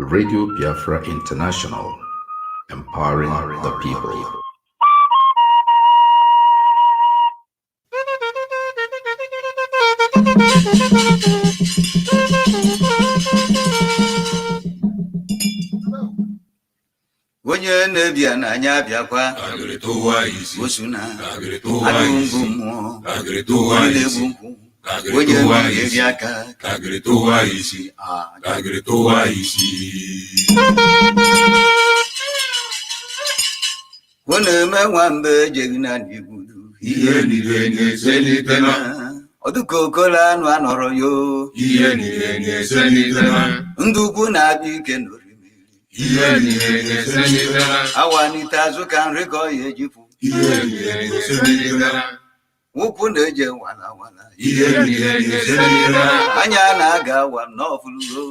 Radio Biafra International, empowering the people. Onye na-ebia na anya abịakwa osuna adụngụ mmụọ onye na-egbu nkwụ onye na-ebi aka ọ na-eme nwambe ejeghị na n'igbudu ihe niile na-eselite na ọdụka okola anụ anọrọ yo ihe niile na-eselite na ndụ ukwu na-abịa ike n'orimiri ihe niile na-eselite na awanite azụ ka nri ka ọ ya ejipụ ihe niile na-eselite na ụkwụ na-eje walawala ihe niile na-eselite na anya na-aga awa n'ọfụlụgo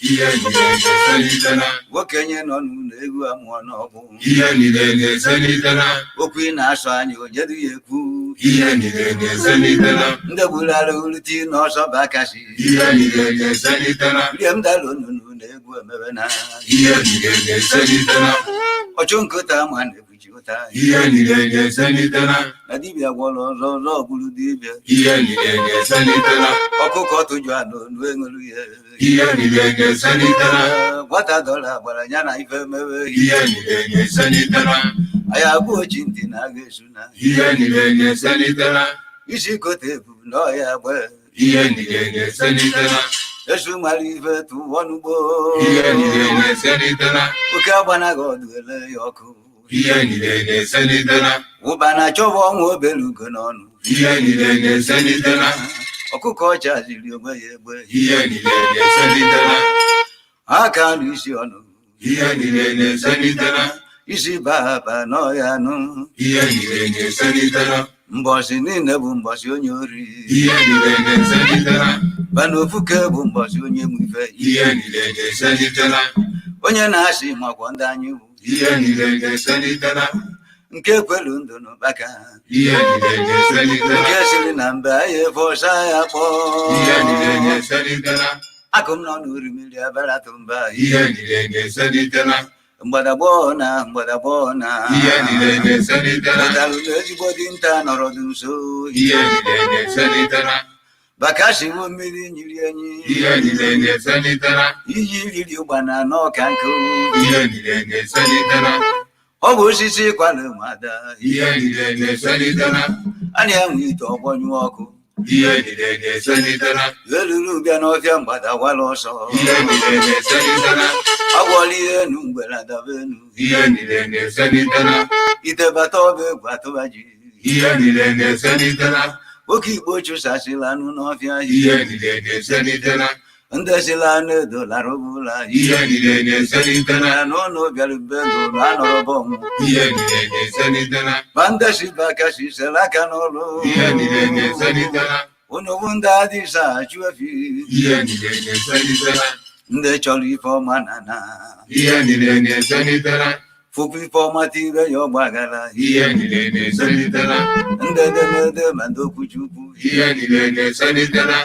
ihe niile na-eselite na nwokenye nọ n'ụlọ egwu amụọ n'ọbụ ihe niile na-eselite na okwu ị na-asụ anya onye dị ya ekwu ihe niile na-eselite na ndị gbulala uliti n'ọsọ bụ akasi ihe niile na-eselite na rie m dala onunu na egwu emebe na ihe niile na-eselite na ọchụ nkụta ma na-ebuchi ụta ihe niile na-eselite na na dibịa gwọrọ ọzọ ọzọ ọgburu dibịa ihe niile na-eselite na ọkụkọ tụjụ anụ onu eṅụrụ ya ihe niile na-eselite na nwata dọla gbara ya na ife mewe ihe niile na-eselite na anyị abụ ochi ntị na-aga esu na ihe niile na-eselite na isi kote ebu na ọya gbe ihe niile na-eselite na esu mara ife tụwọ n'ugbo ihe niile na-eselite na oke agbanaghị ọdụ ele ya ọkụ ihe niile na-eselite na ụba na-achọba ọnwa obere ugo n'ọnụ ihe niile na-eselite na ọkụkọ ọcha ziri onwe ya egbe ihe niile na-eselite na aka nụ isi ọnụ ihe niile na-eselite na isi baba n'ọya nụ ihe niile na-eselite na mbọsị niile bụ mbọsị onye ori ihe niile na-eselite na bana ofuke bụ mbọsị onye mụ ife ihe niile na-eselite na onye na-asị makwa ndị anyị bụ ihe niile na-eselite na nke kwelu ndụ n'ụbaka ihe niile na-eselite na nke siri na mbe anyị efe ọsa ya kpọọ ihe niile na-eselite na akụm nọ n'orimiri abaratụ mba ihe niile na-eselite na mgbadagbọ na ihe niile na-eselite na mgbadalụ na ezigbo dinta nọrọdụ nso ihe niile na-eselite na bakashiwo mmiri nyiri enyi ihe niile na-eselite na iyi riri ụgbana n'ọka nkụ ihe niile na-eselite na ọ bụ osisi kwalụ nwada ihe niile na-eselite na a na-enwe ite ọgbọnyụ ọkụ ihe niile na-eselite na eluru bịa n'ọfịa mgbadawala ọsọ ihe niile na-eselite na agwọla ihe enu mgbere adaba enu ihe niile na-eselite na itebata ọba egwu atụba ji ihe niile na-eselite na oke igbo chụsasịla anụ n'ọfịa ihe niile na-eselite na ndesila anụ edolara ọbụla ihe niile na-eselite na n'ụlọ bịara bego na anọrọba ọnwụ ihe niile na-eselite na ma ndesi bakasi sere aka n'ọrụ ihe niile na-eselite na onogbu ndị adịsa achụ efi ihe niile na-eselite na ndị chọrọ ife ọma na ihe niile na-eselite na fụkwa ife ọma tire ya ọgbagara ihe niile na-eselite na ndị edemede ma ndị okwuchukwu ihe niile na-eselite na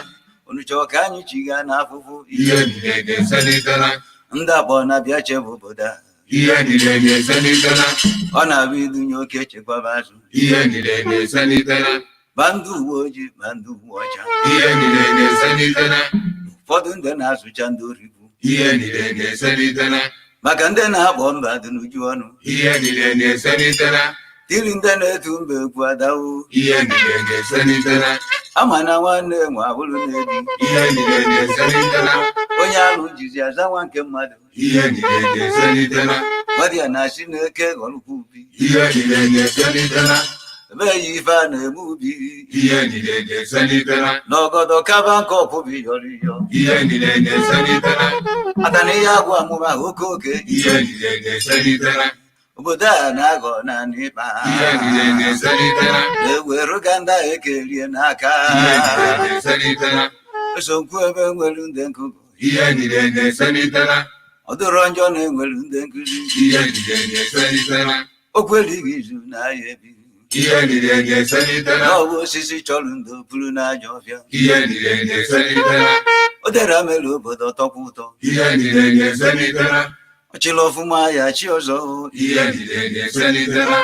unu chọọ ka anyị chiga n'afụfụ ihe niile na-eselite na ndị abụọ na-abịa chebe obodo a ihe niile na-eselite na ọ na-abụ idunye oke chekwaba azụ ihe niile na-eselite na ma ndị uwe ojii ma ndị uwe ọcha ihe niile na-eselite na ụfọdụ ndị na-asụcha ndị origbu ihe niile na-eselite na maka ndị na-akpọ mba dị n'uju ọnụ ihe niile na-eselite na tiri ndị na-etu mba ekwu adawo ihe niile na-eselite na ama na nwanne nwe abụrụ na-ebi ihe niile na-eselite na onye ahụ jizi aza nwa nke mmadụ ihe niile na-eselite na mmadụ ya na-asị n'eke ghọrụkwa ubi ihe niile na-eselite na emeghị ife a na-eme ubi ihe niile na-eselite na n'ọgọdọ kaba nke ọpụbi yọrọ iyọ ihe niile na-eselite na atana ihe agwụ amụma oke ihe niile na-eselite na obodo a na-aghọ naanị ịkpa ihe niile na-eselite na na-eweruga ndị a ekerie n'aka ihe niile na-eselite na esokwu ebe nwere ndị nkụgụ ihe niile na-eselite na ọ dụrọ njọ na enwere ndị nkụzi ihe niile na-eselite na okwu elighị izu na ahịa ebi Ihe niile na-eselitela. N'ọbụ osisi chọrọ ndụ buru n'ajọ ọfịa. Ihe niile na-eselitela. O dere amelu obodo tọkwa ụtọ. Ihe niile na-eselitela. Ọchịla ọfụma ya chi ọzọ. Ihe niile na-eselitela.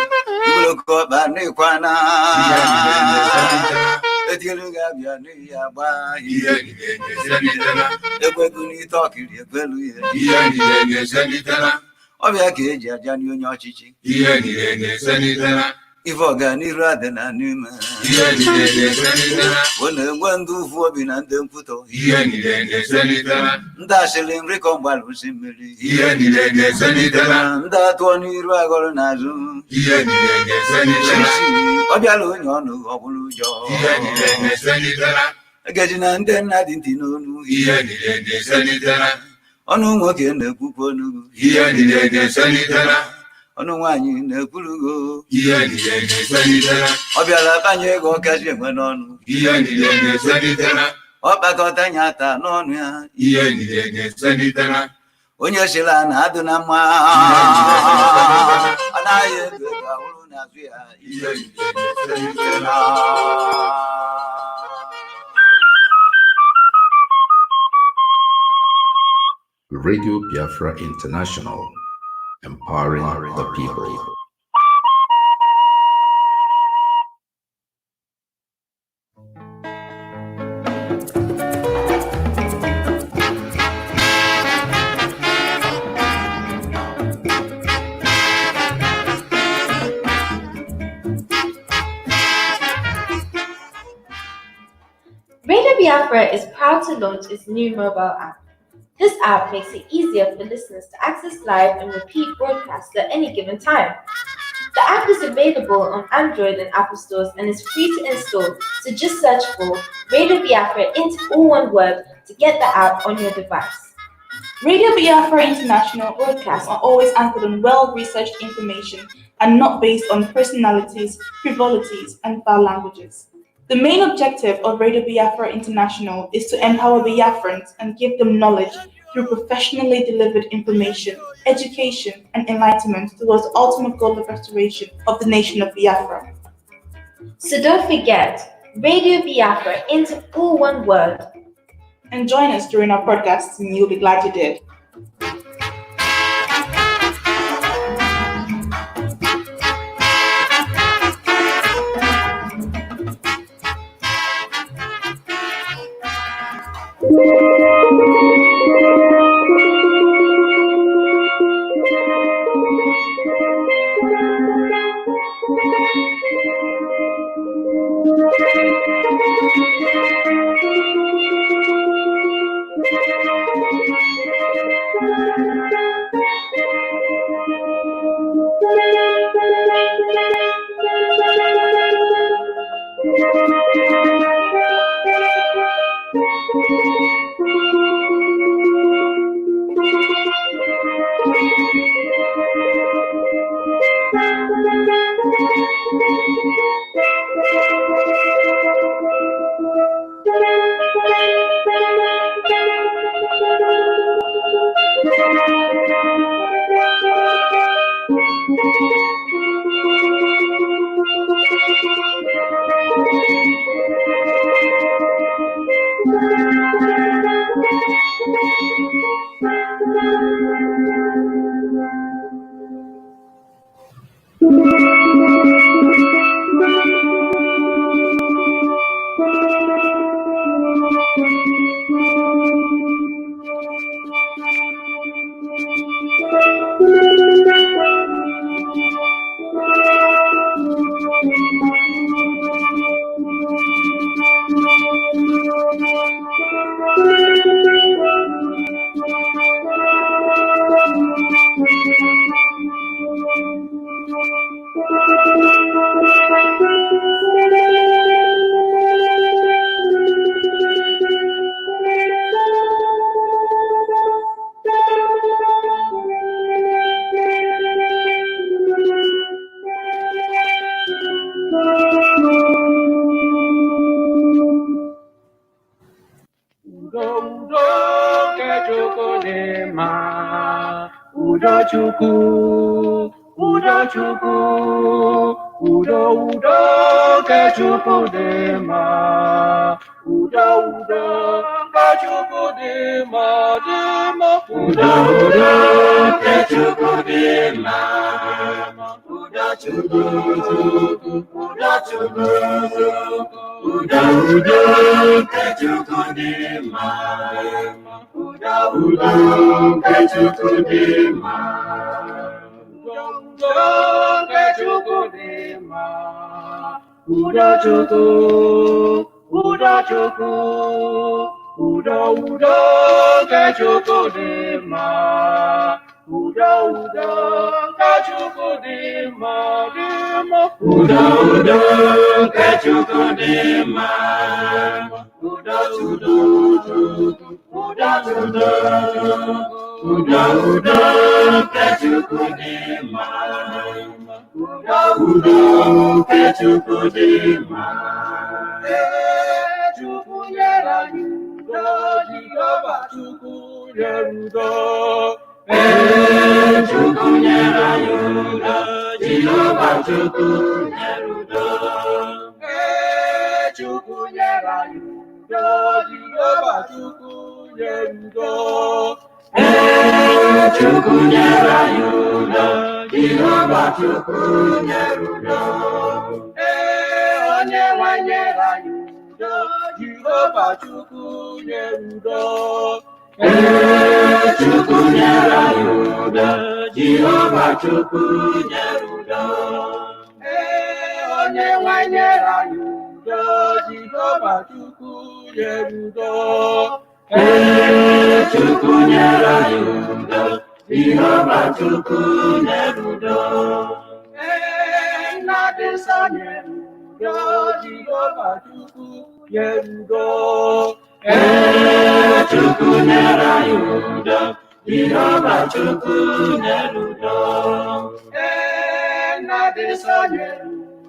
Igboloko ọkpa n'ịkwana. Ihe niile na-eselitela. Etielu ga-abịa n'ihi agba. Ihe niile na-eselitela. Ekwegu n'ite ọkiri ekwelu ya. Ihe niile na-eselitela. Ọbịa ka eji aja n'onye ọchịchị. Ihe niile na-eselitela. Ife ọganiru adị na n'ime. Ihe niile na-eselitela. Ọ na-enwe ndị ụfụ obi na ndị nkwutọ. Ihe niile na-eselitela. Ndị asịrị nri ka ọgbalụ osimiri. Ihe niile na-eselitela. Ndị atụọ n'iru agọrọ n'azụ. Ihe niile na-eselitela. Ọ bịala onye ọnụ ọ bụrụ ụjọ. Ihe niile na-eselitela. Egeji na ndị nna dị ntị n'onu. Ihe niile na-eselitela. Ọnụ nwoke na-ekwukwa onugbu. Ihe niile na-eselitela. Ọnụ nwaanyị na-ekwurugo. Ihe niile na-eselitela. Ọ bịala banye ego ọkazi enwe n'ọnụ. Ihe niile na-eselitela. Ọ kpakọta nya ata n'ọnụ ya. Ihe niile na-eselitela. Onye sịla na adụ na mma. Ọ naghị ego ego ahụrụ n'azụ ya. Ihe niile na-eselitela. Radio Biafra International, empowering the people. Radio Biafra is proud to launch its new mobile app. This app makes it easier for listeners to access live and repeat broadcasts at any given time. The app is available on Android and Apple stores and is free to install, so just search for Radio Biafra into all one word to get the app on your device. Radio Biafra International broadcasts are always anchored on well-researched information and not based on personalities, frivolities, and foul languages. The main objective of Radio Biafra International is to empower Biafrans and give them knowledge through professionally delivered information, education, and enlightenment towards the ultimate goal of restoration of the nation of Biafra. So don't forget, Radio Biafra into all one word. And join us during our podcasts, and you'll be glad you did. Udo Chukwu, udo udo ka Chukwu dị mma, udo udo ka Chukwu dị mma dị mma, udo udo ka Chukwu dị mma, udo Chukwu, udo Chukwu, udo udo ka Chukwu dị mma, udo udo ka Chukwu dị mma. Udo Chukwu, udo Chukwu, udo udo ka Chukwu dị mma, udo udo ka Chukwu dị mma dị mma, udo udo ka Chukwu dị mma, udo udo, udo udo, udo udo ka Chukwu dị mma. Udo ka Chukwu dị mma. Chukwu nyere anyị udo, Jehova Chukwu nyere udo. Chukwu nyere anyị udo, Jehova Chukwu nyere udo. Chukwu nyere anyị udo, Jehova Chukwu nyere udo. Chukwu nyere anyị udo, Jehova Chukwu nyere udo. Onye nwe nyere anyị udo, Jehova Chukwu nyere udo. Chukwu nyere anyị udo, Jehova Chukwu nyere udo. Onye nwe nyere anyị udo, Jehova Chukwu nyere udo. Chukwu nyere anyị udo, Jehova Chukwu nyere udo. Nna dị nsọ nyere udo, Jehova Chukwu nyere udo. Chukwu nyere anyị udo, Jehova Chukwu nyere udo. Nna dị nsọ nyere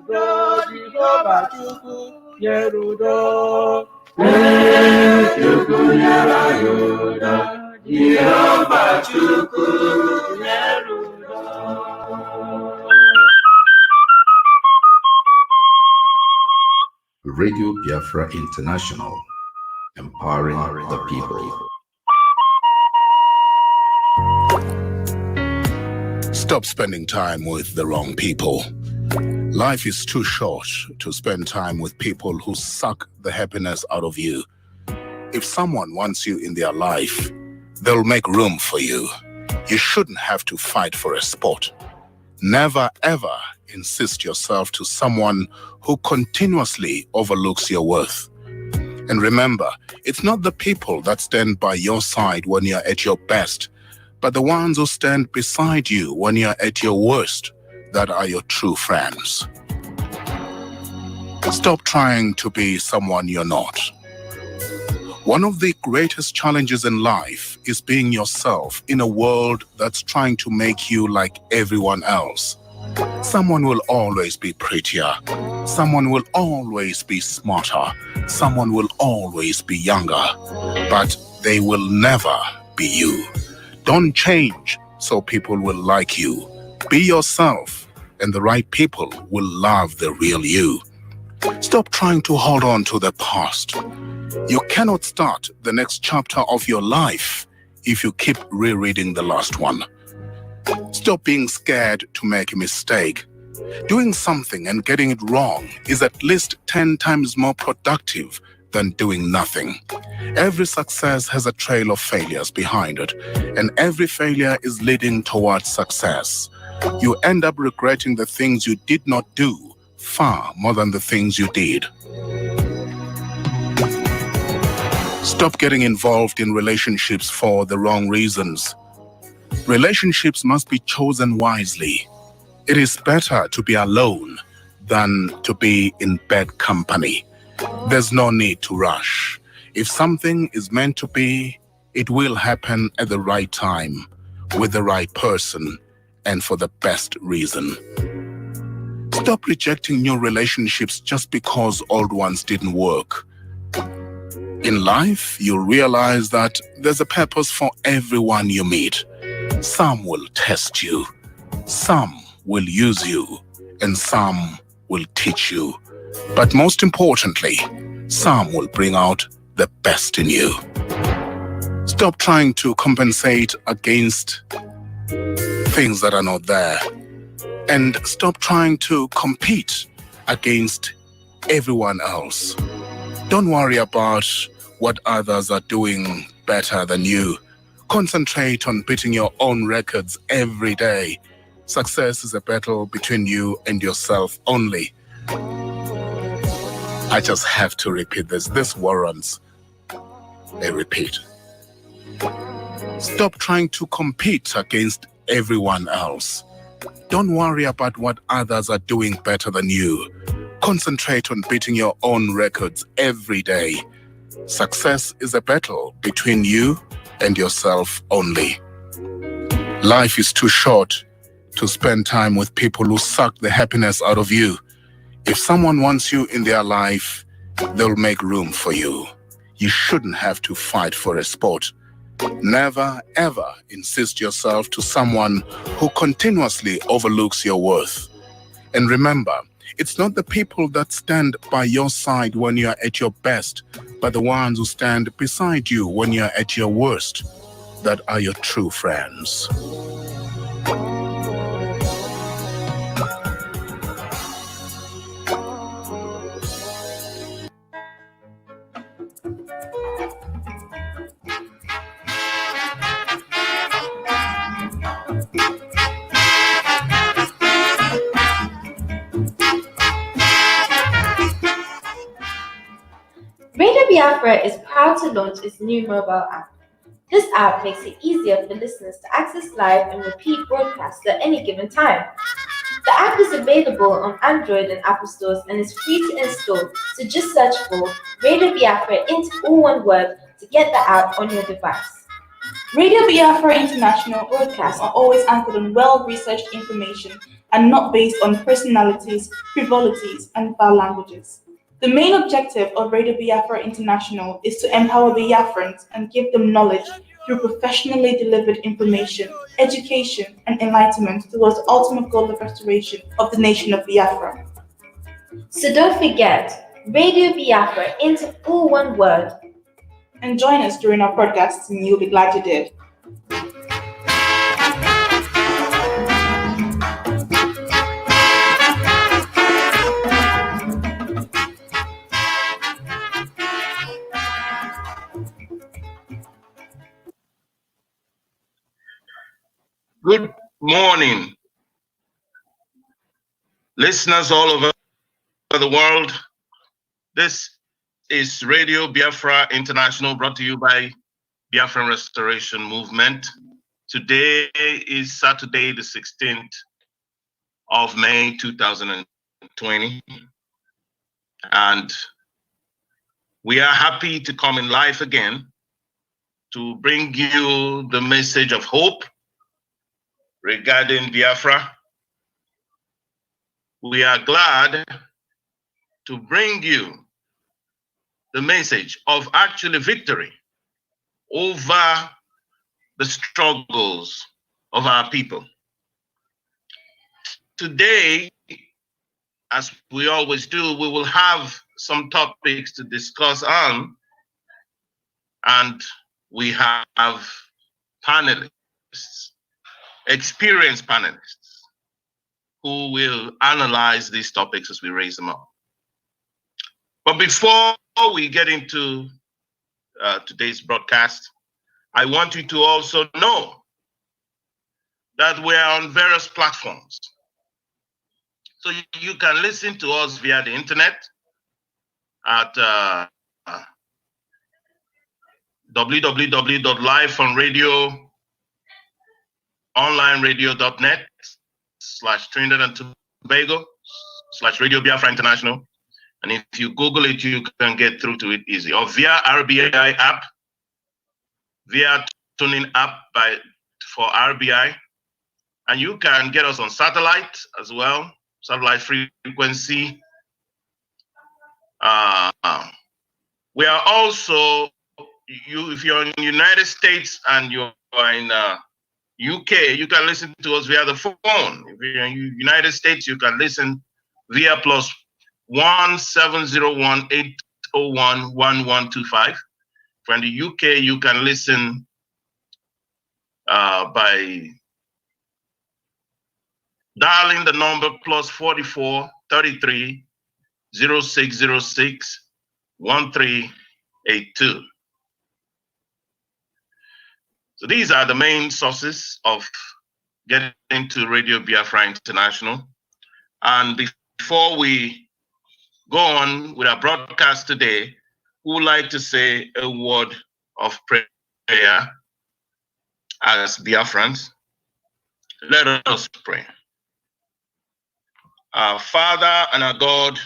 udo, Jehova Chukwu nyere udo. Chukwu nyere anyị udo, Jehova Chukwu nyere udo. Radio Biafra International, empowering the people. Stop spending time with the wrong people. Life is too short to spend time with people who suck the happiness out of you. If someone wants you in their life, they'll make room for you. You shouldn't have to fight for a spot. Never ever insist yourself to someone who continuously overlooks your worth. And remember, it's not the people that stand by your side when you're at your best, but the ones who stand beside you when you're at your worst that are your true friends. Stop trying to be someone you're not. One of the greatest challenges in life is being yourself in a world that's trying to make you like everyone else. Someone will always be prettier. Someone will always be smarter. Someone will always be younger. But they will never be you. Don't change so people will like you. Be yourself, and the right people will love the real you. Stop trying to hold on to the past. You cannot start the next chapter of your life if you keep rereading the last one. Stop being scared to make a mistake. Doing something and getting it wrong is at least 10 times more productive than doing nothing. Every success has a trail of failures behind it, and every failure is leading towards success. You end up regretting the things you did not do far more than the things you did. Stop getting involved in relationships for the wrong reasons. Relationships must be chosen wisely. It is better to be alone than to be in bad company. There's no need to rush. If something is meant to be, it will happen at the right time, with the right person, and for the best reason. Stop rejecting new relationships just because old ones didn't work. In life, you'll realize that there's a purpose for everyone you meet. Some will test you, some will use you, and some will teach you. But most importantly, some will bring out the best in you. Stop trying to compensate against things that are not there. And stop trying to compete against everyone else. Don't worry about what others are doing better than you. Concentrate on beating your own records every day. Success is a battle between you and yourself only. I just have to repeat this. This warrants a repeat. Stop trying to compete against everyone else. Don't worry about what others are doing better than you. Concentrate on beating your own records every day. Success is a battle between you and yourself only. Life is too short to spend time with people who suck the happiness out of you. If someone wants you in their life, they'll make room for you. You shouldn't have to fight for a spot. Never, ever insist yourself to someone who continuously overlooks your worth. And remember, it's not the people that stand by your side when you're at your best, but the ones who stand beside you when you're at your worst that are your true friends. Radio Biafra is proud to launch its new mobile app. This app makes it easier for listeners to access live and repeat broadcasts at any given time. The app is available on Android and Apple stores and is free to install, so just search for Radio Biafra into all one word to get the app on your device. Radio Biafra International broadcasts are always anchored on well-researched information and not based on personalities, frivolities, and foul languages. The main objective of Radio Biafra International is to empower Biafrans and give them knowledge through professionally delivered information, education, and enlightenment towards the ultimate goal of restoration of the nation of Biafra. So don't forget, Radio Biafra into all one word. And join us during our podcasts, and you'll be glad you did. Good morning, listeners all over the world. This is Radio Biafra International, brought to you by Biafran Restoration Movement. Today is Saturday, the 16th of May, 2020. And we are happy to come in live again to bring you the message of hope regarding Biafra. We are glad to bring you the message of actually victory over the struggles of our people. Today, as we always do, we will have some topics to discuss on, and we have panelists, experienced panelists, who will analyze these topics as we raise them up. But before we get into today's broadcast, I want you to also know that we are on various platforms. So you can listen to us via the internet at www.liveonradioonlineradio.net/Trinidad and Tobago/Radio Biafra International. And if you Google it, you can get through to it easy. Or via RBI app, via tuning app for RBI. And you can get us on satellite as well, satellite frequency. We are also, if you're in the United States and you're in UK, you can listen to us via the phone. If you're in the United States, you can listen via plus 1-701-801-1125. From the UK, you can listen by dialing the number plus 44 33 0606 1382. So these are the main sources of getting to Radio Biafra International. And before we go on with our broadcast today, we would like to say a word of prayer as Biafrans. Let us pray. Our Father and our God,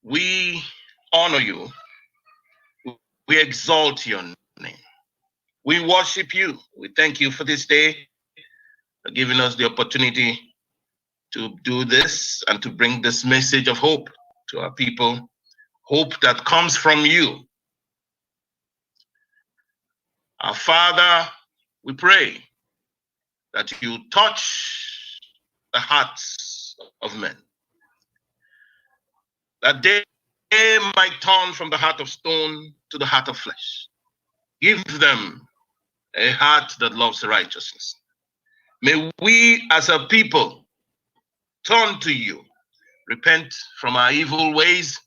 we honor you. We exalt your name. We worship you. We thank you for this day, for giving us the opportunity to do this and to bring this message of hope to our people. Hope that comes from you. Our Father, we pray that you touch the hearts of men, that they might turn from the heart of stone to the heart of flesh. Give them a heart that loves righteousness. May we as a people turn to you, repent from our evil ways,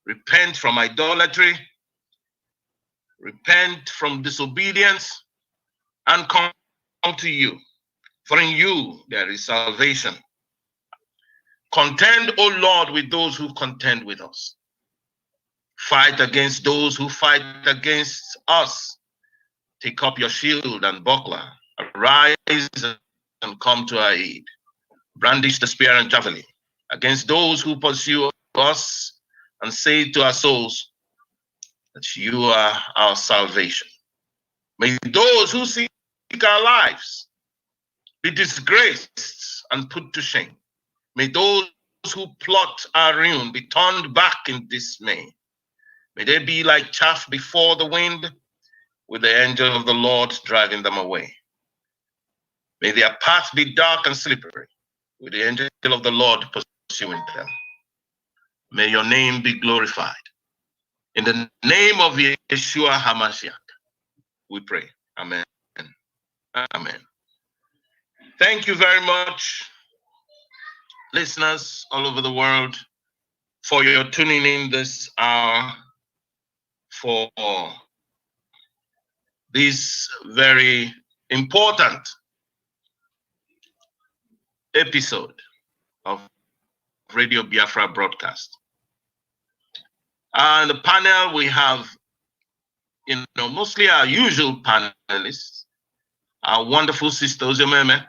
repent from idolatry, repent from disobedience, and come to you. For in you there is salvation. Contend, O Lord, with those who contend with us. Fight against those who fight against us. Take up your shield and buckler. Arise and come to our aid. Brandish the spear and javelin against those who pursue us, and say to our souls that you are our salvation. May those who seek our lives be disgraced and put to shame. May those who plot our ruin be turned back in dismay. May they be like chaff before the wind, with the angel of the Lord driving them away. May their path be dark and slippery, with the angel of the Lord pursuing them. May your name be glorified. In the name of Yeshua HaMashiach, we pray. Amen. Amen. Thank you very much, listeners all over the world, for your tuning in this hour for this very important episode of Radio Biafra broadcast. And the panel, we have, mostly our usual panelists, our wonderful sister Ozememe,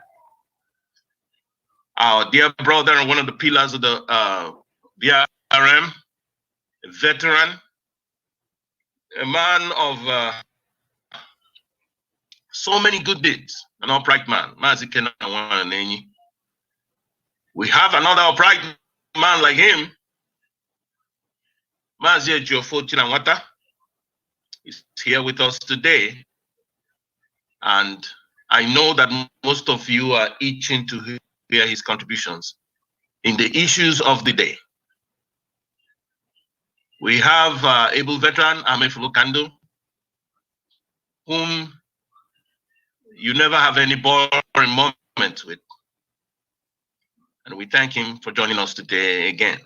our dear brother and one of the pillars of the BRM, a veteran, a man of so many good deeds, an upright man. We have another upright man like him, Mazi Ejiofor Chinanwata. He's here with us today. And I know that most of you are itching to hear his contributions in the issues of the day. We have able veteran Amefulu Kando, whom you never have any boring moment with. And we thank him for joining us today again.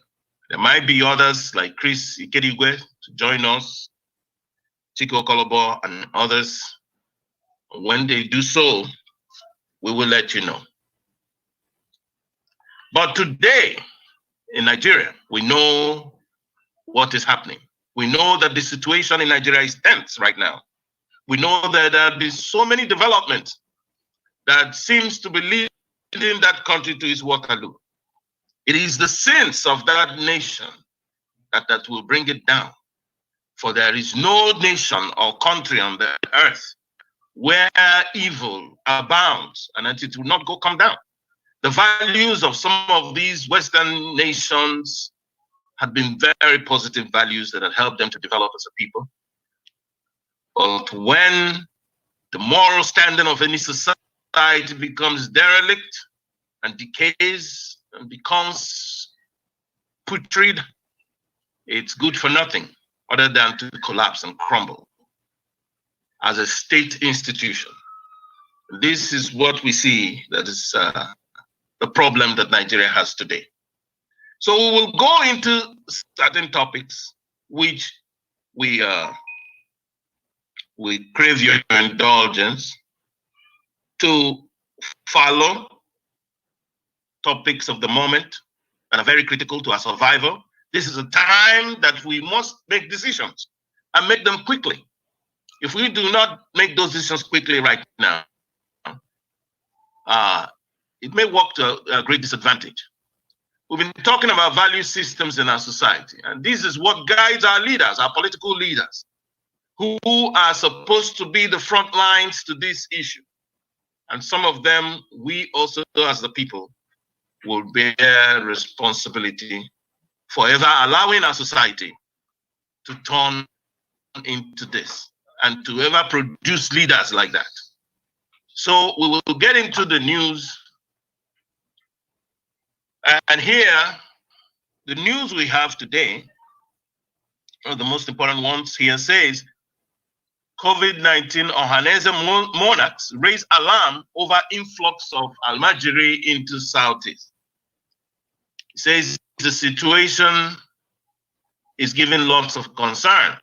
There might be others like Chris Ikedigwe to join us, Chico Kolobo and others. When they do so, we will let you know. But today in Nigeria, we know what is happening. We know that the situation in Nigeria is tense right now. We know that there have been so many developments that seems to be leading that country to its Waterloo. It is the sins of that nation that will bring it down. For there is no nation or country on the earth where evil abounds and that it will not come down. The values of some of these Western nations have been very positive values that have helped them to develop as a people. But when the moral standing of any society becomes derelict and decays and becomes putrid, it's good for nothing other than to collapse and crumble as a state institution. This is what we see that is the problem that Nigeria has today. So we will go into certain topics which we crave your indulgence to follow topics of the moment that are very critical to our survival. This is a time that we must make decisions and make them quickly. If we do not make those decisions quickly right now, it may work to a great disadvantage. We've been talking about value systems in our society, and this is what guides our leaders, our political leaders, who are supposed to be the front lines to this issue. And some of them, we also, as the people, will bear responsibility for ever allowing our society to turn into this and to ever produce leaders like that. So we will get into the news. And here, the news we have today, one of the most important ones here says, COVID-19 Ohanese monarchs raise alarm over influx of Almajiri into Southeast. It says the situation is giving lots of concern.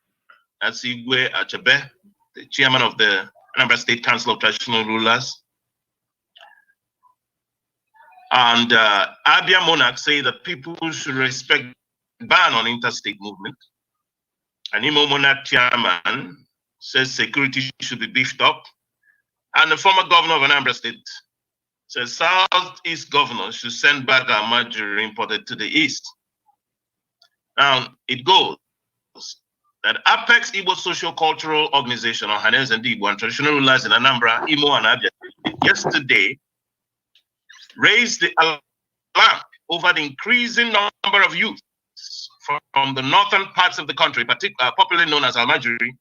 That's Igwe Achebe, the chairman of the Anambra State Council of Traditional Rulers. And Abia monarchs say that people should respect the ban on interstate movement. And Imo monarch chairman says security should be beefed up. And the former governor of Anambra State says Southeast governors should send back our margarine imported to the east. Now, it goes that Apex Igbo Socio-Cultural Organization, or Hanes and Igbo, and traditional rulers in Anambra, Imo, and Abia, yesterday raised the alarm over the increasing number of youths from the northern parts of the country, popularly known as Almajiri,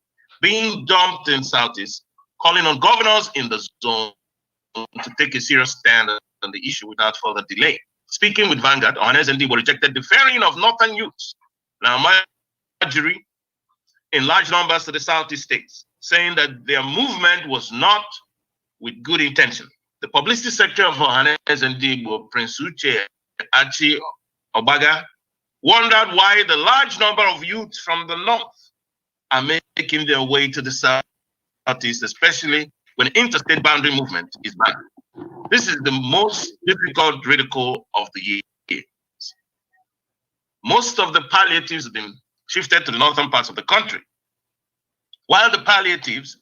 being dumped in Southeast, calling on governors in the zone to take a serious stand on the issue without further delay. Speaking with Vanguard, Ohanes and Igbo rejected the ferrying of northern youths, now Almajiri, in large numbers to the Southeast states, saying that their movement was not with good intention. The publicity secretary of Ohanes and Igbo, Prince Uche Achi Obaga, wondered why the large number of youths from the north are making their way to the Southeast, especially when interstate boundary movement is banned. This is the most difficult ridicule of the year. Most of the palliatives have been shifted to the northern parts of the country. While the palliatives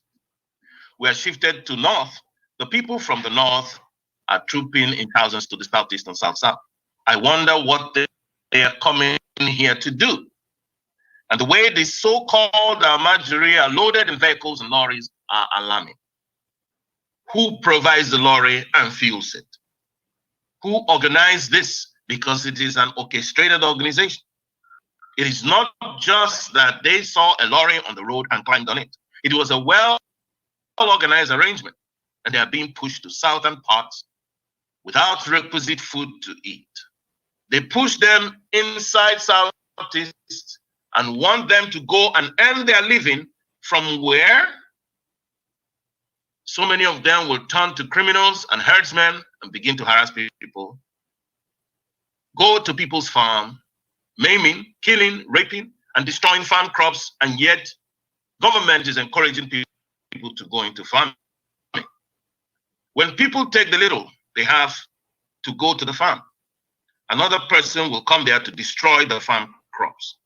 were shifted to north, the people from the north are trooping in thousands to the southeast and south-south. I wonder what they are coming here to do. And the way the so-called Almajiri are loaded in vehicles and lorries are alarming. Who provides the lorry and fuels it? Who organized this? Because it is an orchestrated organization. It is not just that they saw a lorry on the road and climbed on it. It was a well-organized arrangement, and they are being pushed to southern parts without requisite food to eat. They push them inside Southeast and want them to go and earn their living from where so many of them will turn to criminals and herdsmen and begin to harass people, go to people's farm, maiming, killing, raping, and destroying farm crops, and yet government is encouraging people to go into farming. When people take the little they have to go to the farm, another person will come there to destroy the farm crops.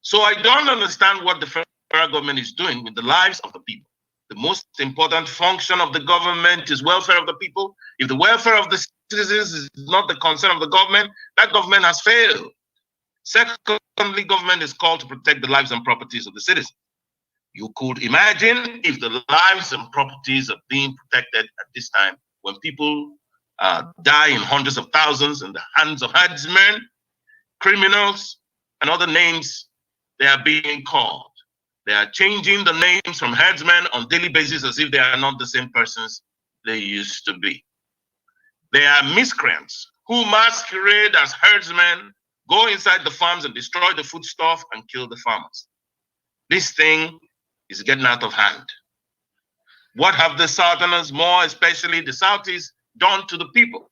So I don't understand what the federal government is doing with the lives of the people. The most important function of the government is welfare of the people. If the welfare of the citizens is not the concern of the government, that government has failed. Secondly, government is called to protect the lives and properties of the citizens. You could imagine if the lives and properties are being protected at this time when people die in hundreds of thousands in the hands of herdsmen, criminals, and other names they are being called. They are changing the names from herdsmen on daily basis as if they are not the same persons they used to be. They are miscreants who masquerade as herdsmen, go inside the farms and destroy the foodstuff and kill the farmers. This thing is getting out of hand. What have the Southerners, more especially the Southeast, done to the people?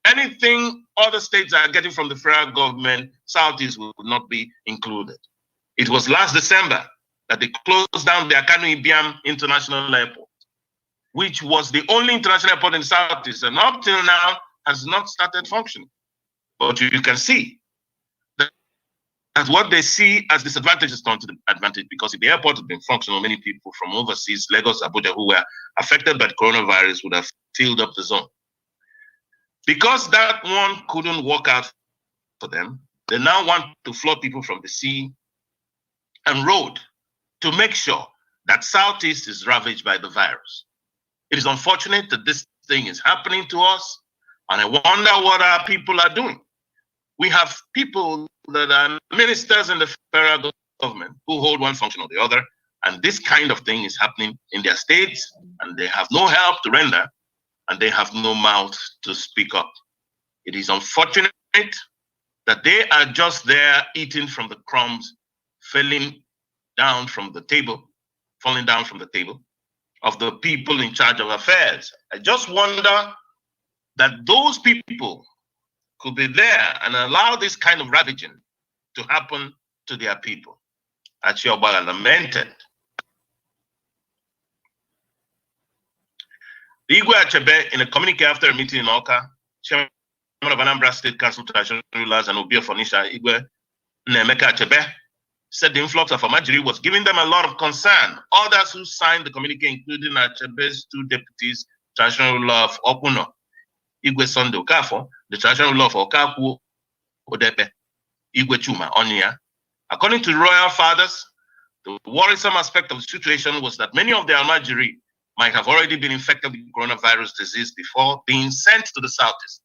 Anything other states are getting from the federal government, Southeast will not be included. It was last December that they closed down the Akanu Ibiam International Airport, which was the only international airport in the Southeast, and up till now has not started functioning. But you can see that what they see as disadvantages turned to the advantage, because if the airport had been functional, many people from overseas, Lagos, Abuja, who were affected by the coronavirus would have filled up the zone. Because that one couldn't work out for them, they now want to flood people from the sea and road to make sure that Southeast is ravaged by the virus. It is unfortunate that this thing is happening to us, and I wonder what our people are doing. We have people that are ministers in the federal government who hold one function or the other, and this kind of thing is happening in their states, and they have no help to render, and they have no mouth to speak up. It is unfortunate that they are just there eating from the crumbs, falling down from the table of the people in charge of affairs. I just wonder that those people could be there and allow this kind of ravaging to happen to their people. Achioba lamented. Igwe Achebe, in a communique after a meeting in Oka, chairman of Anambra State Council Traditional Rulers and Obio Fonisha, Igwe Nemeka Achebe, said the influx of Amajiri was giving them a lot of concern. Others who signed the communique, including Achebe's two deputies, traditional ruler of Okuno, Igwe Sunday Okafo, the traditional ruler of Okaku Odepe, Igwe Chuma Onia. According to the royal fathers, the worrisome aspect of the situation was that many of the Almajiri might have already been infected with coronavirus disease before being sent to the Southeast.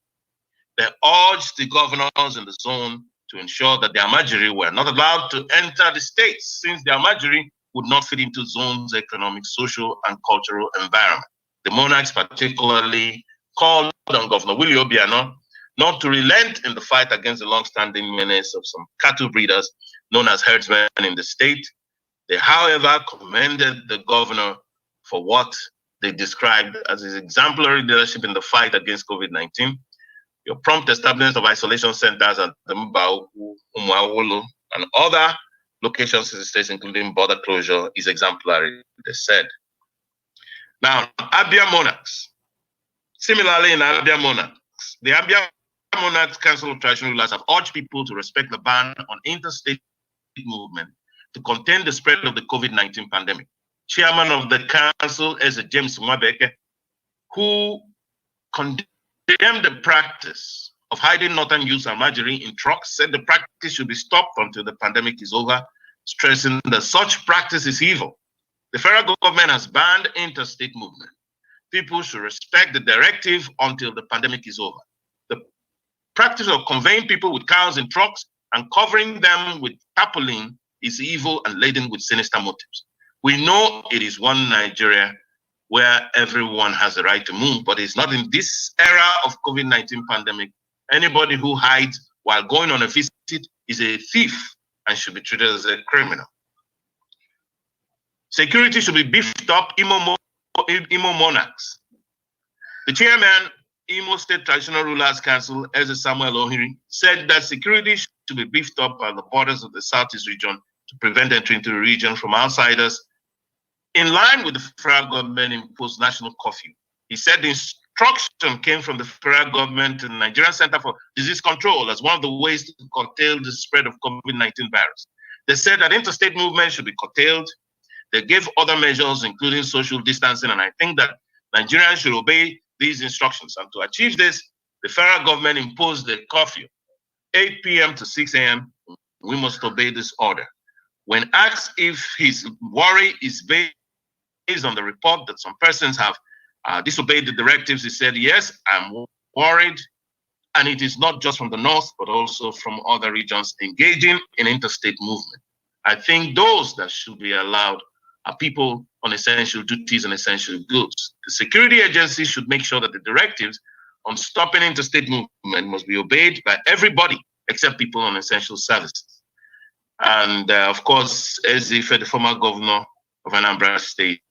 They urged the governors in the zone to ensure that the Almajiri were not allowed to enter the states, since the Almajiri would not fit into zone's economic, social, and cultural environment. The monarchs particularly called on Governor Willie Obiano not to relent in the fight against the long-standing menace of some cattle breeders known as herdsmen in the state. They, however, commended the governor for what they described as his exemplary leadership in the fight against COVID-19. Your prompt establishment of isolation centers at the Mbau, Umuawolo, and other locations in the states, including border closure, is exemplary, they said. Now, Abia monarchs. Similarly, in Abia monarchs, the Abia Monarchs Council of Traditional Rulers have urged people to respect the ban on interstate movement to contain the spread of the COVID-19 pandemic. Chairman of the council is James Mwabeke, who condemned the practice of hiding northern youths and Almajiri in trucks, said the practice should be stopped until the pandemic is over, stressing that such practice is evil. The federal government has banned interstate movement. People should respect the directive until the pandemic is over. The practice of conveying people with cows in trucks and covering them with tarpaulin is evil and laden with sinister motives. We know it is one Nigeria where everyone has the right to move, but it's not in this era of COVID-19 pandemic. Anybody who hides while going on a visit is a thief and should be treated as a criminal. Security should be beefed up. Imo monarchs. The chairman, Imo State Traditional Rulers Council, Eze Samuel Ohiri, said that security should be beefed up at the borders of the Southeast region to prevent entry into the region from outsiders, in line with the federal government imposed national curfew. He said the instruction came from the federal government and the Nigerian Center for Disease Control as one of the ways to curtail the spread of COVID-19 virus. They said that interstate movement should be curtailed. They gave other measures, including social distancing, and I think that Nigerians should obey these instructions. And to achieve this, the federal government imposed the curfew, 8 p.m. to 6 a.m. We must obey this order. When asked if his worry is based on the report that some persons have disobeyed the directives, he said, yes, I'm worried. And it is not just from the north, but also from other regions engaging in interstate movement. I think those that should be allowed are people on essential duties and essential goods. The security agency should make sure that the directives on stopping interstate movement must be obeyed by everybody except people on essential services. And of course, Ezife, the former governor of Anambra State,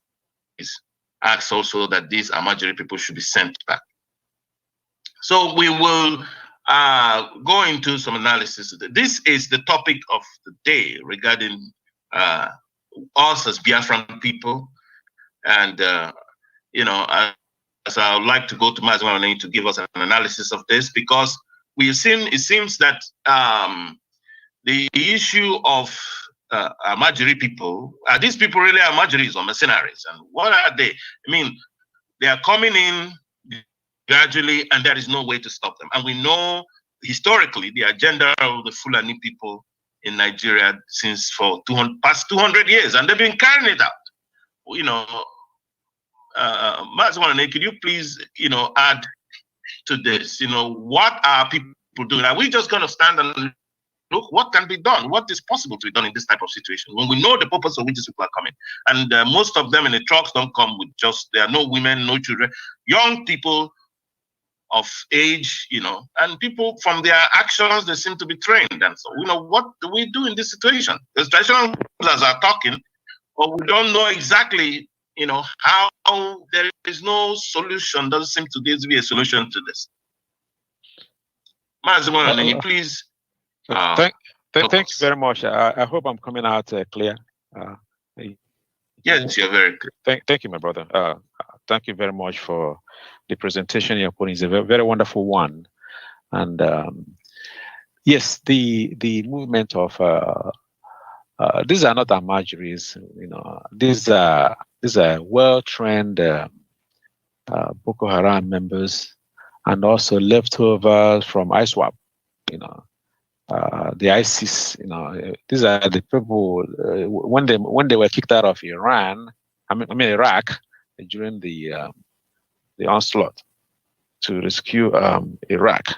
asks also that these Amajiri people should be sent back. So we will go into some analysis. This is the topic of the day regarding us as Biafran people. And, as I would like to go to Mazwan to give us an analysis of this, because it seems that the issue of Amajiri people, are these people really Amajiris or mercenaries? And what are they? I mean, they are coming in gradually, and there is no way to stop them. And we know historically the agenda of the Fulani people in Nigeria since for past 200 years, and they've been carrying it out. Mazwan, could you please, add to this? What are people doing? Are we just going to stand and look what can be done? What is possible to be done in this type of situation when we know the purpose of which these people are coming? And most of them in the trucks don't come with there are no women, no children, young people of age, and people from their actions, they seem to be trained. And so, what do we do in this situation? The traditional rulers are talking, but we don't know exactly, how there is no solution. Doesn't seem to be a solution to this. Mazimon, can you please? Thank you very much. I hope I'm coming out clear. Yes, you're very clear. Thank you, my brother. Thank you very much for the presentation you're putting. It's a very, very wonderful one. And yes, the movement of these are not Amajiris, these are well-trained Boko Haram members, and also leftovers from ISWAP, the ISIS, these are the people when they were kicked out of Iran, Iraq, during the onslaught to rescue Iraq.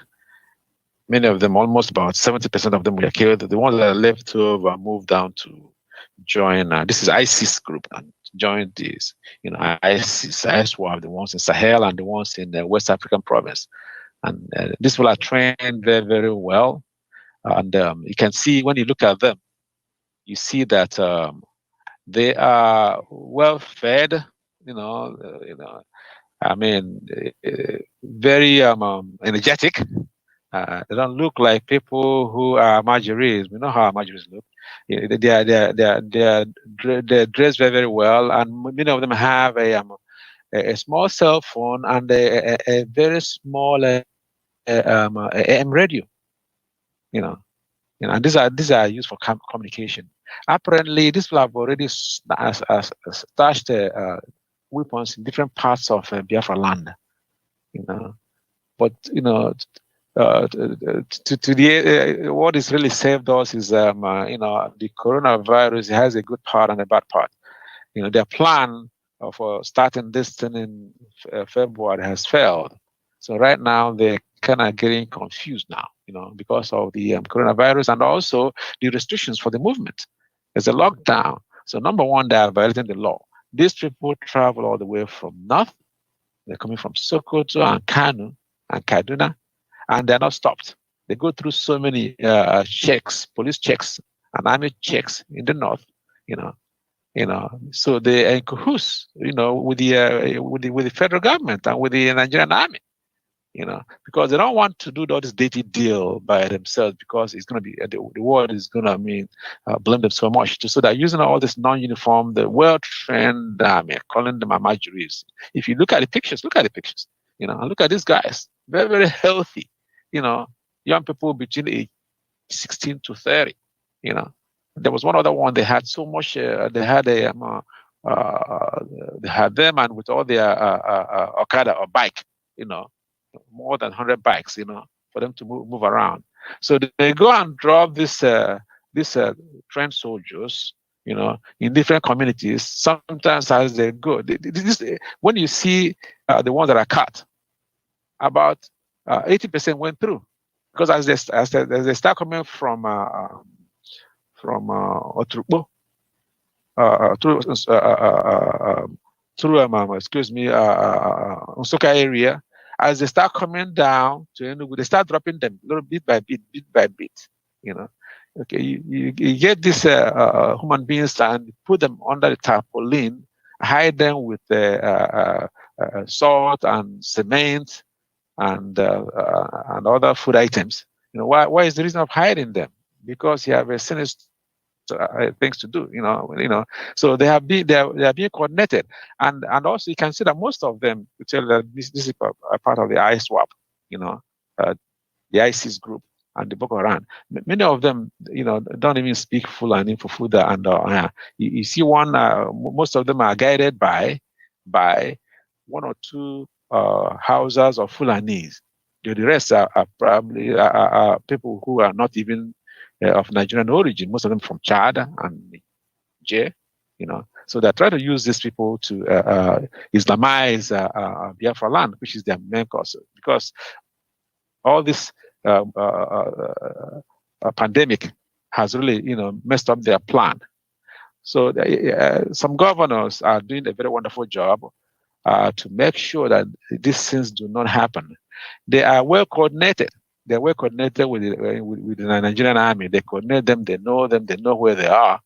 Many of them, almost about 70% of them, were killed. The ones that are left over moved down to join. This is ISIS group, and join these. ISIS, ISWAP, the ones in Sahel and the ones in the West African province. And these people are trained very, very well. And you can see when you look at them, you see that they are well fed. Very energetic. They don't look like people who are Amajiris. We know how Amajiris look. They're dressed very, very well, and many of them have a small cell phone and a very small AM radio. And these are used for communication. Apparently, these people have already stashed weapons in different parts of Biafra land. But what is really saved us is the coronavirus has a good part and a bad part. Their plan for starting this thing in February has failed. So right now they're kind of getting confused now, because of the coronavirus and also the restrictions for the movement. There's a lockdown. So number one, they are violating the law. These people travel all the way from north. They're coming from Sokoto and Kanu and Kaduna, and they're not stopped. They go through so many checks, police checks and army checks in the north, So they are in cahoots, with the federal government and with the Nigerian army, because they don't want to do all this dirty deal by themselves, because it's going to be the world is going to blame them so much. So they're using all this non-uniform, the well-trained army, calling them Amajiris. If you look at the pictures, and look at these guys, very, very healthy, young people between age 16 to 30, There was one other one, they had so much, they had them and with all their Okada or bike, more than 100 bikes, for them to move around. So they go and drop this trained soldiers, in different communities, sometimes as they go. When you see the ones that are cut, about 80% went through, because as they start coming from Otrukpo through excuse me, Nsukka area. As they start coming down to Enugu, they start dropping them little bit by bit, you know. Okay, you get these human beings and put them under the tarpaulin, hide them with salt and cement and other food items. You know, why is the reason of hiding them? Because you have a sinister things to do, so they are being coordinated, and also you can see that most of them you tell that this is a part of the ISWAP, the ISIS group and the Boko Haram. Many of them, don't even speak Fulani, Fufuda, and you see one. Most of them are guided by one or two Hausas or Fulanis. The rest are probably people who are not even of Nigerian origin. Most of them from Chad and Niger. So they try to use these people to Islamize Biafra land, which is their main cause. Because all this pandemic has really, messed up their plan. So some governors are doing a very wonderful job to make sure that these things do not happen. They are well coordinated. They're well coordinated with the Nigerian army. They coordinate them. They know them. They know where they are.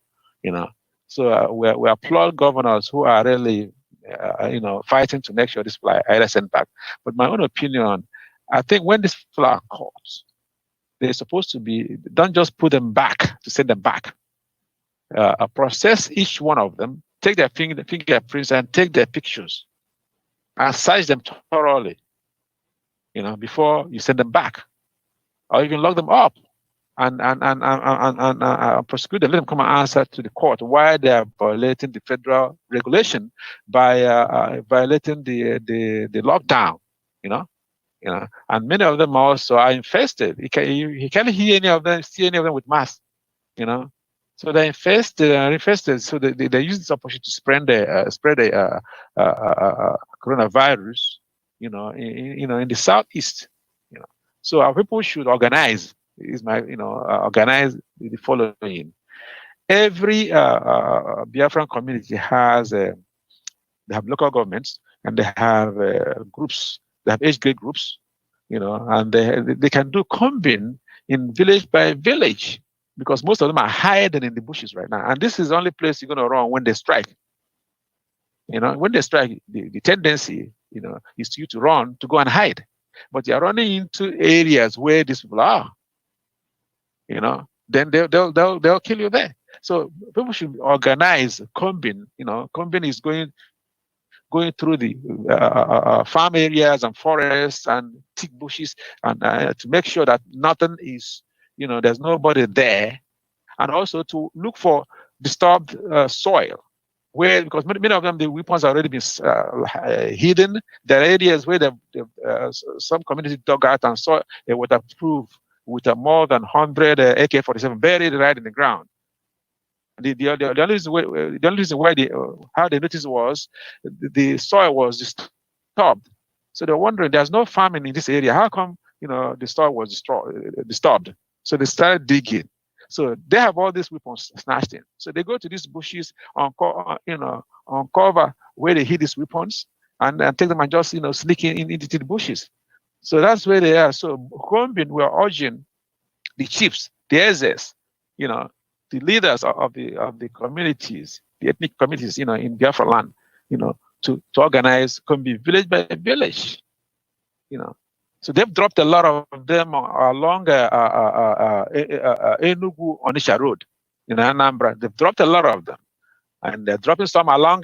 So we applaud governors who are really, fighting to make sure this people are either sent back. But my own opinion, I think when these people are caught, they're supposed to be, don't just put them back to send them back. Process each one of them, take their fingerprints and take their pictures, and search them thoroughly, before you send them back, or even lock them up and prosecute them. Let them come and answer to the court why they are violating the federal regulation by violating the lockdown. And many of them also are infested. You can't hear any of them, see any of them with masks. So they're infested. So they use this opportunity to spread the coronavirus. In the southeast. So our people should organize. Organize the following. Every Biafran community has they have local governments, and they have groups. They have age grade groups, and they can do combine in village by village, because most of them are hiding in the bushes right now. And this is the only place you're going to run when they strike. When they strike, the tendency, is you to run, to go and hide. But you're running into areas where these people are, then they'll kill you there. So people should organize combine. Combine is going through the farm areas and forests and thick bushes, and to make sure that nothing is, there's nobody there, and also to look for disturbed soil. Because many of them, the weapons have already been hidden. There are areas where some communities dug out and saw a waterproof with more than 100 AK-47 buried right in the ground. The only reason why how they noticed was the soil was disturbed. So they're wondering, there's no farming in this area. How come the soil was disturbed? So they started digging. So they have all these weapons snatched in. So they go to these bushes, uncover where they hid these weapons, and take them and just sneak into the bushes. So that's where they are. So we're urging the chiefs, the Ezes, the leaders of the communities, the ethnic communities, in Biafra land, to organize Kombi village by village, So they've dropped a lot of them along Enugu Onisha Road in Anambra. They've dropped a lot of them, and they're dropping some along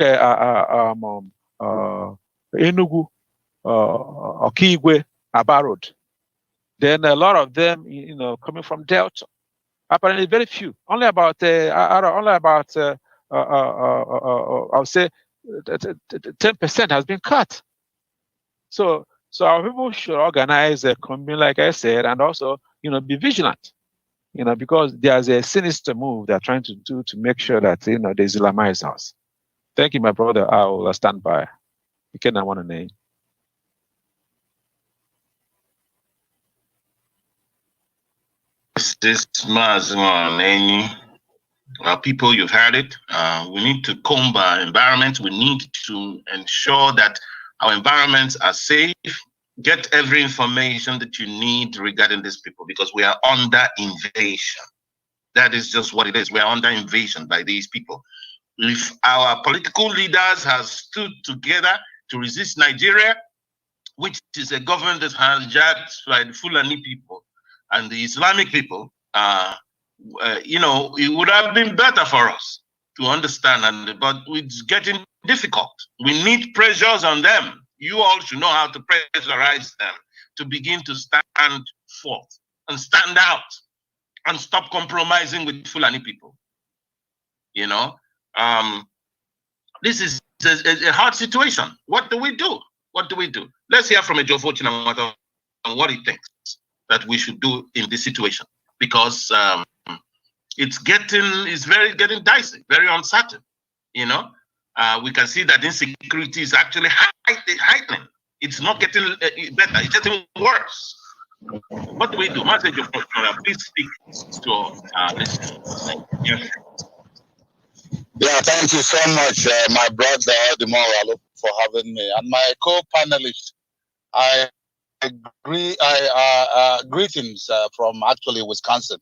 Enugu, Okigwe, Aba Road. Then a lot of them, coming from Delta. Apparently, very few. Only about I would say 10% has been cut. So our people should organize a combine, like I said, and also, be vigilant, because there's a sinister move they're trying to do to make sure that, they Islamize us. Thank you, my brother. I will stand by. You cannot want to name. This Mazman, any People, you've heard it. We need to comb our environment. We need to ensure that our environments are safe. Get every information that you need regarding these people, because we are under invasion. That is just what it is. We are under invasion by these people. If our political leaders have stood together to resist Nigeria, which is a government that has hijacked by the Fulani people and the Islamic people, it would have been better for us to understand, but it's getting difficult. We need pressures on them. You all should know how to pressurize them to begin to stand forth and stand out and stop compromising with Fulani people. This is a hard situation. What do we do? What do we do? Let's hear from Ejo Fortune on what he thinks that we should do in this situation, because it's getting dicey, very uncertain. We can see that insecurity is actually heightening. It's not getting better; it's getting worse. What do we do? Please speak to our listeners. Yeah, thank you so much, my brother Demoral, for having me, and my co-panelist. I agree. Greetings from actually Wisconsin.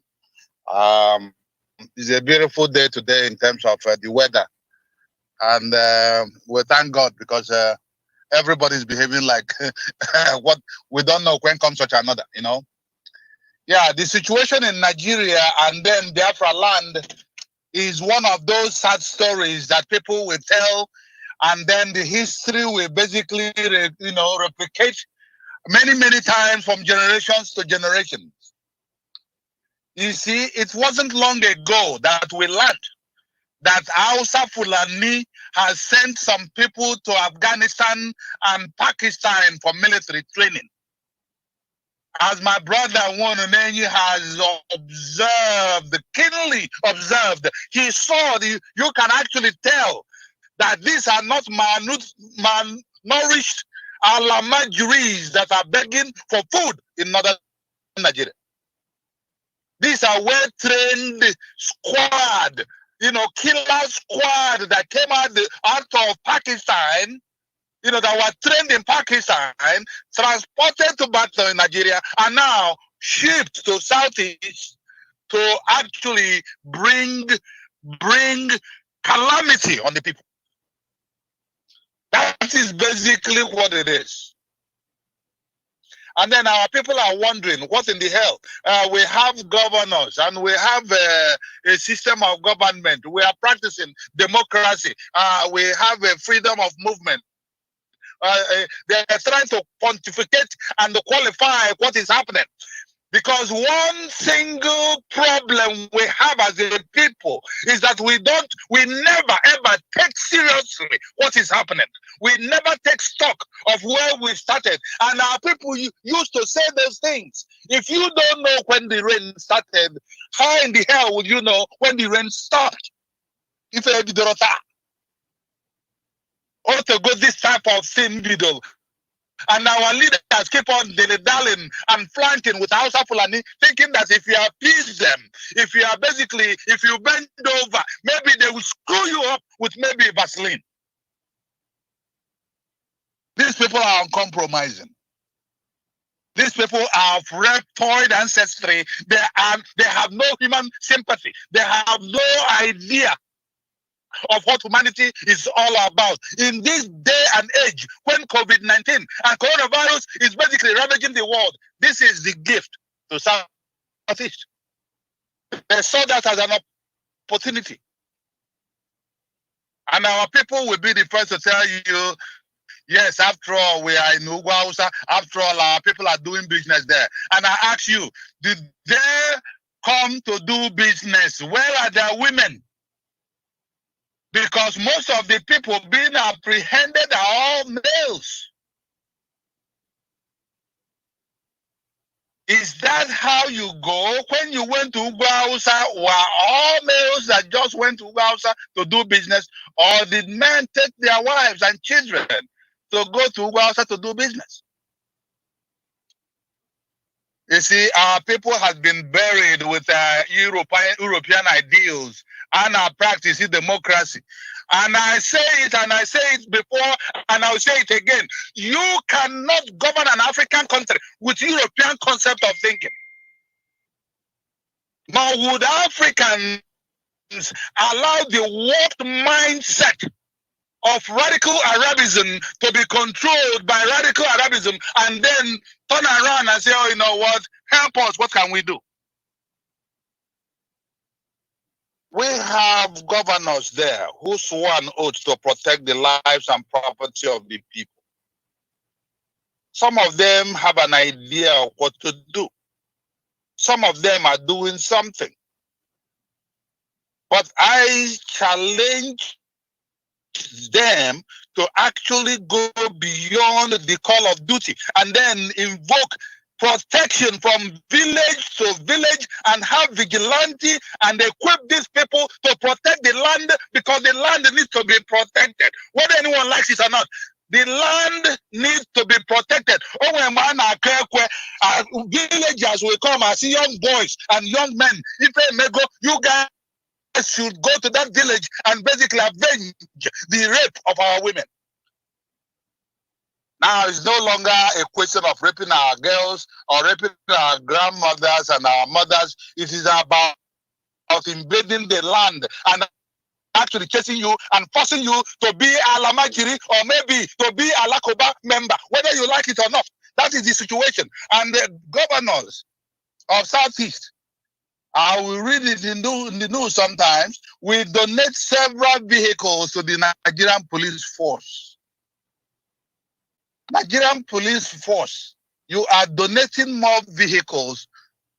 It's a beautiful day today in terms of the weather, and we thank God because everybody's behaving like what we don't know when comes such another. Yeah, the situation in Nigeria and then Biafra land is one of those sad stories that people will tell, and then the history will basically, replicate many times from generations to generations. You see, it wasn't long ago that we learned that Hausa Fulani has sent some people to Afghanistan and Pakistan for military training. As my brother Wanunenyi has keenly observed, he saw, you can actually tell that these are not malnourished Alamajuris that are begging for food in northern Nigeria. These are well-trained squad, killer squad that came out of Pakistan, that were trained in Pakistan, transported back to Nigeria, and now shipped to Southeast to actually bring calamity on the people. That is basically what it is. And then our people are wondering, what in the hell? We have governors and we have a system of government. We are practicing democracy. We have a freedom of movement. They are trying to pontificate and qualify what is happening. Because one single problem we have as a people is that we never ever take seriously what is happening. We never take stock of where we started. And our people used to say those things. If you don't know when the rain started, how in the hell would you know when the rain stopped? If you did or to go this type of thing, and our leaders keep on dilly-dallying and flanking with Hausa Fulani, thinking that if you appease them, if you bend over, maybe they will screw you up with maybe Vaseline. These people are uncompromising. These people are of reptoid ancestry. They have no human sympathy. They have no idea of what humanity is all about. In this day and age, when COVID-19 and coronavirus is basically ravaging the world, this is the gift to Southeast. They saw that as an opportunity. And our people will be the first to tell you, yes, after all, we are in Ugwausa. After all, our people are doing business there. And I ask you, did they come to do business? Where are their women? Because most of the people being apprehended are all males. Is that how you go? When you went to Ugwausa, were all males that just went to Ugwausa to do business? Or did men take their wives and children to go to Ugwausa to do business? You see, our people have been buried with European ideals and are practicing democracy. And I say it before, and I'll say it again. You cannot govern an African country with European concept of thinking. Nor would Africans allow the warped mindset of radical Arabism to be controlled by radical Arabism and then turn around and say, oh, you know what, help us, what can we do? We have governors there who swore an oath to protect the lives and property of the people. Some of them have an idea of what to do. Some of them are doing something. But I challenge them to actually go beyond the call of duty and then invoke protection from village to village and have vigilante and equip these people to protect the land, because the land needs to be protected, whether anyone likes it or not. The land needs to be protected. Oh, when villagers will come and see young boys and young men. If they may go, you guys should go to that village and basically avenge the rape of our women. Now it's no longer a question of raping our girls or raping our grandmothers and our mothers. It is about invading the land and actually chasing you and forcing you to be a Lamajiri or maybe to be a Lakoba member, whether you like it or not. That is the situation. And the governors of Southeast, I will read it in the news sometimes, we donate several vehicles to the Nigerian police force. Nigerian police force, you are donating more vehicles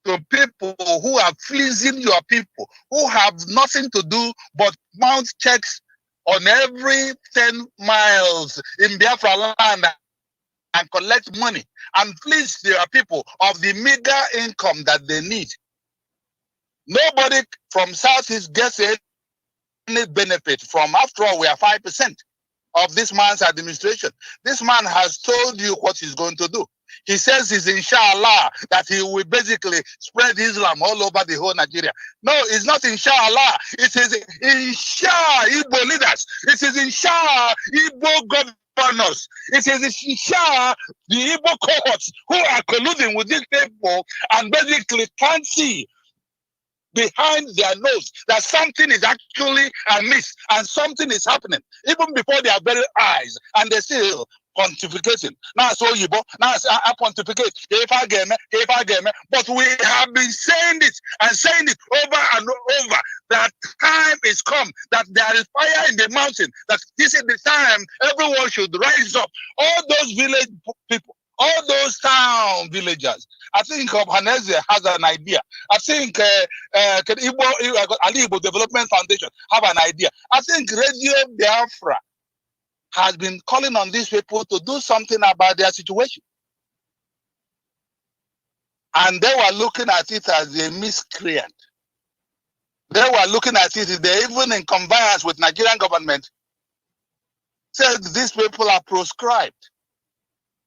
to people who are fleecing your people, who have nothing to do but mount checks on every 10 miles in Biafra land and collect money and fleece their people of the meager income that they need. Nobody from Southeast gets any benefit from, after all, we are 5% of this man's administration. This man has told you what he's going to do. He says it's inshallah that he will basically spread Islam all over the whole Nigeria. No, it's not inshallah. It is inshallah Igbo leaders. It is inshallah Igbo governors. It is inshallah the Igbo cohorts who are colluding with these people and basically can't see behind their nose that something is actually amiss and something is happening even before their very eyes, and they still pontificating. Now so Yibo, now I pontificate. But we have been saying it and saying it over and over that time is come, that there is fire in the mountain, that this is the time everyone should rise up. All those village people, all those town villagers. I think Haneze has an idea. I think Igbo Development Foundation have an idea. I think Radio Biafra has been calling on these people to do something about their situation. And they were looking at it as a miscreant. They were looking at it, they even in converse with Nigerian government, said these people are proscribed.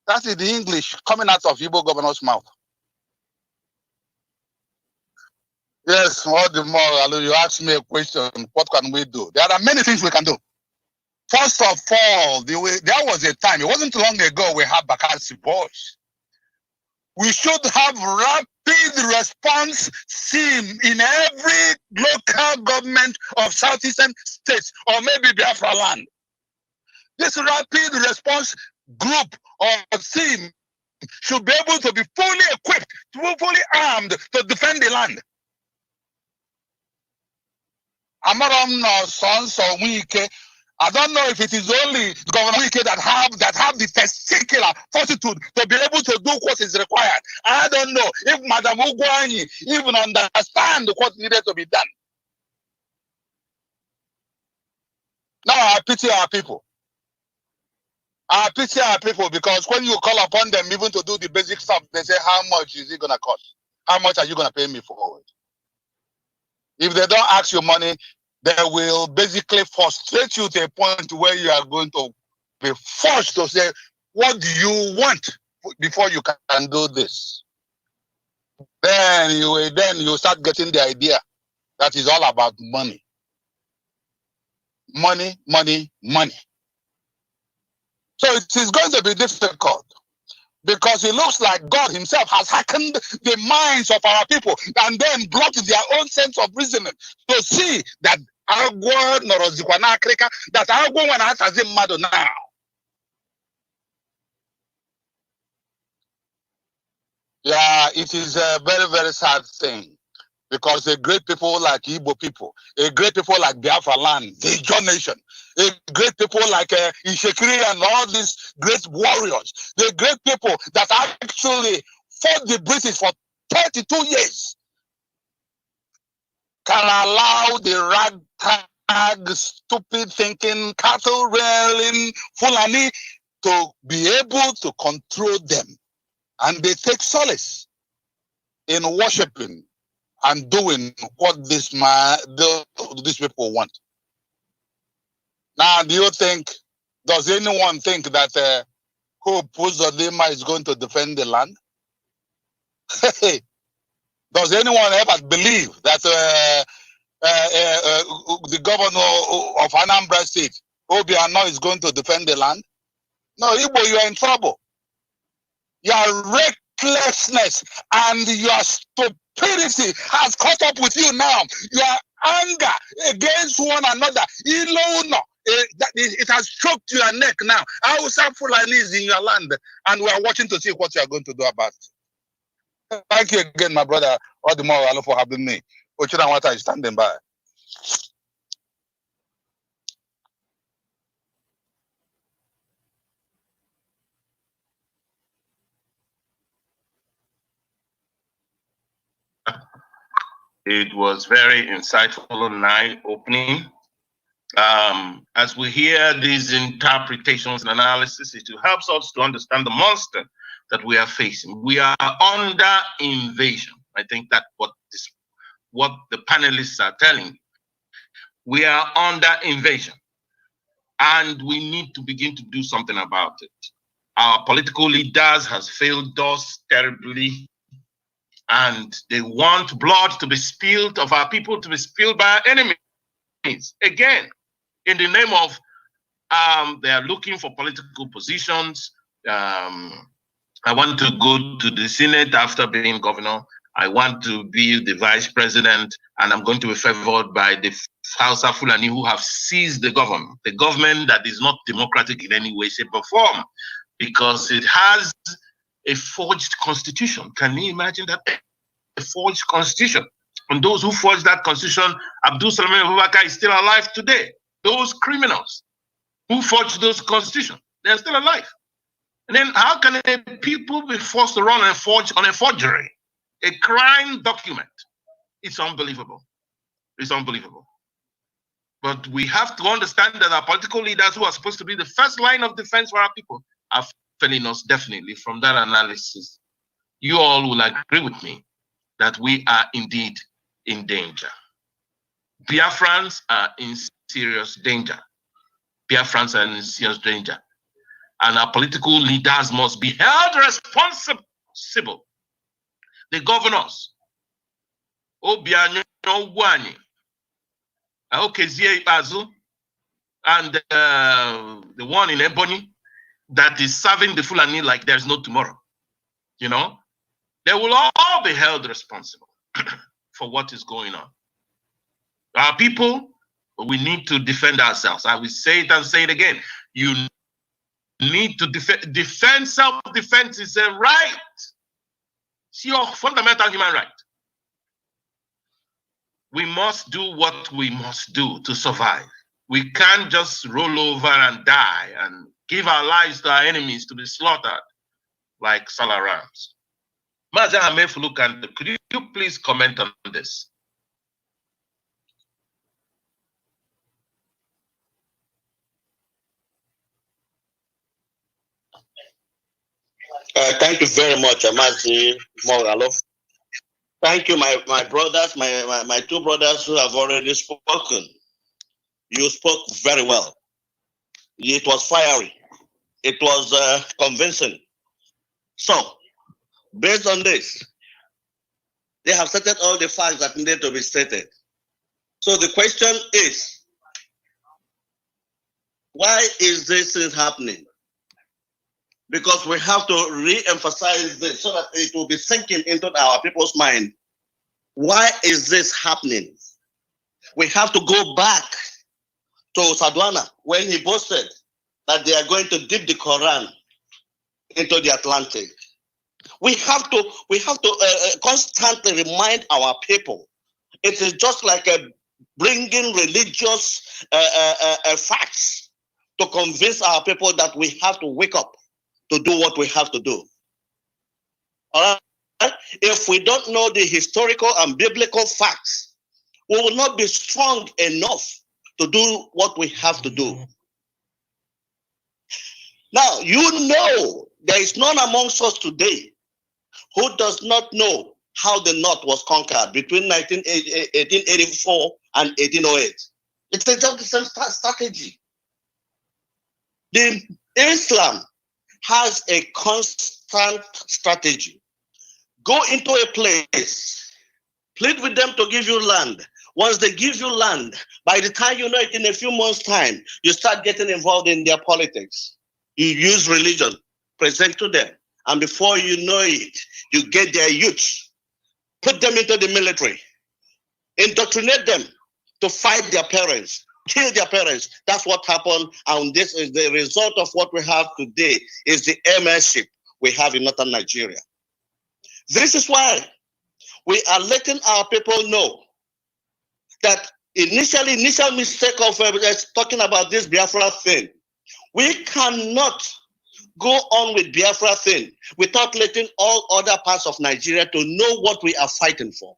That is the English coming out of Igbo governor's mouth. Yes, all the more, you ask me a question, what can we do? There are many things we can do. First of all, there was a time, it wasn't long ago, we had Bakassi boys. We should have rapid response team in every local government of southeastern states or maybe Biafra land. This rapid response group or team should be able to be fully equipped, fully armed to defend the land. Amaram no sons or Wike. I don't know if it is only Governor Wike that have the testicular fortitude to be able to do what is required. I don't know if Madam Ugwani even understand what needed to be done. Now I pity our people. I pity our people because when you call upon them even to do the basic stuff, they say, how much is it going to cost? How much are you going to pay me for it? If they don't ask you money, they will basically frustrate you to a point where you are going to be forced to say, what do you want before you can do this? Then you start getting the idea that is all about money. money, money, money. So it is going to be difficult because it looks like God himself has hardened the minds of our people and then blocked their own sense of reasoning to see that agwo norozikwa na Africa, that agwo wana hatazi mmadụ now. Yeah, it is a very, very sad thing because a great people like Igbo people, a great people like Biafra land, the John nation, a great people like Ishekiri and all these great warriors, the great people that actually fought the British for 32 years, can allow the ragtag, stupid thinking, cattle railing Fulani to be able to control them. And they take solace in worshiping and doing what these people want. Now, does anyone think that Hope Uzodinma is going to defend the land? Does anyone ever believe that the governor of Anambra State, Obiano, is going to defend the land? No, Igbo, you are in trouble. Your recklessness and your stupidity has caught up with you now. Your anger against one another, it has choked your neck now. Hausa Fulani is in your land, and we are watching to see what you are going to do about it. Thank you again, my brother Odimo, for having me. Ochidamata is standing by. It was very insightful and eye-opening. As we hear these interpretations and analysis, it helps us to understand the monster that we are facing. We are under invasion. I think that's what the panelists are telling. We are under invasion, and we need to begin to do something about it. Our political leaders has failed us terribly, and they want blood to be spilled of our people, to be spilled by our enemies. Again, in the name of they are looking for political positions. I want to go to the Senate after being governor. I want to be the vice president, and I'm going to be favored by the Hausa Fulani who have seized the government that is not democratic in any way, shape, or form, because it has a forged constitution. Can you imagine that? A forged constitution. And those who forged that constitution, Abdul Salam Abubakar is still alive today. Those criminals who forged those constitutions, they're still alive. And then how can people be forced to run and forge on a forgery? A crime document. It's unbelievable. It's unbelievable. But we have to understand that our political leaders who are supposed to be the first line of defense for our people are failing us definitely. From that analysis, you all will agree with me that we are indeed in danger. Biafrans are in serious danger. Biafrans are in serious danger. And our political leaders must be held responsible. The governors, Obianyo Wani, Aokezie Ipazu, and the one in Ebony that is serving the Fulani like there's no tomorrow. You know, they will all be held responsible for what is going on. Our people, we need to defend ourselves. I will say it and say it again. You need to defend. Self-defense is a right. It's your fundamental human right. We must do what we must do to survive. We can't just roll over and die and give our lives to our enemies to be slaughtered like Salarams. Maza Hamefulukan, could you please comment on this? Thank you very much, Amasi Mogalo. Thank you, my brothers, my two brothers who have already spoken. You spoke very well. It was fiery. It was convincing. So, based on this, they have stated all the facts that need to be stated. So the question is, Why is this thing happening? Because we have to re-emphasize this so that it will be sinking into our people's mind. Why is this happening? We have to go back to Sadwana when he boasted that they are going to dip the Quran into the Atlantic. We have to constantly remind our people. It is just like bringing religious facts to convince our people that we have to wake up to do what we have to do. All right? If we don't know the historical and biblical facts, we will not be strong enough to do what we have to do. Now, you know, there is none amongst us today who does not know how the North was conquered between 1884 and 1808. It's just the same strategy. The Islam has a constant strategy. Go into a place, plead with them to give you land. Once they give you land, by the time you know it, in a few months' time, you start getting involved in their politics. You use religion, present to them, and before you know it, you get their youth, put them into the military, indoctrinate them to fight their parents, kill their parents. That's what happened, and this is the result of what we have today, is the emirship we have in northern Nigeria. This is why we are letting our people know that initial mistake of talking about this Biafra thing, we cannot go on with Biafra thing without letting all other parts of Nigeria to know what we are fighting for.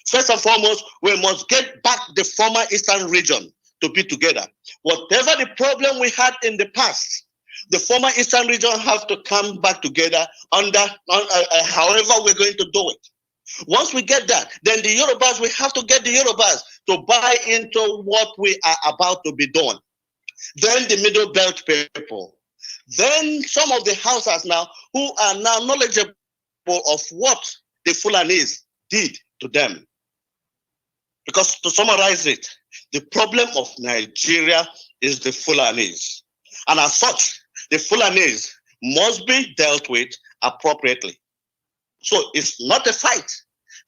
First and foremost, we must get back the former Eastern region to be together. Whatever the problem we had in the past, the former Eastern region have to come back together under however we're going to do it. Once we get that, then the Yorubas, we have to get the Yorubas to buy into what we are about to be doing. Then the Middle Belt people. Then some of the Hausas now who are now knowledgeable of what the Fulanis did to them. Because to summarize it, the problem of Nigeria is the Fulanis. And as such, the Fulanis must be dealt with appropriately. So it's not a fight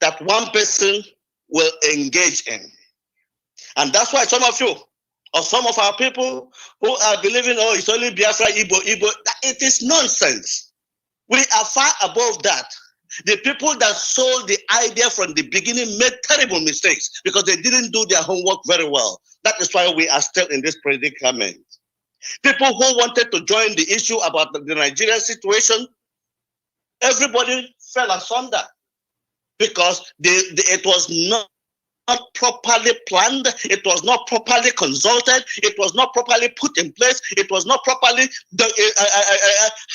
that one person will engage in. And that's why some of you, or some of our people who are believing, oh, it's only Biafra, Igbo, it is nonsense. We are far above that. The people that sold the idea from the beginning made terrible mistakes because they didn't do their homework very well. That is why we are still in this predicament. People who wanted to join the issue about the Nigerian situation, everybody fell asunder because it was not properly planned, it was not properly consulted, it was not properly put in place, it was not properly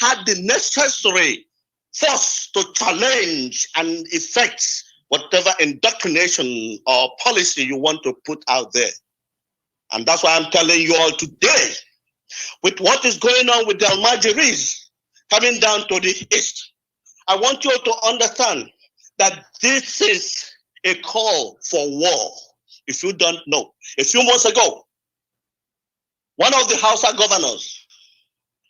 had the necessary force to challenge and effect whatever indoctrination or policy you want to put out there. And that's why I'm telling you all today, with what is going on with the Almajiris coming down to the east, I want you all to understand that this is a call for war. If you don't know, a few months ago, one of the Hausa governors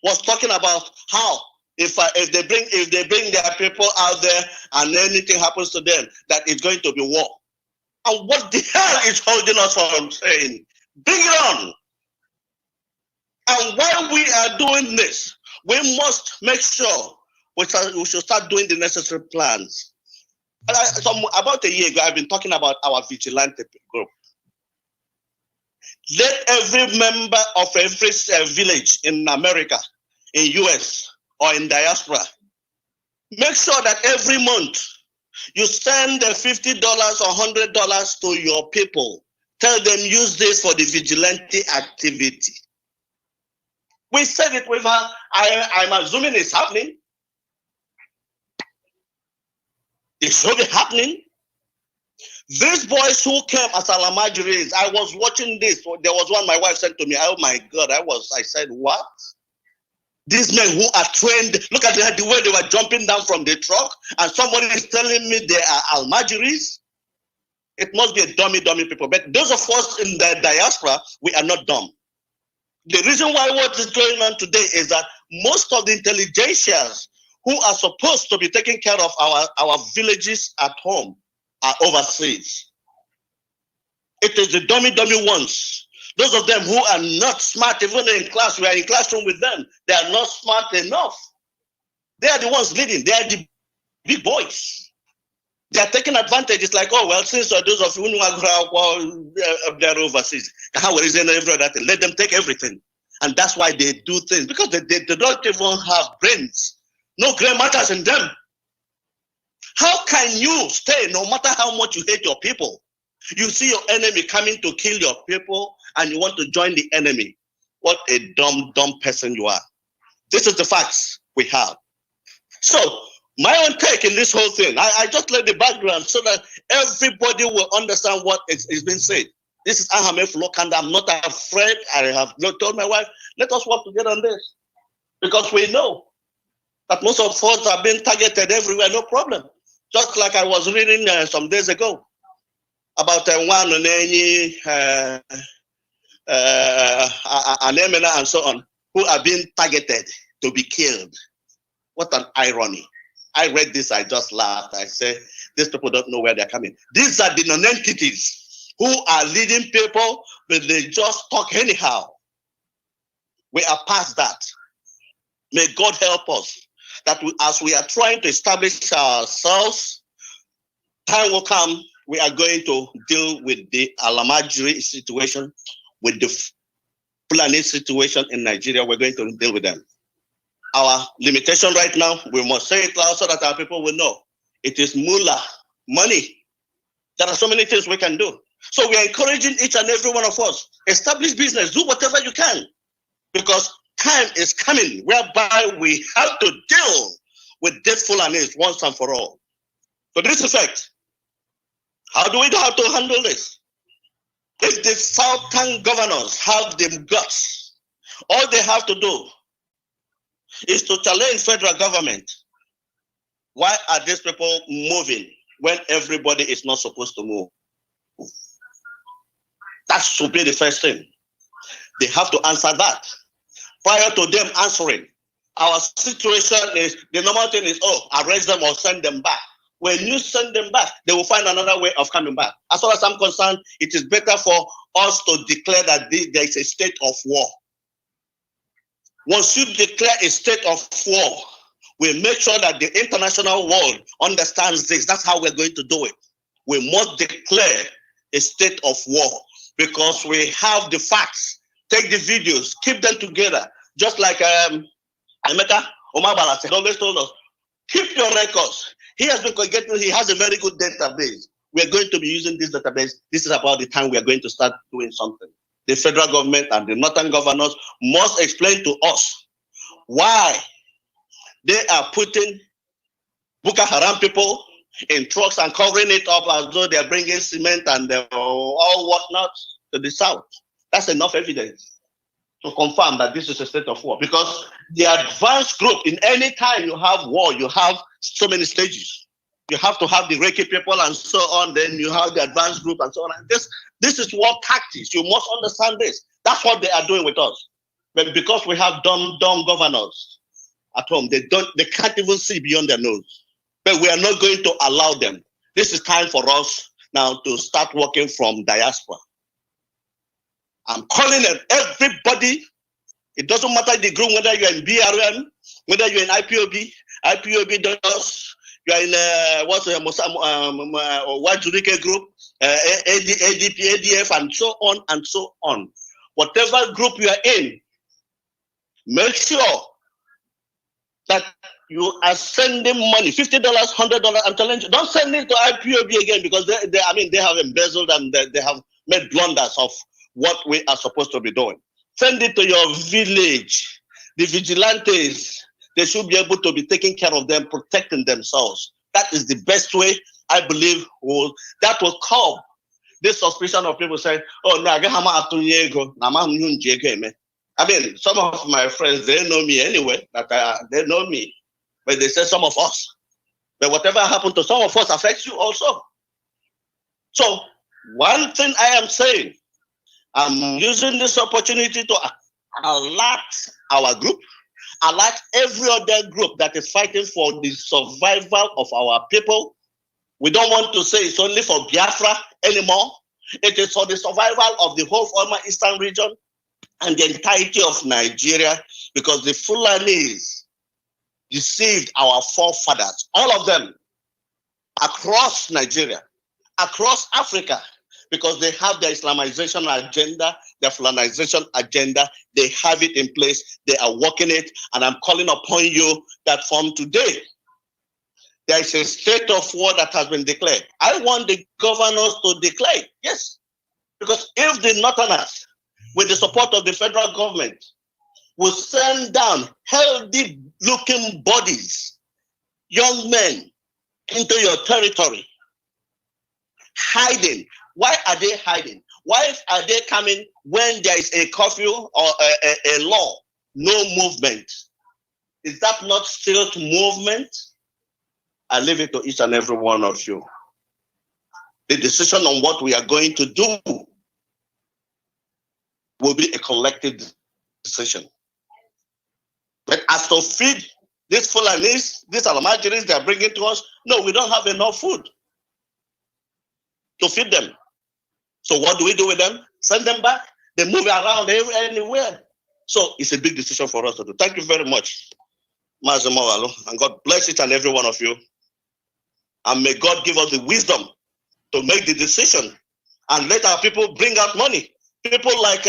was talking about how if they bring their people out there and anything happens to them, that it's going to be war. And what the hell is holding us from saying, bring it on? And while we are doing this, we must make sure we should start doing the necessary plans. About a year ago, I've been talking about our vigilante group. Let every member of every village in America, in US, or in diaspora, make sure that every month you send $50 or $100 to your people. Tell them use this for the vigilante activity. We said it with her. I'm assuming it's happening. It should be happening. These boys who came as Alamajiris, I was watching this. There was one my wife said to me, oh my God, I said, what? These men who are trained, look at the way they were jumping down from the truck, and somebody is telling me they are Almajiris. It must be a dummy people. But those of us in the diaspora, we are not dumb. The reason why what is going on today is that most of the intelligentsias who are supposed to be taking care of our villages at home are overseas. It is the dummy ones. Those of them who are not smart, even in class, we are in classroom with them. They are not smart enough. They are the ones leading. They are the big boys. They are taking advantage. It's like, oh, well, since those of you who are they're overseas, how is it? Let them take everything. And that's why they do things, because they don't even have brains. No gray matters in them. How can you stay no matter how much you hate your people? You see your enemy coming to kill your people and you want to join the enemy. What a dumb person you are. This is the facts we have. So, my own take in this whole thing, I just laid the background so that everybody will understand what is being said. This is Ahamef Lokanda. I'm not afraid. I have told my wife, let us work together on this. Because we know that most of us are being targeted everywhere, no problem. Just like I was reading some days ago about one Anemena and so on, who are being targeted to be killed. What an irony. I read this, I just laughed. I said, these people don't know where they're coming. These are the non-entities who are leading people, but they just talk anyhow. We are past that. May God help us that as we are trying to establish ourselves, time will come, we are going to deal with the Alamajiri situation, with the Fulani situation in Nigeria. We're going to deal with them. Our limitation right now, we must say it loud so that our people will know. It is mullah, money. There are so many things we can do. So we are encouraging each and every one of us, establish business, do whatever you can. Because time is coming whereby we have to deal with this Fulanis once and for all. To this effect, how do we have to handle this? If the Southern governors have the guts, all they have to do is to challenge federal government. Why are these people moving when everybody is not supposed to move? That should be the first thing. They have to answer that. Prior to them answering, our situation is, the normal thing is, oh, arrest them or send them back. When you send them back, they will find another way of coming back. As far as I'm concerned, it is better for us to declare that there is a state of war. Once you declare a state of war, we make sure that the international world understands this. That's how we're going to do it. We must declare a state of war because we have the facts. Take the videos, keep them together. Just like Emeka Omabala always told us, keep your records. He has a very good database. We're going to be using this database. This is about the time we are going to start doing something. The federal government and the northern governors must explain to us why they are putting Boko Haram people in trucks and covering it up as though they're bringing cement and all whatnot to the south. That's enough evidence to confirm that this is a state of war. Because the advanced group, in any time you have war, you have so many stages. You have to have the Reiki people and so on, then you have the advanced group and so on. And this is war tactics. You must understand this. That's what they are doing with us. But because we have dumb governors at home, they can't even see beyond their nose. But we are not going to allow them. This is time for us now to start working from diaspora. I'm calling on everybody. It doesn't matter the group, whether you're in BRM, whether you're in IPOB does, you're in Wajurike group, ADP, ADF, and so on and so on. Whatever group you are in, make sure that you are sending money, $50, $100. I'm telling you, don't send it to IPOB again because they have embezzled and they have made blunders of what we are supposed to be doing. Send it to your village. The vigilantes, they should be able to be taking care of them, protecting themselves. That is the best way, I believe, that will curb this suspicion of people saying, oh, no, I mean, some of my friends, they know me anyway, they know me, but they say some of us. But whatever happened to some of us affects you also. So, one thing I am saying, I'm using this opportunity to alert our group, alert every other group that is fighting for the survival of our people. We don't want to say it's only for Biafra anymore. It is for the survival of the whole former Eastern region and the entirety of Nigeria, because the Fulanis deceived our forefathers, all of them, across Nigeria, across Africa, because they have their Islamization agenda, their Fulanization agenda. They have it in place. They are working it. And I'm calling upon you that from today, there is a state of war that has been declared. I want the governors to declare it, yes. Because if the Northerners, with the support of the federal government, will send down healthy-looking bodies, young men, into your territory, hiding. Why are they hiding? Why are they coming when there is a curfew or a law? No movement. Is that not still movement? I leave it to each and every one of you. The decision on what we are going to do will be a collective decision. But as to feed these Fulanis, these Alamajiris they are bringing to us, no, we don't have enough food to feed them. So what do we do with them? Send them back? They move around anywhere. So it's a big decision for us to do. Thank you very much, Mazi Moghalu, and God bless each and every one of you. And may God give us the wisdom to make the decision and let our people bring out money. People like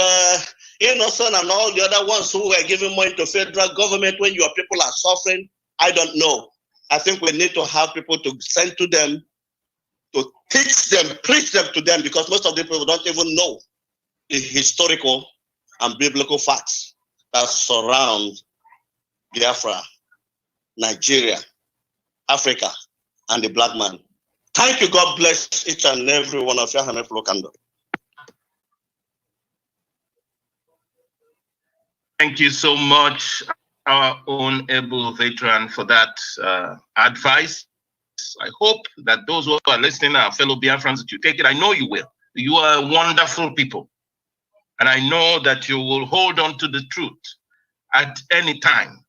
Innocent and all the other ones who were giving money to federal government when your people are suffering, I don't know. I think we need to have people to send to them, to teach them, preach them to them, because most of the people don't even know the historical and biblical facts that surround Biafra, Nigeria, Africa, and the black man. Thank you. God bless each and every one of you. Thank you so much, our own able veteran, for that advice. I hope that those who are listening, our fellow Biafrans, that you take it. I know you will. You are wonderful people. And I know that you will hold on to the truth at any time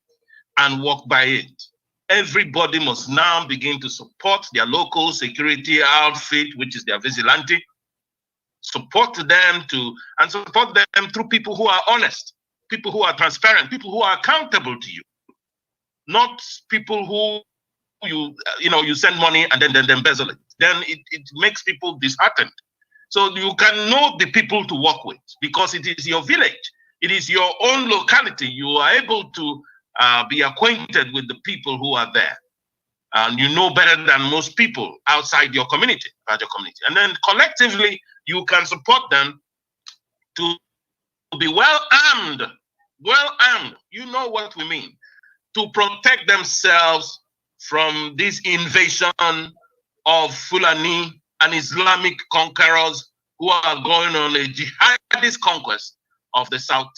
and walk by it. Everybody must now begin to support their local security outfit, which is their vigilante. Support them and support them through people who are honest, people who are transparent, people who are accountable to you, not people who you send money and then embezzle it. Then it makes people disheartened. So you can know the people to work with, because it is your village, it is your own locality. You are able to be acquainted with the people who are there, and you know better than most people outside your community, and then collectively you can support them to be well armed. You know what we mean, to protect themselves from this invasion of Fulani and Islamic conquerors who are going on a jihadist conquest of the south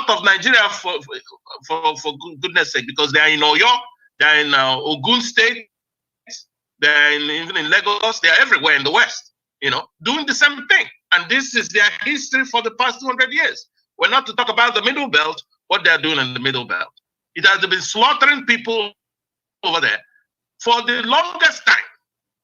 of Nigeria, for goodness sake, because they are in Oyo, they are in Ogun State, they are even in Lagos, they are everywhere in the West, doing the same thing. And this is their history for the past 200 years. We're not to talk about the Middle Belt, what they're doing in the Middle Belt. It has been slaughtering people over there for the longest time,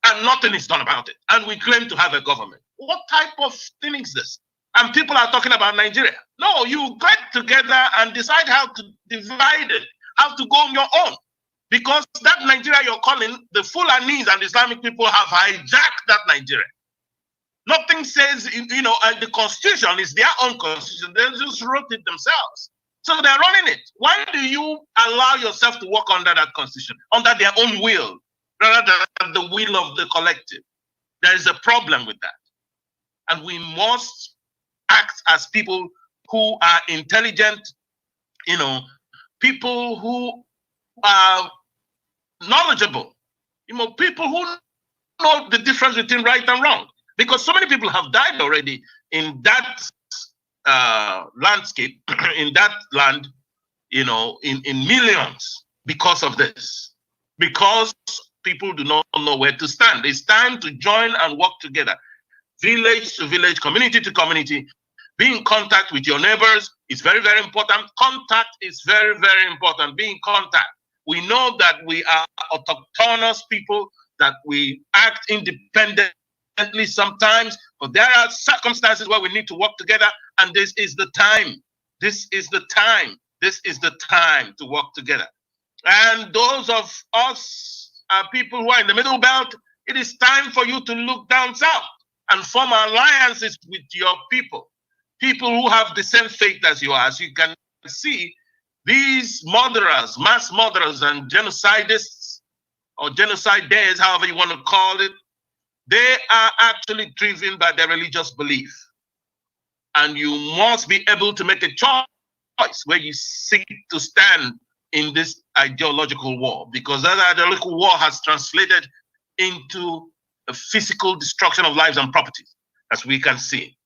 and nothing is done about it. And we claim to have a government. What type of thing is this? And people are talking about Nigeria. No, you get together and decide how to divide it, how to go on your own. Because that Nigeria you're calling, the Fulanis and Islamic people have hijacked that Nigeria. Nothing says, the constitution is their own constitution. They just wrote it themselves. So they're running it. Why do you allow yourself to work under that constitution, under their own will, rather than the will of the collective? There is a problem with that. And we must act as people who are intelligent, people who are knowledgeable, people who know the difference between right and wrong. Because so many people have died already in that landscape, in that land, in millions because of this. Because people do not know where to stand. It's time to join and work together. Village to village, community to community. Be in contact with your neighbors. It's very, very important. Contact is very, very important. Be in contact. We know that we are autochthonous people, that we act independently sometimes, but there are circumstances where we need to work together, and this is the time. This is the time. This is the time to work together. And those of us people who are in the middle belt, it is time for you to look down south and form alliances with your people who have the same faith as you are. As you can see, these murderers, mass murderers and genocidists, or genocide days, however you want to call it, they are actually driven by their religious belief. And you must be able to make a choice where you seek to stand in this ideological war, because that ideological war has translated into a physical destruction of lives and properties, as we can see.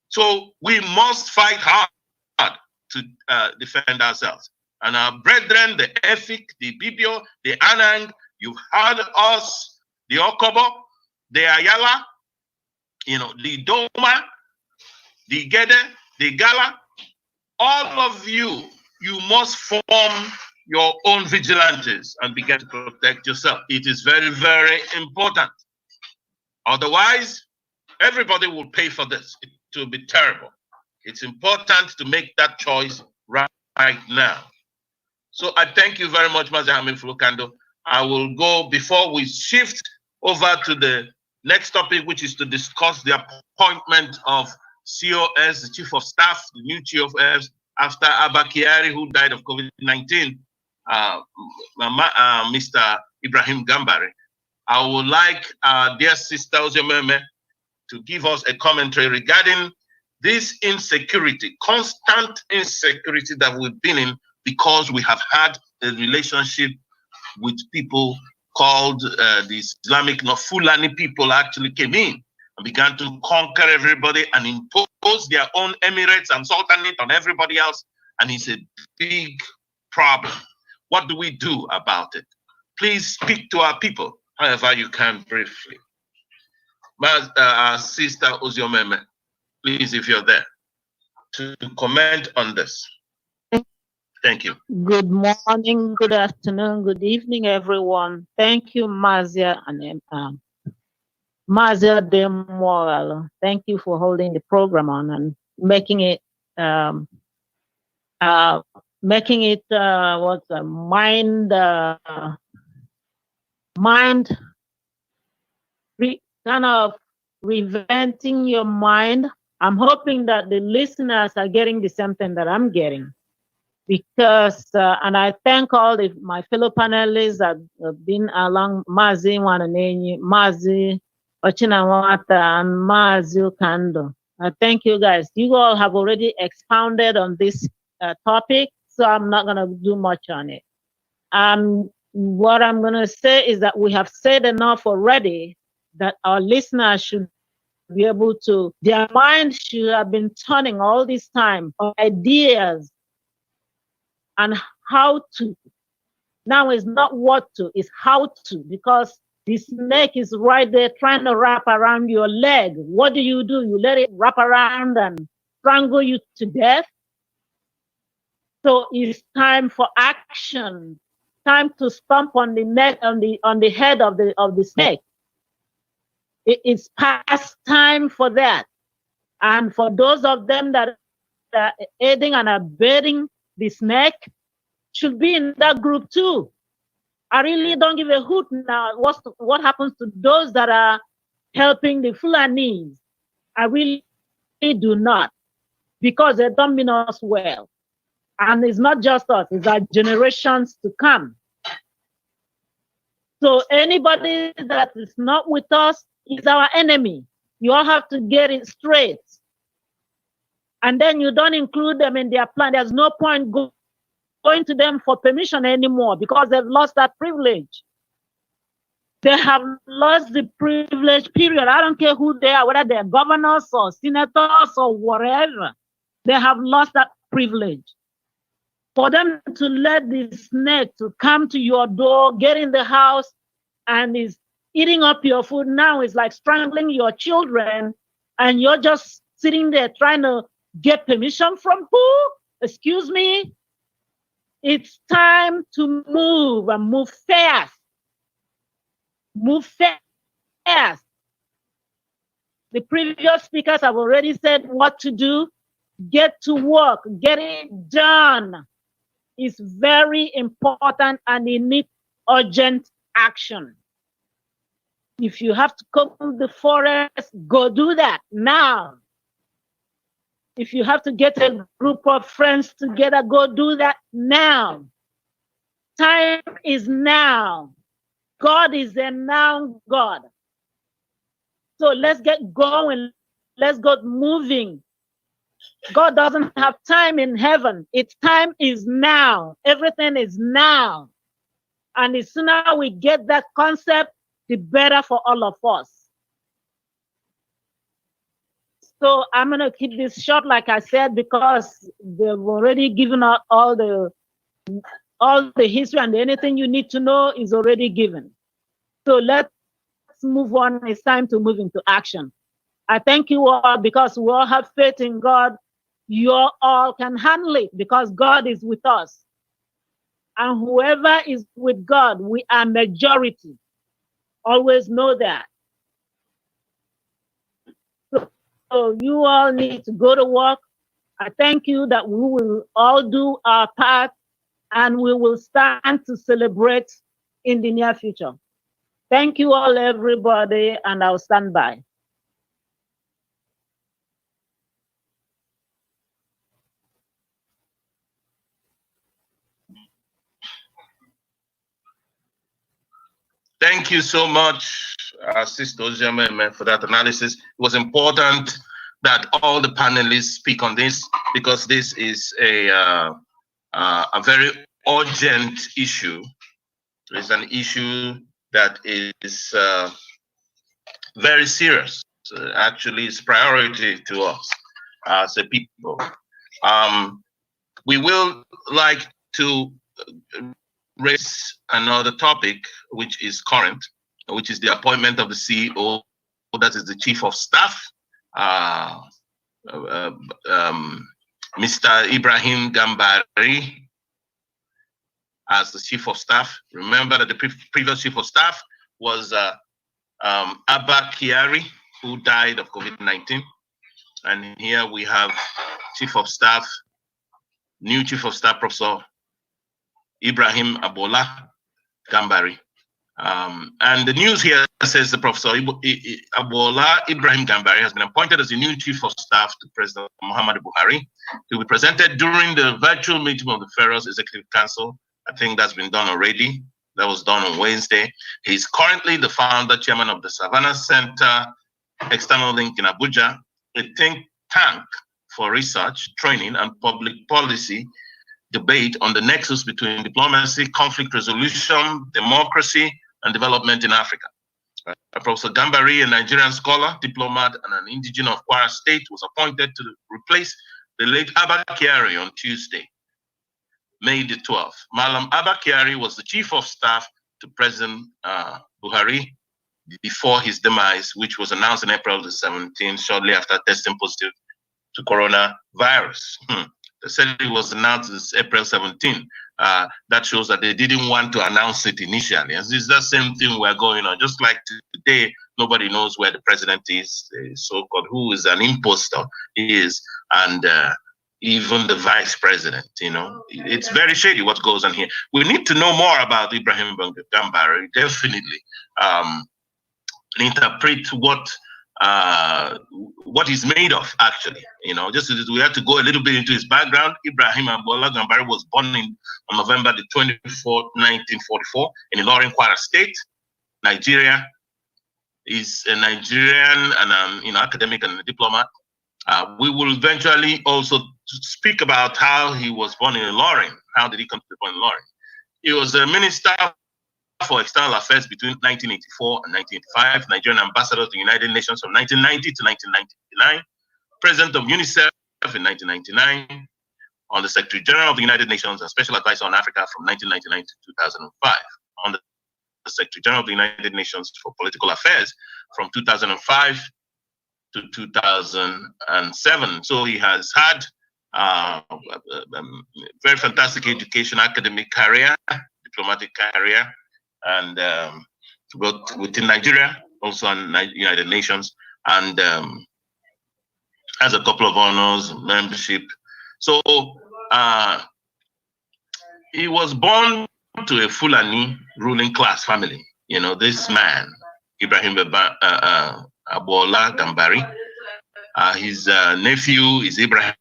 So we must fight hard to defend ourselves. And our brethren, the Efik, the Bibio, the Anang, you've heard us, the Okobo, the Ayala, the Doma, the Gede, the Gala, all of you, you must form your own vigilantes and begin to protect yourself. It is very, very important. Otherwise, everybody will pay for this. It will be terrible. It's important to make that choice right now. So I thank you very much, Mazi Hamid Fulukando. I will go, before we shift over to the next topic, which is to discuss the appointment of COS, the Chief of Staff, the new Chief of Staff, after Abba Kyari, who died of COVID-19, Mr. Ibrahim Gambari. I would like our dear sister Oziomeme to give us a commentary regarding this insecurity, constant insecurity that we've been in, because we have had a relationship with people called the Islamic Fulani people actually came in and began to conquer everybody and impose their own emirates and sultanate on everybody else. And it's a big problem. What do we do about it? Please speak to our people, however you can, briefly. Sister Oziomeme, please, if you're there, to comment on this. Thank you. Good morning, good afternoon, good evening, everyone. Thank you, Mazia and Mazia de Moral. Thank you for holding the program on and making it mind kind of reventing your mind. I'm hoping that the listeners are getting the same thing that I'm getting, because and I thank all my fellow panelists that have been along, Mazi Wananenyi, Mazi Ochinawata, and Mazi Kando. Thank you guys. You all have already expounded on this topic, so I'm not going to do much on it. What I'm going to say is that we have said enough already, that our listeners should be able to, their mind should have been turning all this time on ideas and how to. Now it's not what to, it's how to, because the snake is right there trying to wrap around your leg. What do? You let it wrap around and strangle you to death? So it's time for action. Time to stomp on the neck, on the head of the snake. It's past time for that. And for those of them that are aiding and abetting the snake, should be in that group too. I really don't give a hoot now what happens to those that are helping the Fulanis. I really do not, because they don't mean us well. And it's not just us, it's our generations to come. So anybody that is not with us is our enemy. You all have to get it straight. And then you don't include them in their plan. There's no point going to them for permission anymore, because they've lost that privilege. They have lost the privilege, period. I don't care who they are, whether they're governors or senators or whatever. They have lost that privilege. For them to let the snake to come to your door, get in the house, and is eating up your food now, is like strangling your children, and you're just sitting there trying to get permission from who? Excuse me? It's time to move and move fast. Move fast. The previous speakers have already said what to do. Get to work, get it done. It's very important and it needs urgent action. If you have to comb the forest, go do that now. If you have to get a group of friends together, go do that now. Time is now. God is a now God. So let's get going. Let's get moving. God doesn't have time in heaven. Its time is now. Everything is now. And the sooner we get that concept, the better for all of us. So I'm going to keep this short, like I said, because they've already given out all the history, and anything you need to know is already given. So let's move on. It's time to move into action. I thank you all because we all have faith in God. You all can handle it because God is with us. And whoever is with God, we are majority. Always know that. So you all need to go to work. I thank you that we will all do our part and we will stand to celebrate in the near future. Thank you all, everybody, and I'll stand by. Thank you so much, Sister Ojema, for that analysis. It was important that all the panelists speak on this because this is a very urgent issue. It's an issue that is very serious. Actually, it's priority to us as a people. We will like to raise another topic, which is current, which is the appointment of the CEO, that is the Chief of Staff, Mr. Ibrahim Gambari, as the Chief of Staff. Remember that the previous Chief of Staff was Abba Kyari, who died of COVID-19. And here we have Chief of Staff, new Chief of Staff, Professor Ibrahim Abola Gambari. And the news here says the Professor Abola Ibrahim Gambari has been appointed as the new Chief of Staff to President Muhammadu Buhari. He will be presented during the virtual meeting of the Pharaoh's Executive Council. I think that's been done already. That was done on Wednesday. He's currently the founder, chairman of the Savannah Center External Link in Abuja, a think tank for research, training, and public policy debate on the nexus between diplomacy, conflict resolution, democracy, and development in Africa. Professor Gambari, a Nigerian scholar, diplomat, and an indigenous of Kwara State, was appointed to replace the late Abba Kyari on Tuesday, May the 12th. Malam Abba Kyari was the chief of staff to President Buhari before his demise, which was announced on April the 17th, shortly after testing positive to coronavirus. They said it was announced this April 17. That shows that they didn't want to announce it initially. And it's the same thing we're going on. Just like today, nobody knows where the president is, so-called, who is an imposter, he is, and even the vice president, you know. It's very shady what goes on here. We need to know more about Ibrahim Gambari, definitely. Interpret what he's made of, actually. You know, just we have to go a little bit into his background. Ibrahim Abola Gambari was born on November the 24th, 1944 in Ilorin, Kwara State, Nigeria. He's a Nigerian and academic and a diplomat. We will eventually also speak about how he was born in Ilorin. How did he come to be born in Ilorin? He was a minister for External Affairs between 1984 and 1985, Nigerian ambassador to the United Nations from 1990 to 1999, president of UNICEF in 1999, on the Secretary General of the United Nations and Special Advisor on Africa from 1999 to 2005, on the Secretary General of the United Nations for Political Affairs from 2005 to 2007. So he has had very fantastic education, academic career, diplomatic career, and both within Nigeria, also in United Nations, and has a couple of honors, membership. So he was born to a Fulani ruling class family. You know, this man, Ibrahim Abola Gambari, his nephew is Ibrahim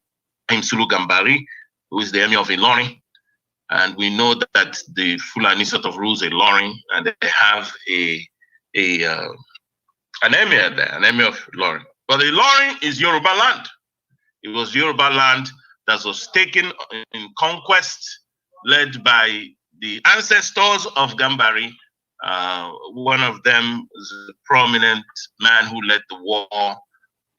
Sulu Gambari, who is the emir of Ilorin. And we know that the Fulani sort of rules Ilorin, and they have an emir there, an emir of Ilorin. But Ilorin is Yoruba land. It was Yoruba land that was taken in conquest, led by the ancestors of Gambari. One of them is a prominent man who led the war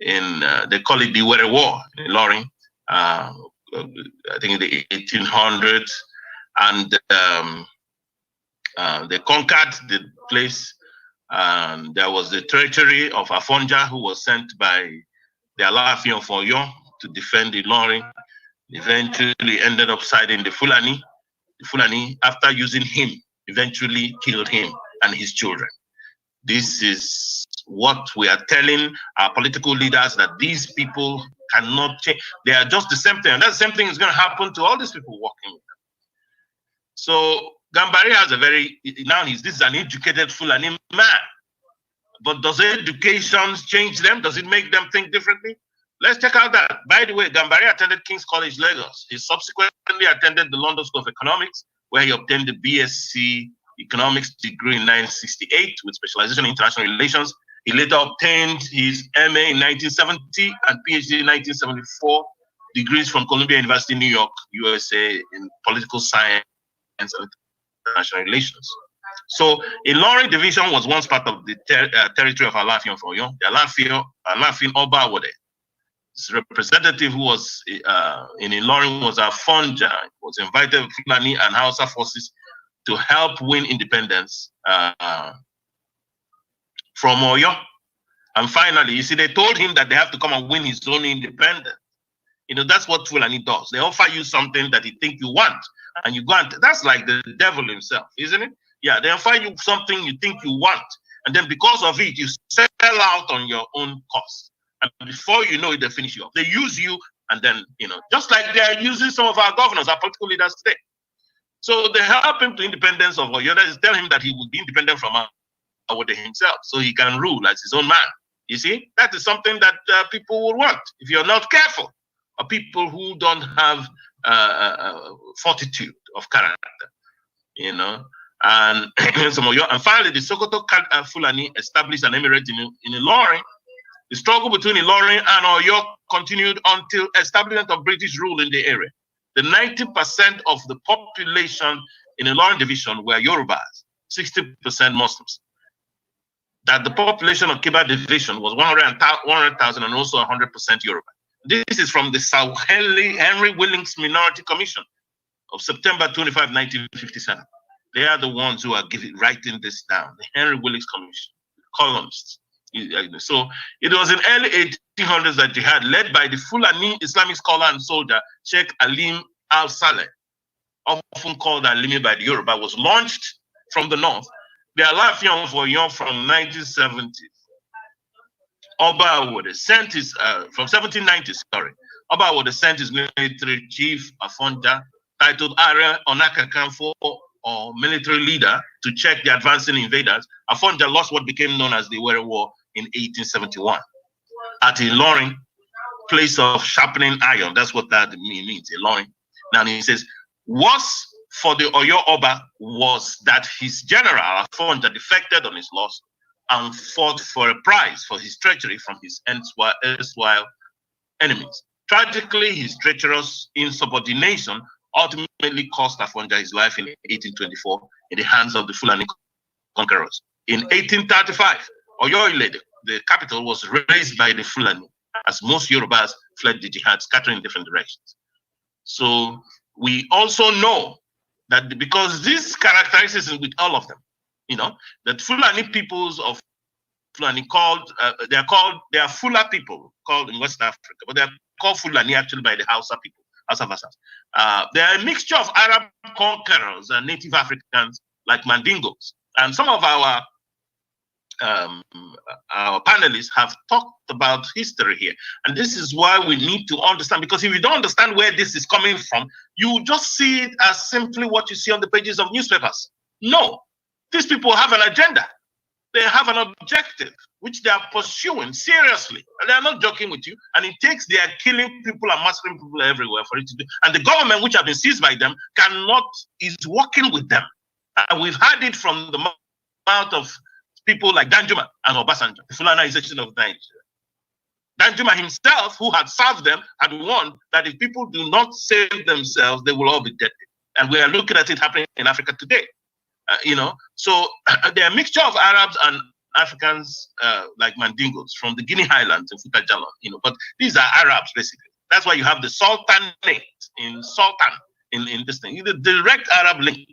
in, they call it the Were War in Ilorin, I think in the 1800s. And they conquered the place. There was the treachery of Afonja, who was sent by the Alaafin of Oyo to defend Ilorin. Eventually ended up siding the Fulani. The Fulani, after using him, eventually killed him and his children. This is what we are telling our political leaders, that these people cannot change. They are just the same thing. And that same thing is going to happen to all these people working with them. So Gambari has a very, now this is an educated Fulani man. But does education change them? Does it make them think differently? Let's check out that. By the way, Gambari attended King's College, Lagos. He subsequently attended the London School of Economics, where he obtained the BSc Economics degree in 1968 with specialization in international relations. He later obtained his MA in 1970 and PhD in 1974, degrees from Columbia University, New York, USA, in political science and international relations. So Ilorin division was once part of the territory of Alaafin of Oyo. The Alaafin Oba Awode. His representative who was in Ilorin was Afonja, was invited Fulani and Hausa forces to help win independence from Oyo. And finally, you see, they told him that they have to come and win his own independence. You know, that's what Fulani does. They offer you something that you think you want, and you go and, that's like the devil himself, isn't it? Yeah, they offer you something you think you want, and then because of it, you sell out on your own cost. And before you know it, they finish you off. They use you, and then, you know, just like they are using some of our governors, our political leaders today. So they help him to independence of Oyo. They tell him that he will be independent from Awode himself, so he can rule as his own man. You see, that is something that people will want if you're not careful. Or people who don't have fortitude of character, you know. And and finally, the Sokoto Fulani established an emirate in Ilorin. The struggle between Ilorin and Oyo continued until establishment of British rule in the area. The 90% of the population in Ilorin division were Yorubas, 60% Muslims. That the population of Kiba division was 100,000 and also 100% Yoruba. This is from the Sir Henry Willings Minority Commission of September 25, 1957. They are the ones who are writing this down, the Henry Willings Commission, columnists. So it was in early 1800s that jihad, led by the Fulani Islamic scholar and soldier Sheikh Alim al-Saleh, often called Alimi by the Yoruba, was launched from the north. The Alaafin of Oyo from 1970s. Oba Awode sent his, from 1790s, sorry. Oba Awode sent his military chief, Afonja, titled Are Onakakanfo, or military leader, to check the advancing invaders. Afonja lost what became known as the Were War in 1871. At Ilorin, place of sharpening iron, that's what that means, Ilorin. Now he says, worse for the Oyo Oba was that his general, Afonja, defected on his loss and fought for a prize for his treachery from his erstwhile enemies. Tragically, his treacherous insubordination ultimately cost Afonja his life in 1824 in the hands of the Fulani conquerors. In 1835, Oyo-Ile, the capital, was razed by the Fulani, as most Yorubas fled the jihad, scattering in different directions. So we also know that because these characteristics with all of them, you know, that Fulani peoples of Fulani they are Fula people called in West Africa, but they are called Fulani actually by the Hausa people. Hausa vassals. They are a mixture of Arab conquerors and native Africans like Mandingos. And some of our panelists have talked about history here. And this is why we need to understand, because if you don't understand where this is coming from, you just see it as simply what you see on the pages of newspapers. No, these people have an agenda. They have an objective, which they are pursuing seriously. And they are not joking with you. And it takes their killing people and massacring people everywhere for it to do. And the government, which have been seized by them, is working with them. And we've heard it from the mouth of people like Danjuma and Obasanjo, the Fulanization of Nigeria. Danjuma himself, who had served them, had warned that if people do not save themselves, they will all be dead. And we are looking at it happening in Africa today. So they're a mixture of Arabs and Africans like Mandingos from the Guinea Highlands and Futa Jalon, but these are Arabs basically. That's why you have the Sultanate in this thing. The direct Arab link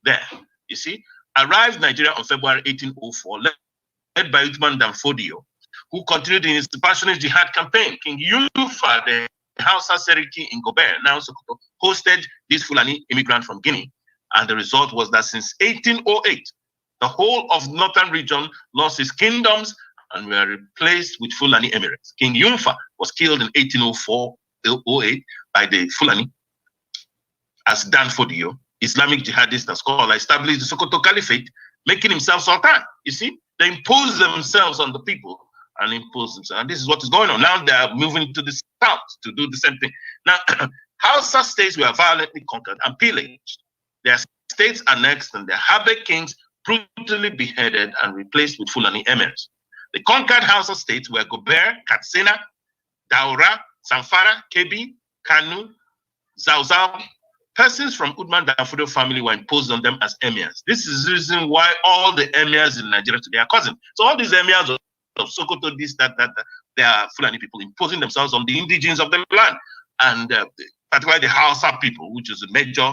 there, you see. Arrived Nigeria on February 1804, led by Uthman Danfodio, who continued in his passionate jihad campaign. King Yunufa, the Hausa Seriki in Gobert, now Sokoto, hosted this Fulani immigrant from Guinea. And the result was that since 1808, the whole of northern region lost its kingdoms and were replaced with Fulani emirates. King Yunfa was killed in 1804-08 by the Fulani as Danfodio, Islamic jihadist and scholar, established the Sokoto Caliphate, making himself Sultan. You see, they imposed themselves on the people and imposed themselves. And this is what is going on. Now they are moving to the south to do the same thing. Now, Hausa states were violently conquered and pillaged. Their states annexed and their Habe kings brutally beheaded and replaced with Fulani emirs. The conquered Hausa states were Gobert, Katsina, Daura, Zamfara, Kebbi, Kanu, Zauzau. Persons from Udman Danfodio family were imposed on them as emirs. This is the reason why all the emirs in Nigeria today are cousins. So all these emirs of Sokoto, this, that, they are Fulani people imposing themselves on the indigenes of the land. And particularly the Hausa people, which is a major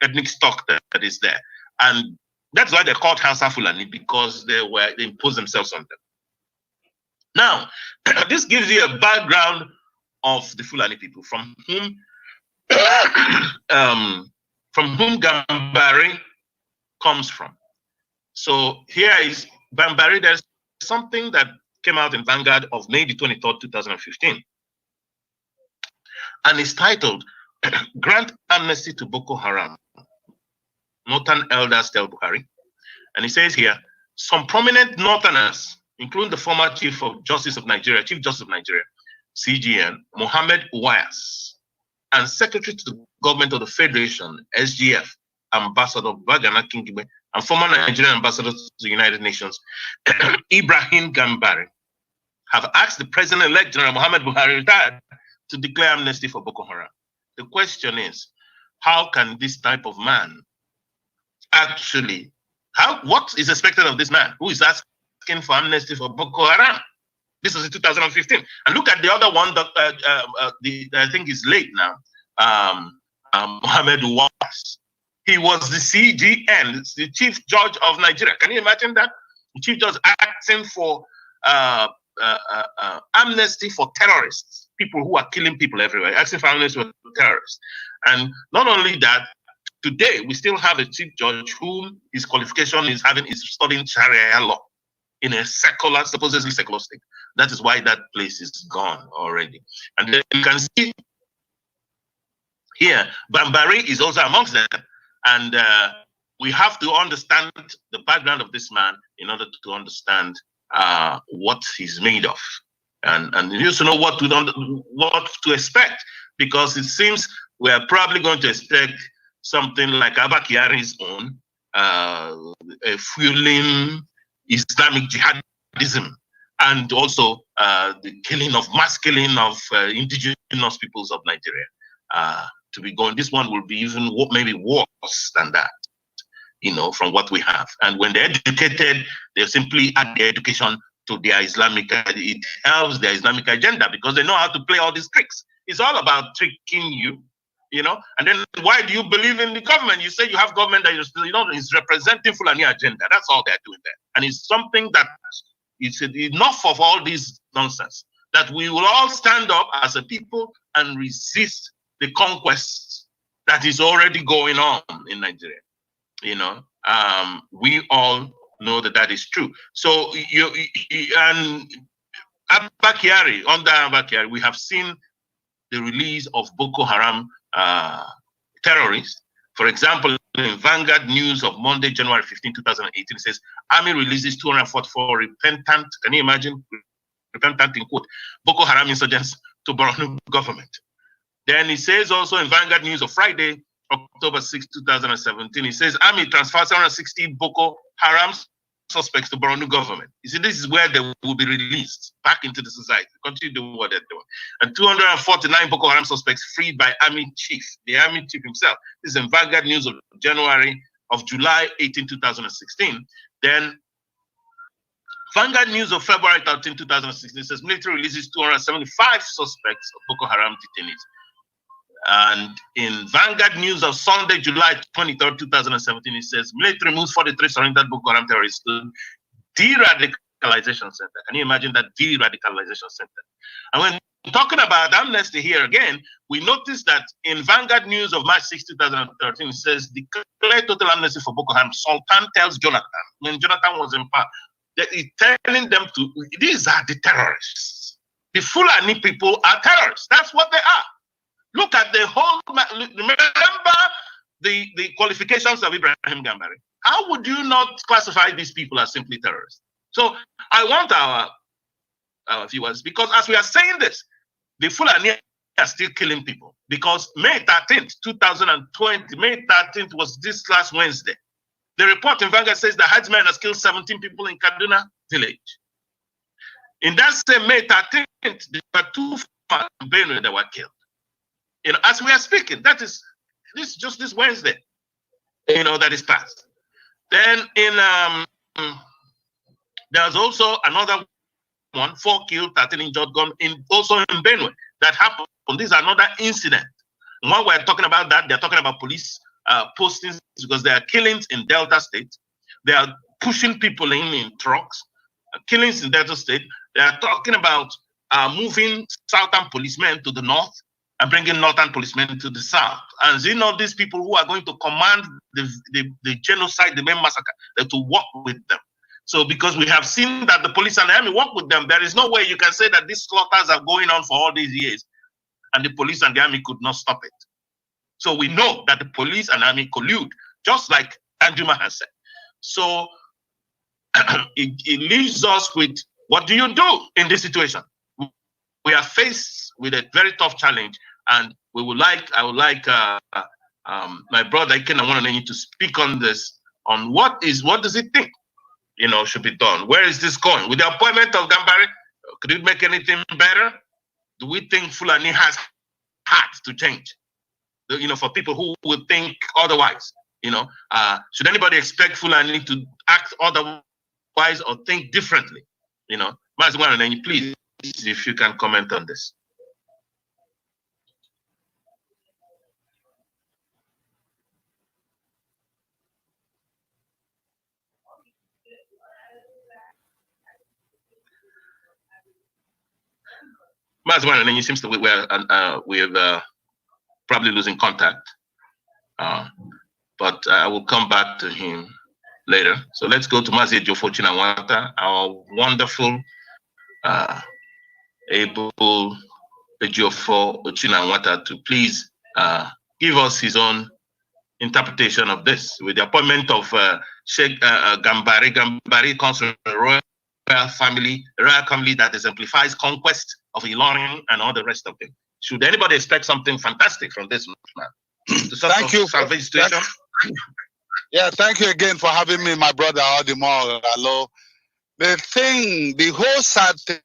ethnic stock that is there. And that's why they're called Hausa Fulani, because they imposed themselves on them. Now, this gives you a background of the Fulani people, from whom Gambari comes from. So here is Gambari. There's something that came out in Vanguard of May the 23rd, 2015. And it's titled, Grant Amnesty to Boko Haram. Northern elders tell Buhari. And he says here, some prominent Northerners, including the former Chief Justice of Nigeria, CGN, Mohammed Uwais, and Secretary to the Government of the Federation, SGF, Ambassador Bagana Kingibe, and former Nigerian Ambassador to the United Nations, Ibrahim Gambari, have asked the President-elect General Muhammad Buhari retired to declare amnesty for Boko Haram. The question is, how can this type of man actually, what is expected of this man who is asking for amnesty for Boko Haram? This was in 2015. And look at the other one that I think is late now, Mohammed Uwais. He was the CGN, the Chief Judge of Nigeria. Can you imagine that? The Chief Judge asking for amnesty for terrorists, people who are killing people everywhere, asking for amnesty for terrorists. And not only that, today we still have a Chief Judge whom his qualification is studying Sharia law in a supposedly secular state. That is why that place is gone already. And then you can see here, Bambari is also amongst them. And we have to understand the background of this man in order to understand what he's made of. And you also know what to expect, because it seems we are probably going to expect something like Abba Kyari's own, fueling Islamic jihadism, and also the mass killing of indigenous peoples of Nigeria to be going. This one will be even maybe worse than that, from what we have. And when they're educated, they simply add their education to their it helps their Islamic agenda, because they know how to play all these tricks. It's all about tricking you, And then why do you believe in the government? You say you have government that is representing Fulani agenda. That's all they're doing there. And it's something that it's enough of all this nonsense that we will all stand up as a people and resist the conquest that is already going on in Nigeria. We all know that that is true. So and under Abba Kyari, we have seen the release of Boko Haram terrorists. For example, in Vanguard News of Monday, January 15, 2018, it says, Army releases 244 repentant, can you imagine? Repentant in quote, Boko Haram insurgents to Borno government. Then it says also in Vanguard News of Friday, October 6, 2017, it says, Army transfers 760 Boko Haram suspects to Borno government. You see, this is where they will be released back into the society, continue doing what they're doing. And 249 Boko Haram suspects freed by Army chief, the Army chief himself. This is in Vanguard News of July 18, 2016. Then Vanguard News of February 13, 2016 says military releases 275 suspects of Boko Haram detainees. And in Vanguard News of Sunday, July 23, 2017, it says military moves 43 surrendered Boko Haram terrorists to de-radicalization center. Can you imagine that de-radicalization center? And when talking about amnesty here again, we notice that in Vanguard News of March 6, 2013, it says declare total amnesty for Boko Haram. Sultan tells Jonathan, when Jonathan was in power, that he's telling them to, these are the terrorists. The Fulani people are terrorists. That's what they are. Look at the whole, remember the qualifications of Ibrahim Gambari. How would you not classify these people as simply terrorists? So I want our viewers, because as we are saying this, the Fulani are still killing people. Because May 13th, 2020, May 13th was this last Wednesday. The report in Vanguard says the herdsman has killed 17 people in Kaduna village. In that same May 13th, there were 2 in Benue that were killed. As we are speaking, that is just this Wednesday, that is passed. Then there's also another one, 4 killed, 13 injured gun also in Benue that happened. This is another incident. And when we're talking about that, they're talking about police postings, because there are killings in Delta State. They are pushing people in trucks, killings in Delta State. They are talking about moving southern policemen to the north and bringing northern policemen to the south. And these people who are going to command the genocide, the main massacre, to work with them. So because we have seen that the police and the army work with them, there is no way you can say that these slaughters are going on for all these years and the police and the army could not stop it. So we know that the police and army collude, just like Anjuma has said. So it leaves us with, what do you do in this situation? We are faced with a very tough challenge, and I would like my brother Ken Awananenyi to speak on this, on what does he think, should be done? Where is this going? With the appointment of Gambari, could it make anything better? Do we think Fulani has had to change? For people who would think otherwise, should anybody expect Fulani to act otherwise or think differently? Mazi Awananenyi, please, if you can comment on this. Mazi Awananenyi seems to we're probably losing contact, but I will come back to him later. So let's go to Mazi Ejiofor Chinanwata, our wonderful able Ejiofor Chinanwata, to please give us his own interpretation of this. With the appointment of Sheikh Gambari comes from a royal family that exemplifies conquest of Ilorin and all the rest of them. Should anybody expect something fantastic from this man? Thank you. Yeah, thank you again for having me, my brother Odimo. Hello. The whole sad thing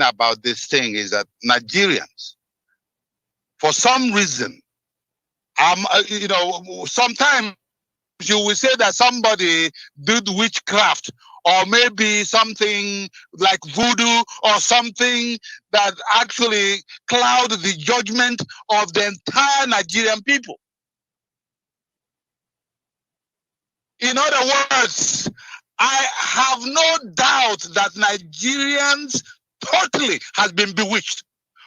about this thing is that Nigerians, for some reason, sometimes you will say that somebody did witchcraft, or maybe something like voodoo, or something that actually cloud the judgment of the entire Nigerian people. In other words, I have no doubt that Nigerians totally has been bewitched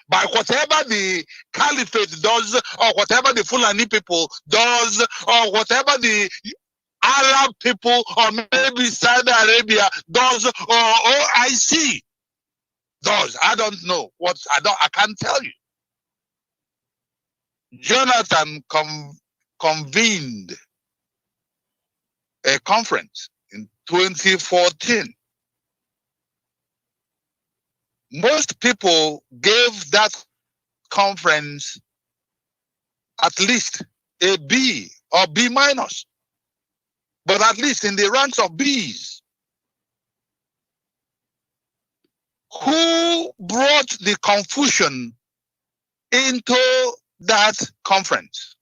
by whatever the caliphate does, or whatever the Fulani people does, or whatever the Arab people, or maybe Saudi Arabia does, or OIC does. I don't know what I can't tell you. Jonathan convened a conference in 2014. Most people gave that conference at least a B or B minus, but at least in the ranks of Bs. Who brought the confusion into that conference?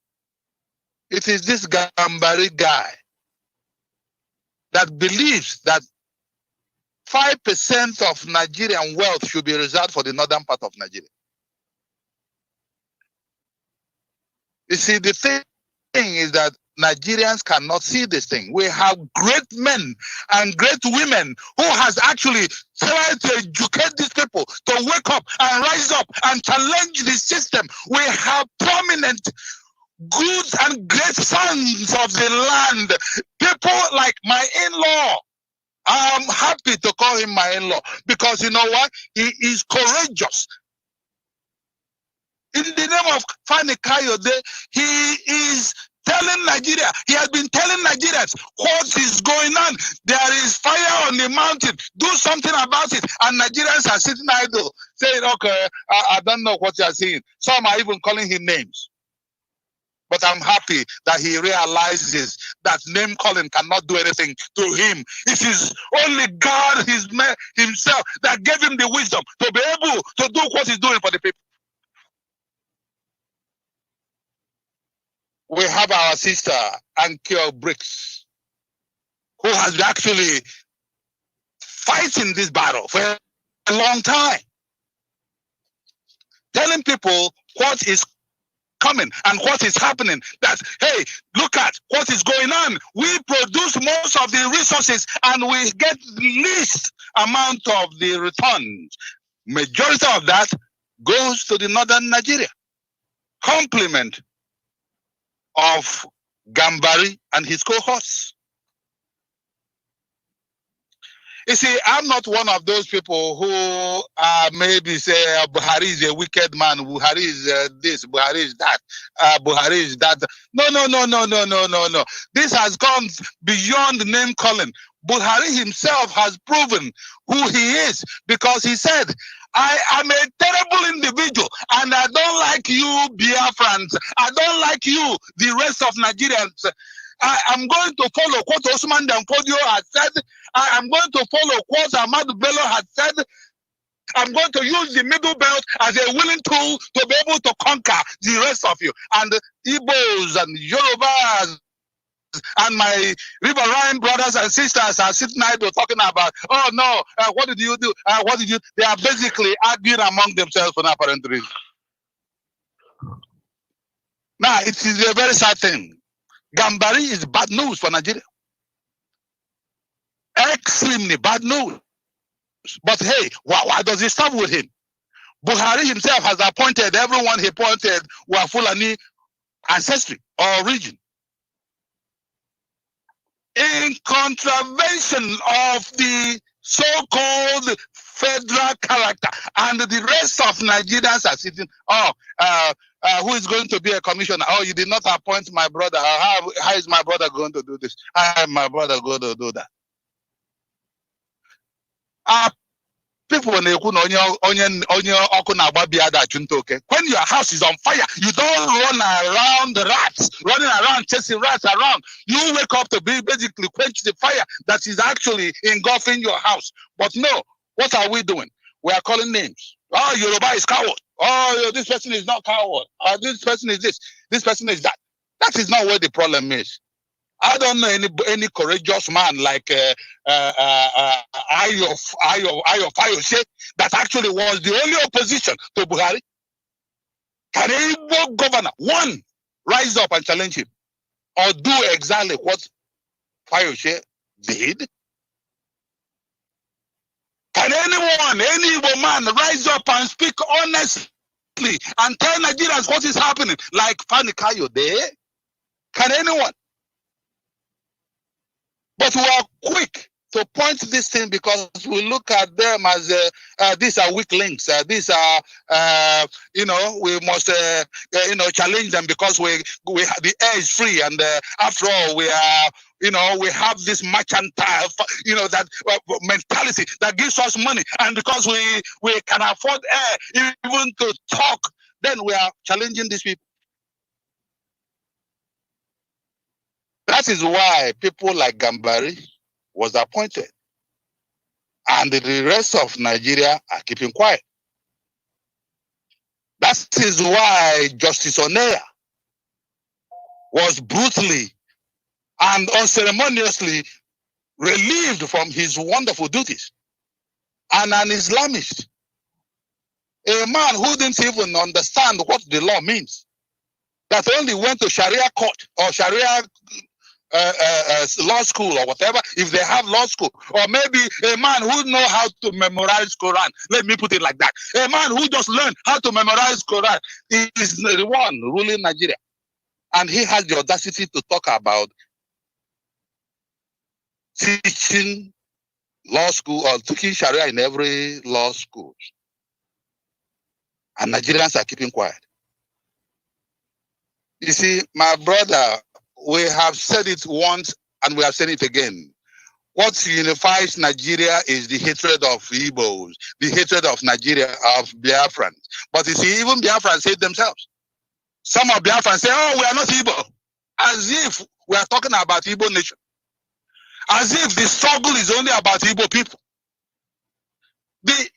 It is this Gambari guy that believes that 5% of Nigerian wealth should be reserved for the northern part of Nigeria. You see, the thing is that Nigerians cannot see this thing. We have great men and great women who has actually tried to educate these people to wake up and rise up and challenge the system. We have prominent, good and great sons of the land. People like my in-law. I'm happy to call him my in-law because you know what? He is courageous. In the name of Fani Kayode, he is telling Nigeria, he has been telling Nigerians what is going on. There is fire on the mountain. Do something about it. And Nigerians are sitting idle, saying, okay, I don't know what you are saying. Some are even calling him names. But I'm happy that he realizes that name calling cannot do anything to him. It is only God himself that gave him the wisdom to be able to do what he's doing for the people. We have our sister, Ankyo Briggs, who has actually fighting this battle for a long time, telling people what is coming and what is happening, that, hey, look at what is going on. We produce most of the resources and we get the least amount of the returns. Majority of that goes to the northern Nigeria. Complement of Gambari and his cohorts. You see, I'm not one of those people who maybe say Buhari is a wicked man, Buhari is this, Buhari is that, Buhari is that. No. This has gone beyond name calling. Buhari himself has proven who he is because he said, I am a terrible individual and I don't like you Biafrans. I don't like you, the rest of Nigerians. I am going to follow what Osman Danfodio has said. I am going to follow what Ahmadu Bello has said. I'm going to use the middle belt as a willing tool to be able to conquer the rest of you. And the Igbos and Yorubas and my riverine brothers and sisters are sitting idle talking about, oh no, what did you do? What did you? They are basically arguing among themselves for no apparent reason. Now, it is a very sad thing. Gambari is bad news for Nigeria. Extremely bad news. But hey, why does he stop with him? Buhari himself has appointed everyone he appointed were Fulani ancestry or origin. In contravention of the so-called federal character, and the rest of Nigerians are sitting, who is going to be a commissioner? Oh, you did not appoint my brother. How is my brother going to do this? How is my brother going to do that? People when your house is on fire, you don't run around running around chasing rats around. You wake up to basically quench the fire that is actually engulfing your house. But no, what are we doing? We are calling names. Oh, Yoruba is coward. Oh, this person is not coward. This person is this. This person is that. That is not where the problem is. I don't know any courageous man like Ayo Fayose that actually was the only opposition to Buhari. Can any governor, one, rise up and challenge him or do exactly what Fayose did? Can Can anyone, any woman rise up and speak honestly and tell Nigerians what is happening? Like Fanikayo there? Can anyone? But we are quick to point this thing because we look at them as these are weak links. These are, we must, challenge them because the air is free, and after all, we are. We have this mercantile, that mentality that gives us money, and because we can afford air even to talk, then we are challenging these people. That is why people like Gambari was appointed, and the rest of Nigeria are keeping quiet. That is why Justice Oneya was brutally and unceremoniously relieved from his wonderful duties. And an Islamist, a man who didn't even understand what the law means, that only went to Sharia court or Sharia law school or whatever, if they have law school, or maybe a man who know how to memorize Quran. Let me put it like that. A man who just learned how to memorize Quran is the one ruling Nigeria. And he has the audacity to talk about teaching law school or teaching Sharia in every law school. And Nigerians are keeping quiet. You see, my brother, we have said it once and we have said it again. What unifies Nigeria is the hatred of Igbos, the hatred of Nigeria, of Biafrans. But you see, even Biafrans hate themselves. Some of Biafrans say, oh, we are not Igbo. As if we are talking about Igbo nation. As if the struggle is only about Igbo people. The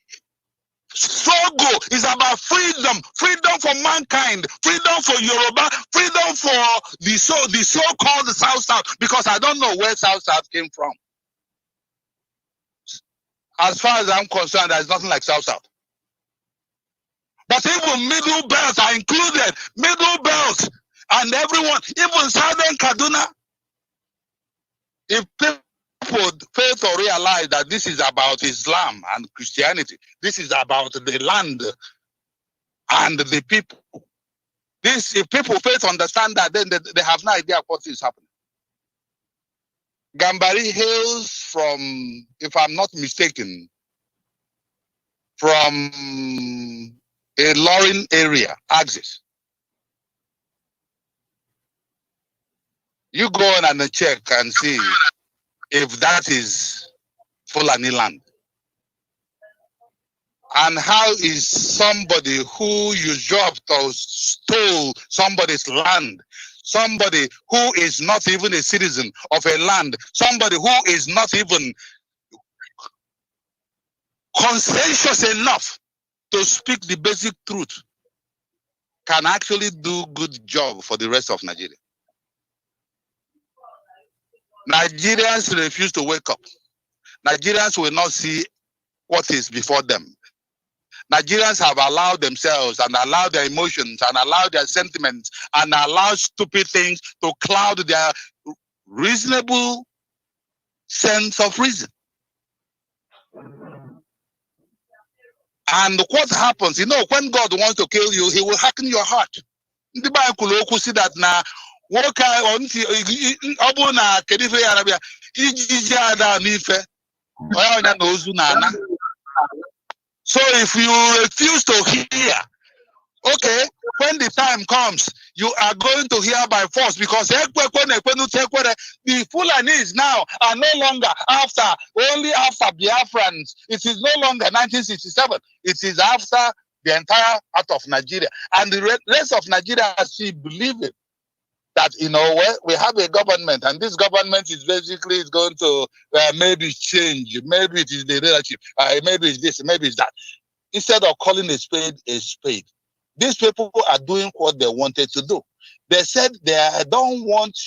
struggle is about freedom, freedom for mankind, freedom for Yoruba, freedom for the so-called South, because I don't know where South came from. As far as I'm concerned, there's nothing like South. But even Middle Belt are included, Middle Belt and everyone, even Southern Kaduna. If people fail to realize that this is about Islam and Christianity, this is about the land and the people. If people fail to understand that, then they have no idea what is happening. Gambari hails from, if I'm not mistaken, from a Lorin area, Axis. You go on and check and see if that is Fulani land. And how is somebody who usurped or stole somebody's land, somebody who is not even a citizen of a land, somebody who is not even conscientious enough to speak the basic truth, can actually do good job for the rest of Nigeria? Nigerians refuse to wake up. Nigerians will not see what is before them. Nigerians have allowed themselves and allowed their emotions and allowed their sentiments and allowed stupid things to cloud their reasonable sense of reason. And what happens, when God wants to kill you, he will harden your heart. The Bible see that now. So if you refuse to hear, okay, when the time comes, you are going to hear by force, because the Fulanis now are no longer only after Biafrans. It is no longer 1967. It is after the entire part of Nigeria. And the rest of Nigeria still believe it. That, we have a government, and this government is basically going to maybe change. Maybe it is the leadership. Maybe it's this, maybe it's that. Instead of calling a spade, these people are doing what they wanted to do. They said they don't want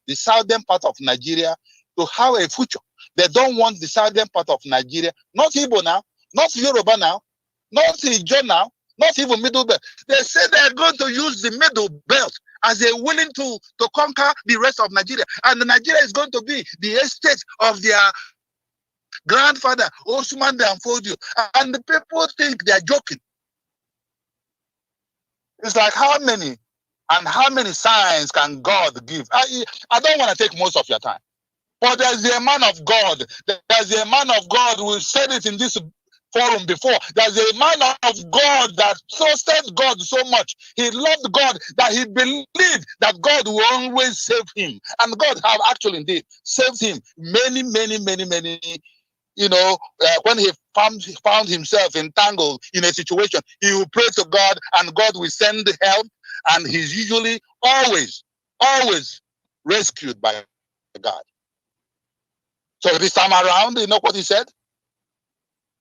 the southern part of Nigeria to have a future. They don't want the southern part of Nigeria, not Igbo now, not Yoruba now, not Ijo now, not even Middle Belt. They said they're going to use the Middle Belt as a willing to conquer the rest of Nigeria. And Nigeria is going to be the estate of their grandfather, Osman Danfodio. And the people think they are joking. It's like how many signs can God give? I don't want to take most of your time. But there's a man of God. There's a man of God. We've said it in this forum before. There's a man of God that trusted God so much. He loved God that he believed that God will always save him. And God have actually indeed saved him many, when he found himself entangled in a situation, he will pray to God and God will send help. And he's usually always rescued by God. So this time around, you know what he said?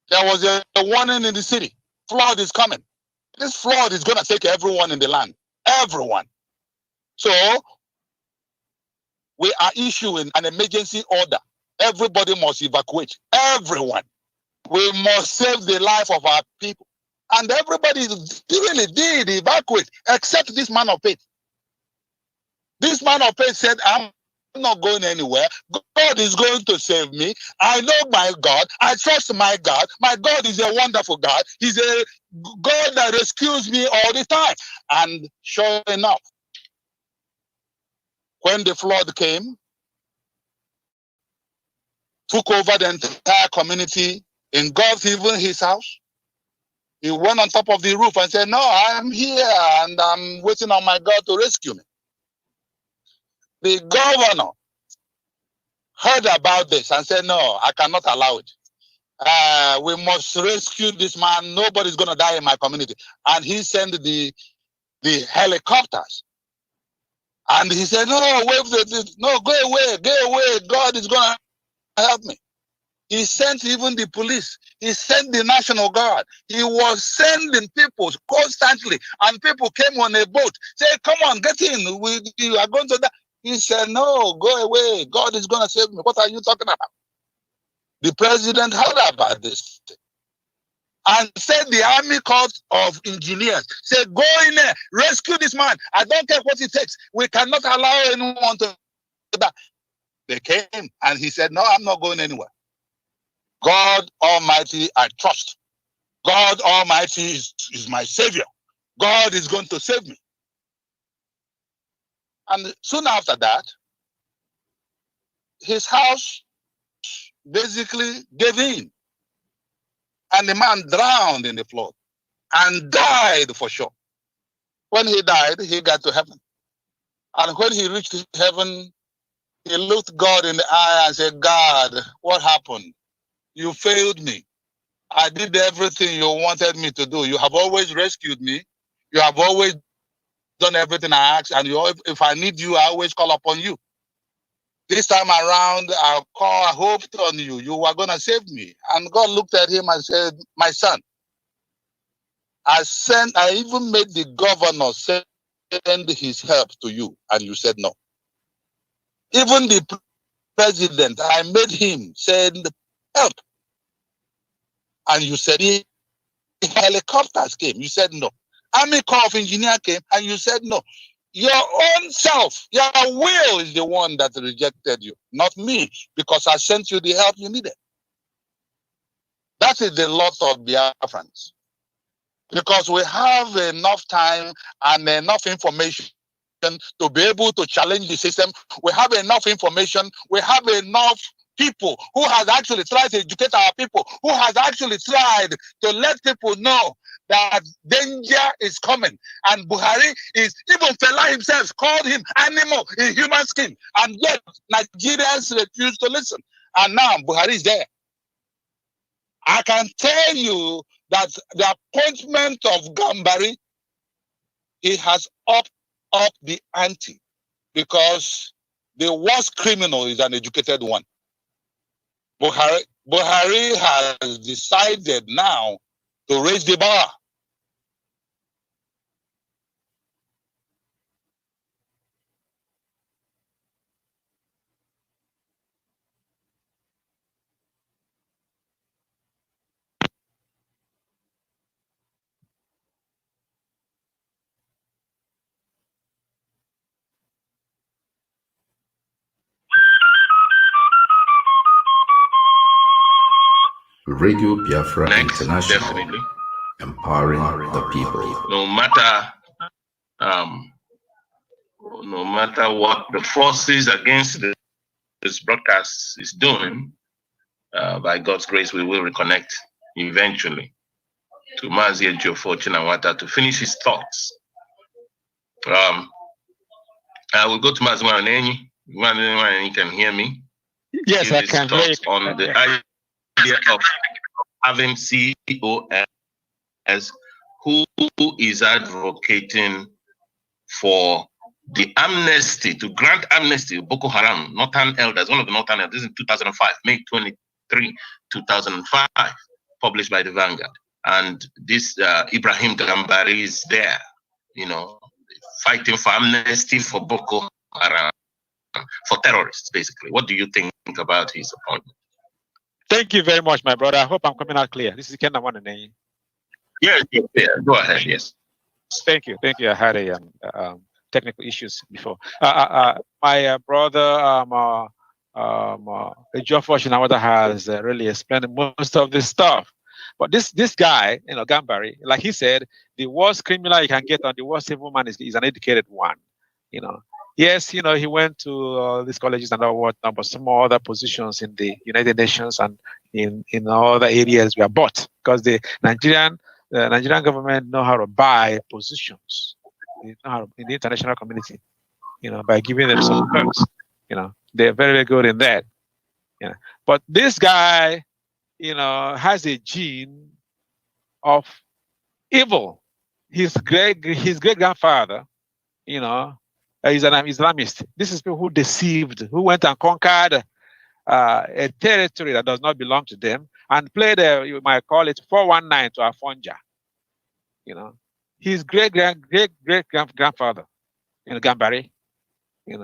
There was a warning in the city. Flood is coming. This flood is going to take everyone in the land. Everyone. So we are issuing an emergency order. Everybody must evacuate. Everyone. We must save the life of our people. And everybody really did evacuate, except this man of faith. This man of faith said, I'm not going anywhere. God is going to save me. I know my God. I trust my God. My God is a wonderful God. He's a God that rescues me all the time. And sure enough, when the flood came, took over the entire community, engulfed even his house, he went on top of the roof and said, no, I'm here and I'm waiting on my God to rescue me. The governor heard about this and said, no, I cannot allow it. We must rescue this man. Nobody's going to die in my community. And he sent the helicopters. And he said, no, no, go away. God is going to help me. He sent even the police. He sent the National Guard. He was sending people constantly. And people came on a boat. Say, come on, get in. We are going to die. He said, no, go away. God is going to save me. What are you talking about? The president heard about this and said the Army Corps of Engineers said, go in there, rescue this man. I don't care what it takes. We cannot allow anyone to die. They came and he said, no, I'm not going anywhere. God Almighty, I trust. God Almighty is my savior. God is going to save me. And soon after that, his house basically gave in. And the man drowned in the flood and died for sure. When he died, he got to heaven. And when he reached heaven, he looked God in the eye and said, God, what happened? You failed me. I did everything you wanted me to do. You have always rescued me. You have always done everything I asked. And if I need you, I always call upon you. This time around, I hoped on you. You were going to save me. And God looked at him and said, my son, I even made the governor send his help to you. And you said no. Even the president, I made him send help. And you said helicopters came. You said no. Army Corps of Engineer came and you said no. Your own self, your will is the one that rejected you, not me, because I sent you the help you needed. That is the lot of Biafrans. Because we have enough time and enough information to be able to challenge the system. We have enough information. We have enough people who has actually tried to educate our people, who has actually tried to let people know that danger is coming. And Buhari is, even Fela himself called him animal in human skin. And yet Nigerians refuse to listen. And now Buhari is there. I can tell you that the appointment of Gambari, he has upped the ante, because the worst criminal is an educated one. Buhari has decided now to raise the bar. Radio Biafra next, International, definitely. empowering the people. No matter no matter what the forces against this broadcast is doing, by God's grace, we will reconnect eventually to Mazi Ejiofor Chinawata to finish his thoughts. I will go to Mazi Wanenyi. Wanenyi can hear me. Yes, I his can hear you. thoughts on the idea of having COS who is advocating for the amnesty, to grant amnesty, Boko Haram, Northern Elders, one of the Northern Elders, this is in 2005, May 23, 2005, published by the Vanguard. And this Ibrahim Gambari is there, fighting for amnesty for Boko Haram, for terrorists, basically. What do you think about his appointment? Thank you very much, my brother. I hope I'm coming out clear. This is Ken Wanenyi. Yes, go ahead, yes. Thank you. I had a technical issues before. My brother, Ejiofor Chinawata has really explained most of this stuff. But this guy, Gambari, like he said, the worst criminal you can get on, the worst evil man is an educated one. Yes, he went to these colleges and all whatnot, but some other positions in the United Nations and in other areas were bought because the Nigerian government know how to buy positions. They know how to, in the international community, by giving them some perks. They're very, very good in that. But this guy, has a gene of evil. His great grandfather, is an Islamist. This is people who deceived, who went and conquered a territory that does not belong to them and played you might call it 419 to Afonja. His great grandfather, Gambari,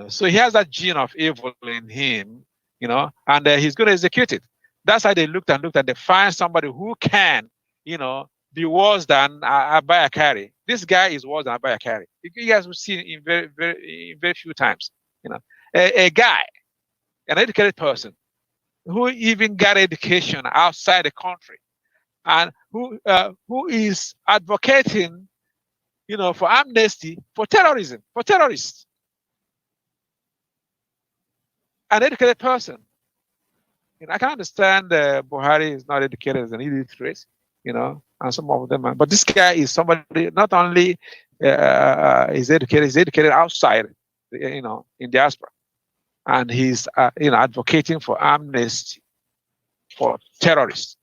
so he has that gene of evil in him, and he's going to execute it. That's how they looked and they find somebody who can, be worse than Abayakari. This guy is worse than Abayakari. You guys will see in very few times, a guy, an educated person, who even got education outside the country, and who is advocating, for amnesty for terrorism, for terrorists. An educated person. I can understand Buhari is not educated as an illiterate, and some of them, but this guy is somebody not only is educated, he's educated outside, in diaspora, and he's advocating for amnesty for terrorists.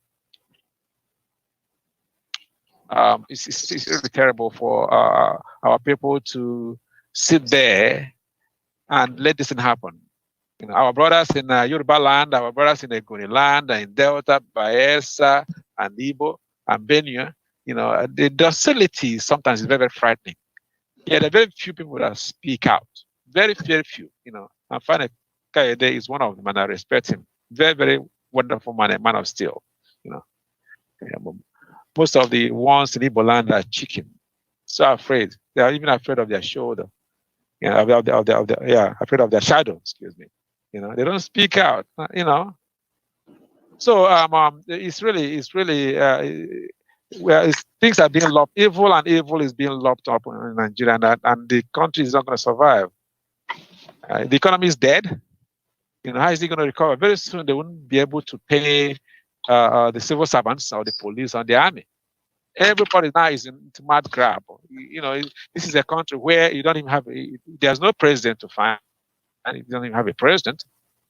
It's really terrible for our people to sit there and let this thing happen. Our brothers in Yoruba land, our brothers in Egoni land, and in Delta, Bayelsa, and Igbo, and Benue, the docility sometimes is very, very frightening. Yeah, there are very few people that speak out. Very, very few, And Fane Kayode is one of them, and I respect him. Very, very wonderful man, a man of steel, Most of the ones in Igbo land are chicken. So afraid. They are even afraid of their shoulder. Afraid of their shadow, excuse me. They don't speak out, So it's really things are being lopped. Evil is being lopped up in Nigeria, and the country is not going to survive. The economy is dead. How is it going to recover? Very soon they won't be able to pay the civil servants or the police or the army. Everybody now is into mad grab. This is a country where you don't even have there's no president to find. And you don't even have a president.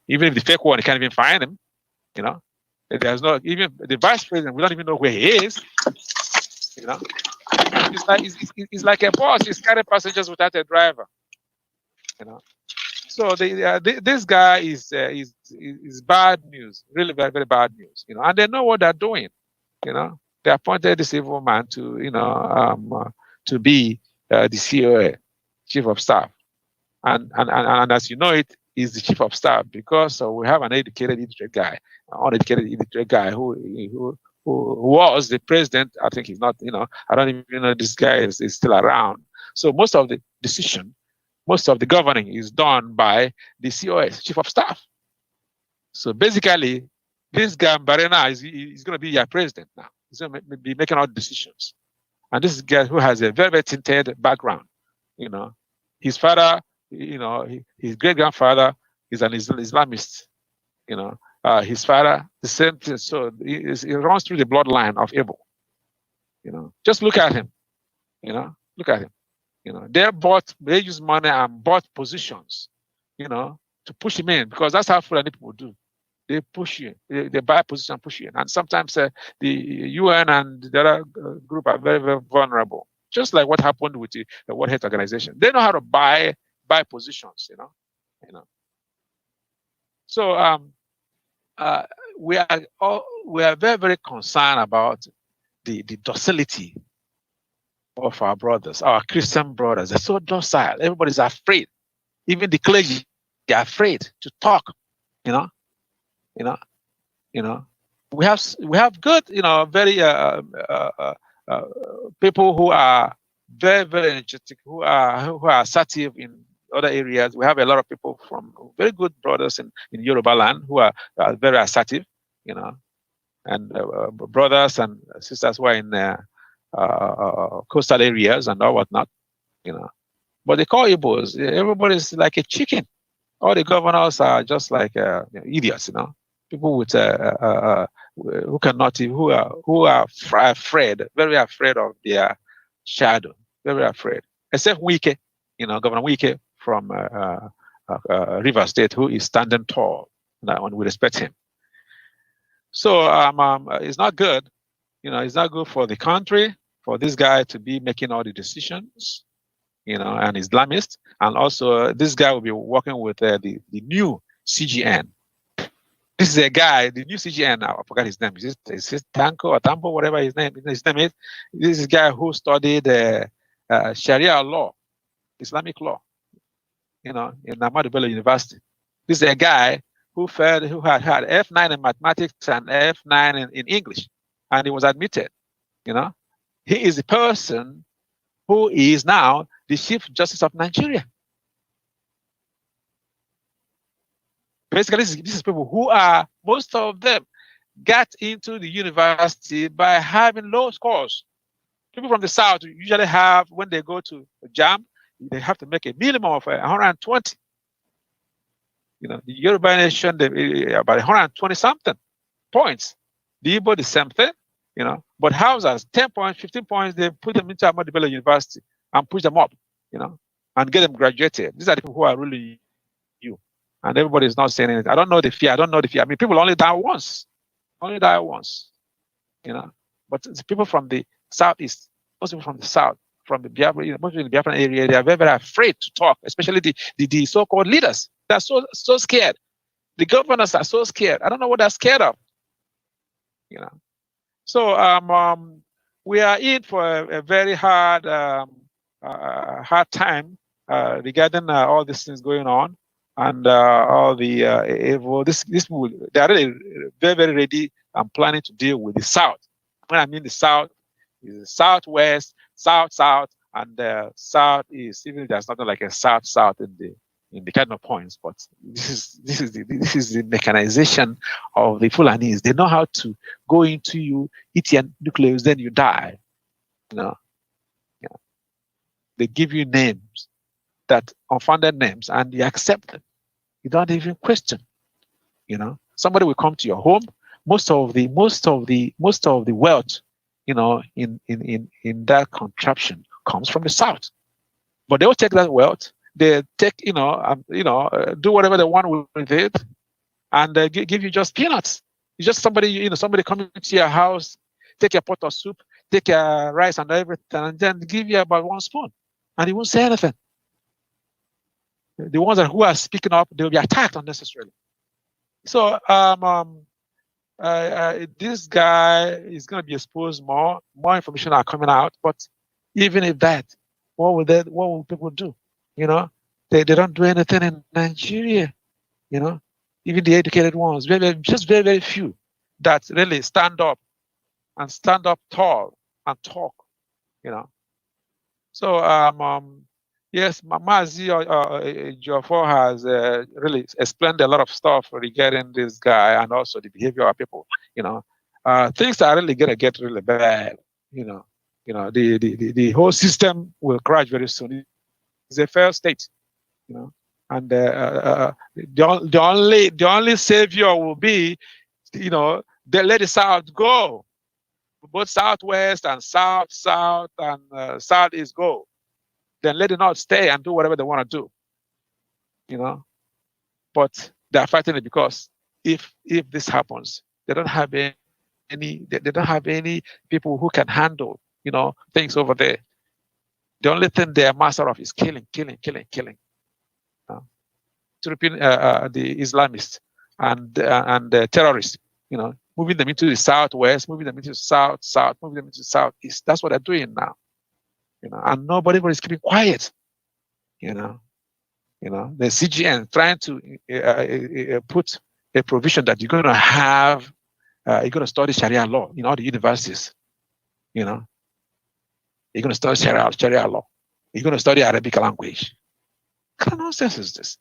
Even if the fake one, you can't even find him. There's no, even the vice president, we don't even know where he is. It's like a bus. He's carrying passengers without a driver. So this guy is bad news, really very, very bad news. And they know what they're doing. They appointed this evil man to to be the COA, chief of staff. And as you know, it is the chief of staff because we have an educated illiterate guy, uneducated illiterate guy who was the president. I think he's not. I don't even know this guy is still around. So most of the decision, most of the governing is done by the COS, chief of staff. So basically, This guy Barena he's going to be your president now. He's going to be making all decisions. And this guy who has a very, very tinted background, his father, his great grandfather is an Islamist, his father, the same thing. So it runs through the bloodline of Abel. Just look at him. Look at him. They use money and bought positions, to push him in, because that's how Fulani people do. They push you. They buy a position and push you in. And sometimes the UN and the other group are very, very vulnerable. Just like what happened with the World Health Organization. They know how to buy positions, So we are very, very concerned about the docility of our brothers, our Christian brothers. They're so docile. Everybody's afraid. Even the clergy, they're afraid to talk. We have good, very people who are very, very energetic, who are assertive in other areas. We have a lot of people from very good brothers in Yoruba land who are very assertive, and brothers and sisters who are in coastal areas and all whatnot, But they call Igbos, everybody's like a chicken. All the governors are just like idiots, People with who cannot, who are afraid, very afraid of their shadow, very afraid. Except Wike, Governor Wike from River State, who is standing tall, and we respect him. So it's not good, it's not good for the country for this guy to be making all the decisions, and Islamist, and also this guy will be working with the new CGN. This is a guy, the new CGN, I forgot his name. Is it Tanko or Tambo, whatever his name is? This is a guy who studied Sharia law, Islamic law, in Ahmadu Bello University. This is a guy who had F9 in mathematics and F9 in English, and he was admitted. He is the person who is now the Chief Justice of Nigeria. Basically, this is people who are, most of them got into the university by having low scores. People from the South usually have, when they go to JAM, they have to make a minimum of 120. The Yoruba nation, about 120 something points. The Igbo, the same thing, But Hausas, 10 points, 15 points, they put them into Ahmadu Bello University and push them up, and get them graduated. These are the people who are really you. And everybody is not saying anything. I don't know the fear. I mean, people only die once. But the people from the southeast, most people from the south, from the Biafra, most people in the Biafra area, they are very, very afraid to talk, especially the so-called leaders. They're so scared. The governors are so scared. I don't know what they're scared of. So we are in for a very hard time regarding all these things going on. And all the this people, they are really very, very ready and planning to deal with the South. When I mean the South, is the Southwest, South, and Southeast. Even there's nothing like a South in the cardinal points, but this is the mechanization of the Fulanis. They know how to go into you, eat your nucleus, then you die. They give you names, that unfounded names, and you accept them. You don't even question. Somebody will come to your home. Most of the wealth, in that contraption comes from the South. But they will take that wealth. They take, do whatever they want with it, and give you just peanuts. It's just somebody coming to your house, take your pot of soup, take your rice and everything, and then give you about 1 spoon, and he won't say anything. The ones who are speaking up, they will be attacked unnecessarily. So this guy is going to be exposed more. More information are coming out. But even if that, what will people do? They don't do anything in Nigeria. Even the educated ones, just very, very few that really stand up tall and talk. So Yes, Mazi Jofor has really explained a lot of stuff regarding this guy and also the behavior of people. Things are really gonna get really bad. The whole system will crash very soon. It's a failed state. And the only savior will be, they let the South go, both Southwest and South and Southeast go. Then let the North stay and do whatever they want to do. But they are fighting it because if this happens, they don't have any they don't have any people who can handle things over there. The only thing they are master of is killing. The Islamists and the terrorists, moving them into the Southwest, moving them into the South, moving them into the Southeast. That's what they're doing now. And nobody is keeping quiet. The CGN trying to put a provision that you're going to have, you're going to study Sharia law in all the universities. You're going to study Sharia law. You're going to study Arabic language. What kind of nonsense is this?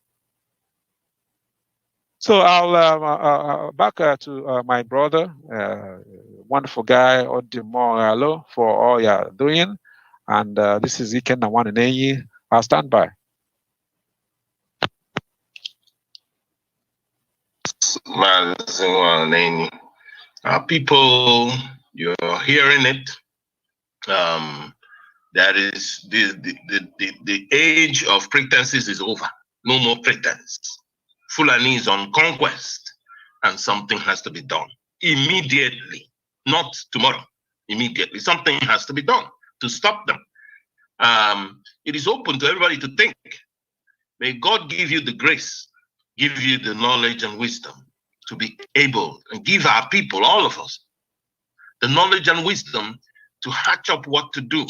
So I'll back to my brother, wonderful guy, Odimo, for all you're doing. And this is Iken Nawaneyi. I'll stand by. People, you're hearing it. That is the age of pretenses is over. No more pretense. Fulani is on conquest, and something has to be done immediately, not tomorrow. Immediately, something has to be done to stop them. It is open to everybody to think. May God give you the grace, give you the knowledge and wisdom to be able and give our people, all of us, the knowledge and wisdom to hatch up what to do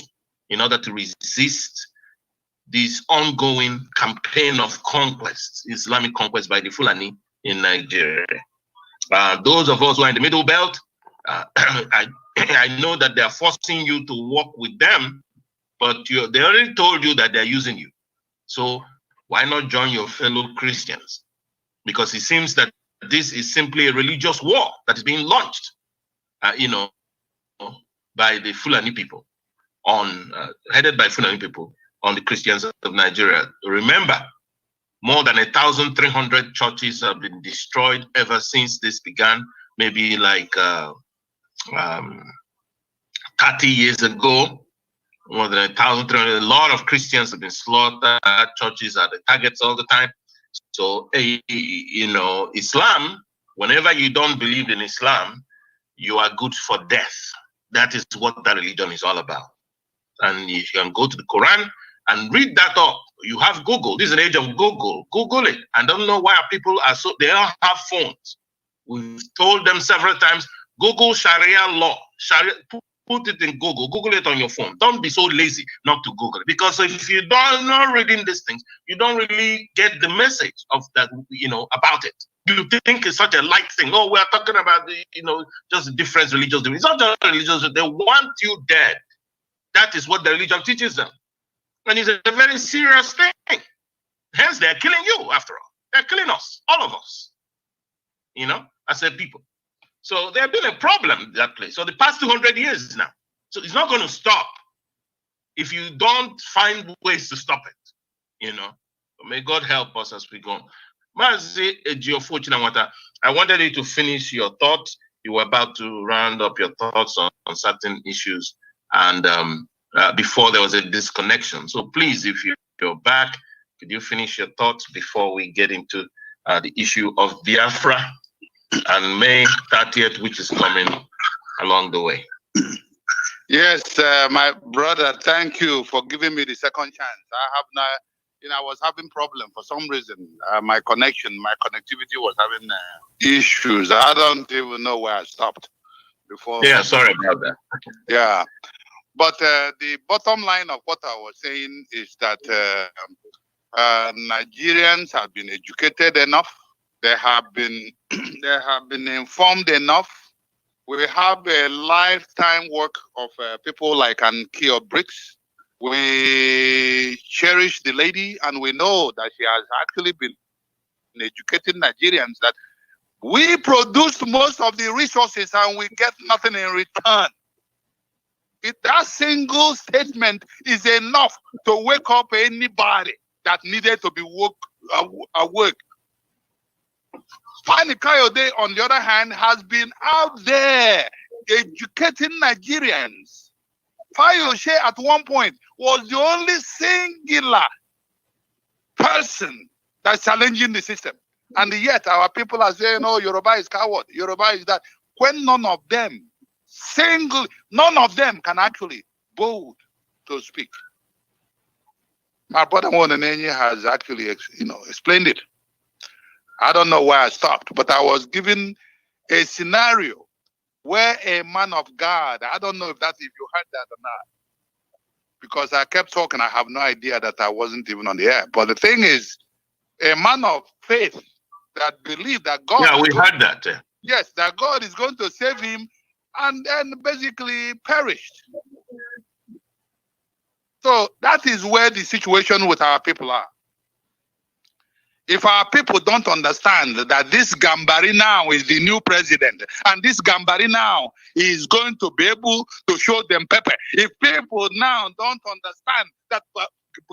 in order to resist this ongoing campaign of conquest, Islamic conquest by the Fulani in Nigeria. Those of us who are in the Middle Belt, I know that they are forcing you to work with them, but they already told you that they're using you. So why not join your fellow Christians? Because it seems that this is simply a religious war that is being launched, by the Fulani people, headed by Fulani people on the Christians of Nigeria. Remember, more than 1,300 churches have been destroyed ever since this began, maybe like 30 years ago. More than 1,300. A lot of Christians have been slaughtered. Churches are the targets all the time. So, Islam, whenever you don't believe in Islam, you are good for death. That is what that religion is all about. And if you can go to the Quran and read that up, you have Google. This is an age of Google. Google it. I don't know why people are they don't have phones. We've told them several times, Google Sharia law. Sharia, put it in Google. Google it on your phone. Don't be so lazy not to Google it. Because if you don't know reading these things, you don't really get the message of that, about it. You think it's such a light thing. Oh, we're talking about just different religious. It's not just religious. They want you dead. That is what the religion teaches them. And it's a very serious thing. Hence, they're killing you, after all. They're killing us, all of us, as a people. So there's been a problem in that place. So the past 200 years now. So it's not going to stop if you don't find ways to stop it, But may God help us as we go. Mazi Ejiofor Chinamata, I wanted you to finish your thoughts. You were about to round up your thoughts on certain issues. And before there was a disconnection. So please, if you're back, could you finish your thoughts before we get into the issue of Biafra and May 30th, which is coming along the way? Yes, my brother, thank you for giving me the second chance. I was having problem for some reason. My connectivity was having issues. I don't even know where I stopped before. Yeah, sorry about that. Yeah. But the bottom line of what I was saying is that Nigerians have been educated enough. They have been informed enough. We have a lifetime work of people like Ankio Briggs, We cherish the lady, and we know that she has actually been educating Nigerians, that we produce most of the resources and we get nothing in return. That single statement is enough to wake up anybody that needed to be awake. Fani Kayode, on the other hand, has been out there educating Nigerians. Fayose at one point was the only singular person that's challenging the system. And yet our people are saying, oh, Yoruba is coward, Yoruba is that. When none of them can actually bold to speak. My brother Monenenye has actually explained it. I don't know where I stopped, but I was given a scenario where a man of God, I don't know if you heard that or not, because I kept talking, I have no idea that I wasn't even on the air. But the thing is, a man of faith that believed that God... Yeah, we heard that. Yes, that God is going to save him, and then basically perished. So that is where the situation with our people are. If our people don't understand that this Gambari now is the new president, and this Gambari now is going to be able to show them pepper, if people now don't understand that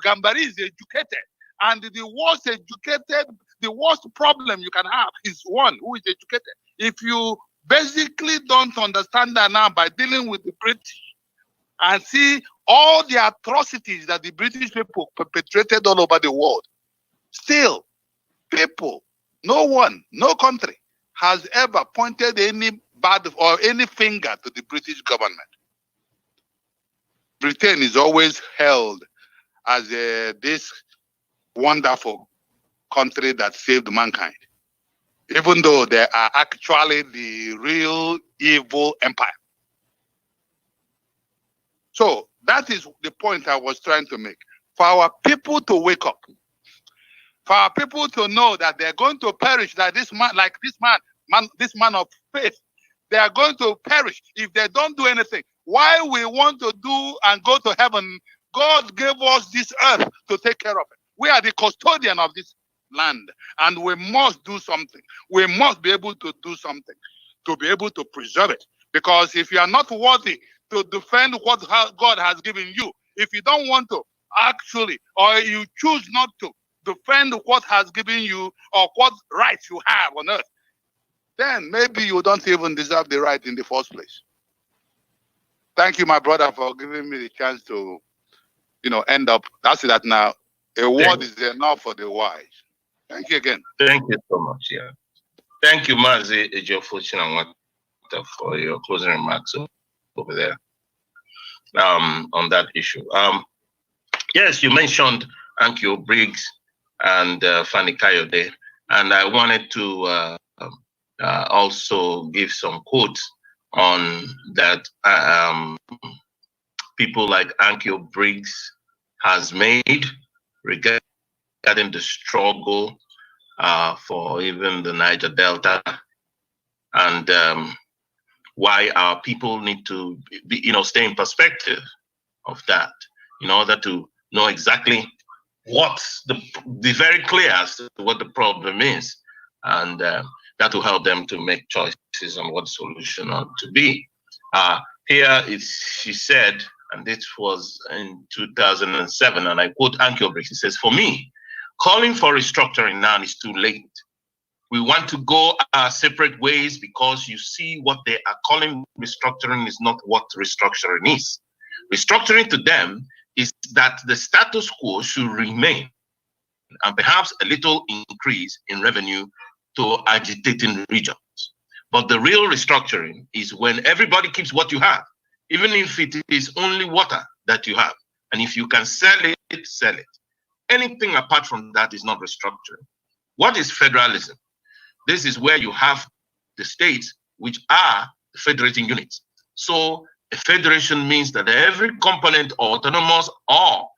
Gambari is educated, and the worst problem you can have is one who is educated. If you basically don't understand that now by dealing with the British and see all the atrocities that the British people perpetrated all over the world, still, people, no country has ever pointed any bad or any finger to the British government. Britain is always held as this wonderful country that saved mankind, even though they are actually the real evil empire. So that is the point I was trying to make. For our people to wake up, for our people to know that they're going to perish, that this man of faith, they are going to perish if they don't do anything. Why we want to do and go to heaven? God gave us this earth to take care of it. We are the custodian of this land, and we must do something. We must be able to do something to be able to preserve it. Because if you are not worthy to defend what God has given you, if you don't want to actually, or you choose not to defend what has given you or what rights you have on earth, then maybe you don't even deserve the right in the first place. Thank you, my brother, for giving me the chance to, end up. That's that now. A word is enough for the wise. Thank you again. Thank you so much. Yeah. Thank you, Mazi Ejiofor, for your closing remarks over there on that issue. Yes, you mentioned Ankyo Briggs and Fani Kayode, and I wanted to also give some quotes on that people like Ankyo Briggs has made regarding the struggle for even the Niger Delta, and why our people need to be, stay in perspective of that in order to know exactly what's be very clear as to what the problem is, and that will help them to make choices on what the solution ought to be. Here she said, and this was in 2007, and I quote Ankyo Briggs. He says, "For me, calling for restructuring now is too late. We want to go our separate ways because you see what they are calling restructuring is not what restructuring is. Restructuring to them is that the status quo should remain and perhaps a little increase in revenue to agitating regions. But the real restructuring is when everybody keeps what you have, even if it is only water that you have. And if you can sell it, sell it. Anything apart from that is not restructuring. What is federalism? This is where you have the states, which are the federating units. So a federation means that every component autonomous or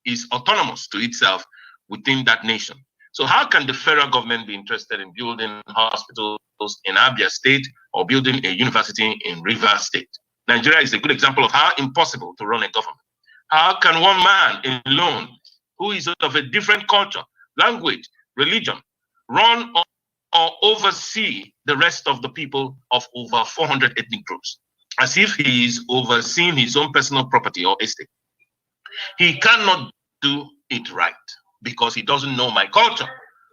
is autonomous to itself within that nation. So how can the federal government be interested in building hospitals in Abia State or building a university in Rivers State? Nigeria is a good example of how impossible to run a government. How can one man alone, who is of a different culture, language, religion, run or oversee the rest of the people of over 400 ethnic groups, as if he is overseeing his own personal property or estate? He cannot do it right because he doesn't know my culture.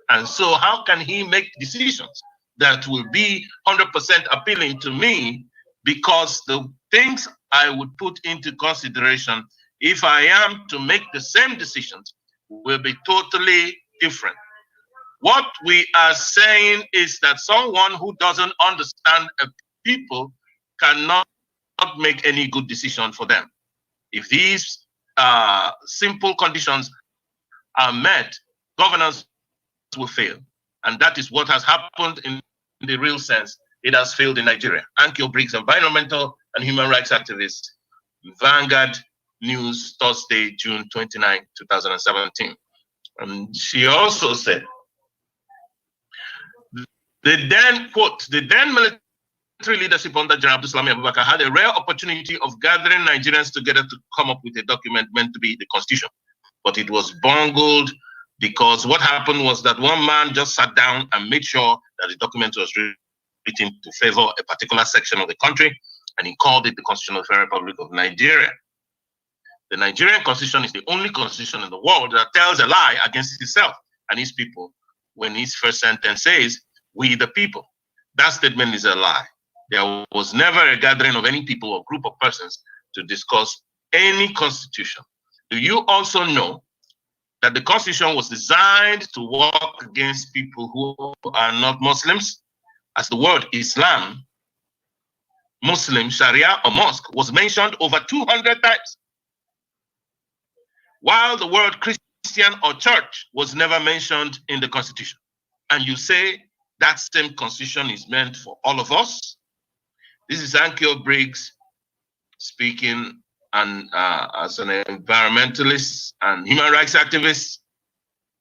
And so how can he make decisions that will be 100% appealing to me, because the things I would put into consideration if I am to make the same decisions will be totally different. What we are saying is that someone who doesn't understand a people cannot make any good decision for them. If these simple conditions are met, governance will fail. And that is what has happened in the real sense. It has failed in Nigeria. Ankyo Briggs, environmental and human rights activist, Vanguard News, Thursday, June 29, 2017. And she also said, the then, quote, the then military leadership under General Abdulsalami Abubakar had a rare opportunity of gathering Nigerians together to come up with a document meant to be the constitution. But it was bungled because what happened was that one man just sat down and made sure that the document was written to favor a particular section of the country, and he called it the Constitution of the Federal Republic of Nigeria. The Nigerian constitution is the only constitution in the world that tells a lie against itself and its people when its first sentence says, "We the people." That statement is a lie. There was never a gathering of any people or group of persons to discuss any constitution. Do you also know that the constitution was designed to work against people who are not Muslims? As the word Islam, Muslim, Sharia, or mosque was mentioned over 200 times, while the word Christian or church was never mentioned in the constitution. And you say that same constitution is meant for all of us? This is Ankyo Briggs speaking and as an environmentalist and human rights activist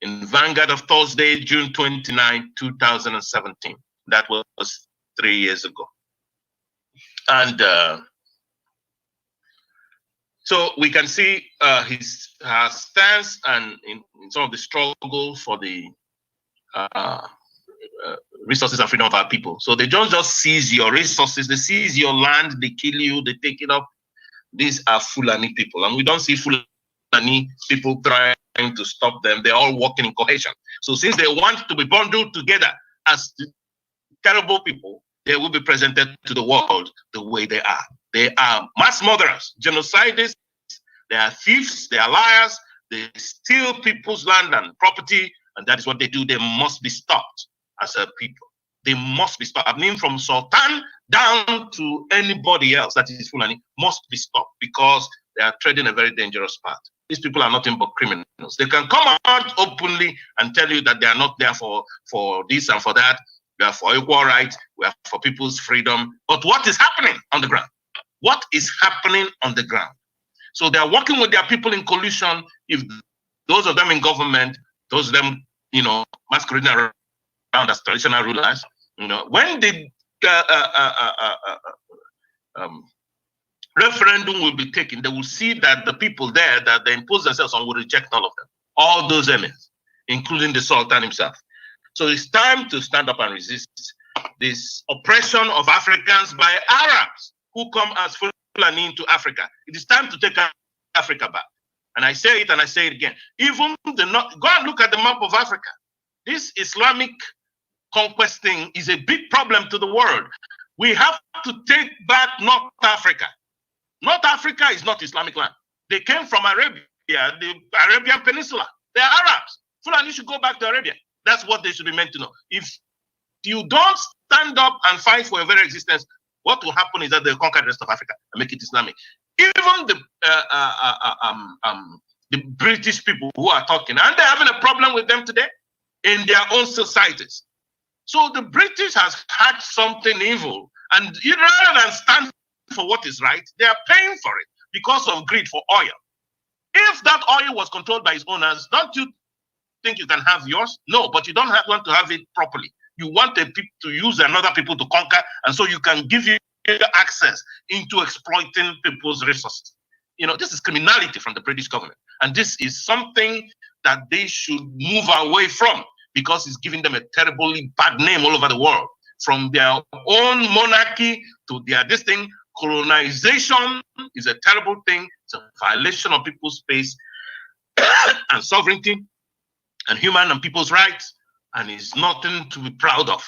in Vanguard of Thursday, June 29, 2017. That was 3 years ago. And so we can see her stance and in some of the struggle for the resources and freedom of our people. So they don't just seize your resources, they seize your land, they kill you, they take it up. These are Fulani people, and we don't see Fulani people trying to stop them. They're all working in cohesion. So since they want to be bundled together as terrible people, they will be presented to the world the way they are. They are mass murderers, genocidists, they are thieves, they are liars, they steal people's land and property, and that is what they do. They must be stopped as a people. They must be stopped. I mean, from Sultan down to anybody else that is Fulani must be stopped, because they are treading a very dangerous path. These people are nothing but criminals. They can come out openly and tell you that they are not there for this and for that. We are for equal rights. We are for people's freedom. But what is happening on the ground? What is happening on the ground? So they are working with their people in collusion. If those of them in government, those of them, masquerading around as traditional rulers, when the referendum will be taken, they will see that the people there that they impose themselves on will reject all of them, all those emirs, including the Sultan himself. So it's time to stand up and resist this oppression of Africans by Arabs who come as Fulani into Africa. It is time to take Africa back. And I say it and I say it again. Even go and look at the map of Africa. This Islamic conquest thing is a big problem to the world. We have to take back North Africa. North Africa is not Islamic land. They came from Arabia, the Arabian Peninsula. They are Arabs. Fulani should go back to Arabia. That's what they should be meant to know. If you don't stand up and fight for your very existence, what will happen is that they'll conquer the rest of Africa and make it Islamic. Even the British people who are talking, and they're having a problem with them today in their own societies. So the British has had something evil, and rather than stand for what is right, they are paying for it because of greed for oil. If that oil was controlled by its owners, don't you think you can have yours? No, but you don't want to have it properly. You want the people to use another people to conquer, and so you can give you access into exploiting people's resources. This is criminality from the British government. And this is something that they should move away from, because it's giving them a terribly bad name all over the world. From their own monarchy to their this thing, colonization is a terrible thing. It's a violation of people's space and sovereignty and human and people's rights, and it's nothing to be proud of.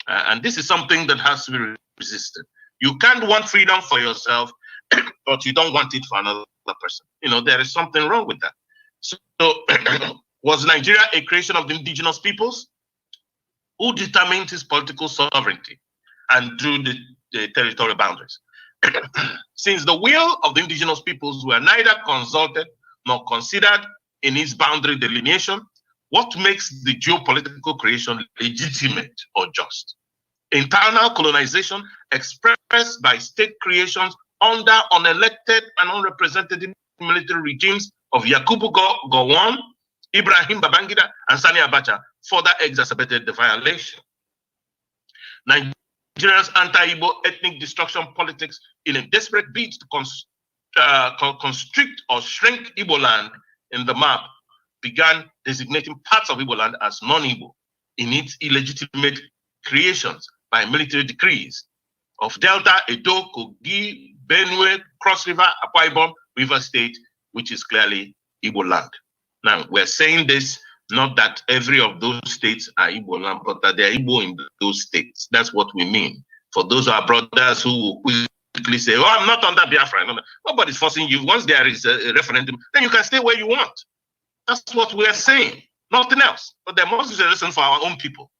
And this is something that has to be resisted. You can't want freedom for yourself, but you don't want it for another person. There is something wrong with that. So was Nigeria a creation of the indigenous peoples? Who determined its political sovereignty and drew the territorial boundaries? Since the will of the indigenous peoples were neither consulted nor considered in its boundary delineation, what makes the geopolitical creation legitimate or just? Internal colonization expressed by state creations under unelected and unrepresented military regimes of Yakubu Gowon, Ibrahim Babangida, and Sani Abacha further exacerbated the violation. Nigeria's anti-Igbo ethnic destruction politics, in a desperate bid to constrict or shrink Igbo land in the map, began designating parts of Igbo land as non-Igbo in its illegitimate creations by military decrees of Delta, Edo, Kogi, Benue, Cross River, Akwa Ibom, River State, which is clearly Igbo land. Now, we're saying this, not that every of those states are Igbo land, but that they're Igbo in those states. That's what we mean. For those of our brothers who quickly say, oh, I'm not under Biafra. Nobody's forcing you. Once there is a referendum, then you can stay where you want. That's what we're saying. Nothing else. But there must be a lesson for our own people,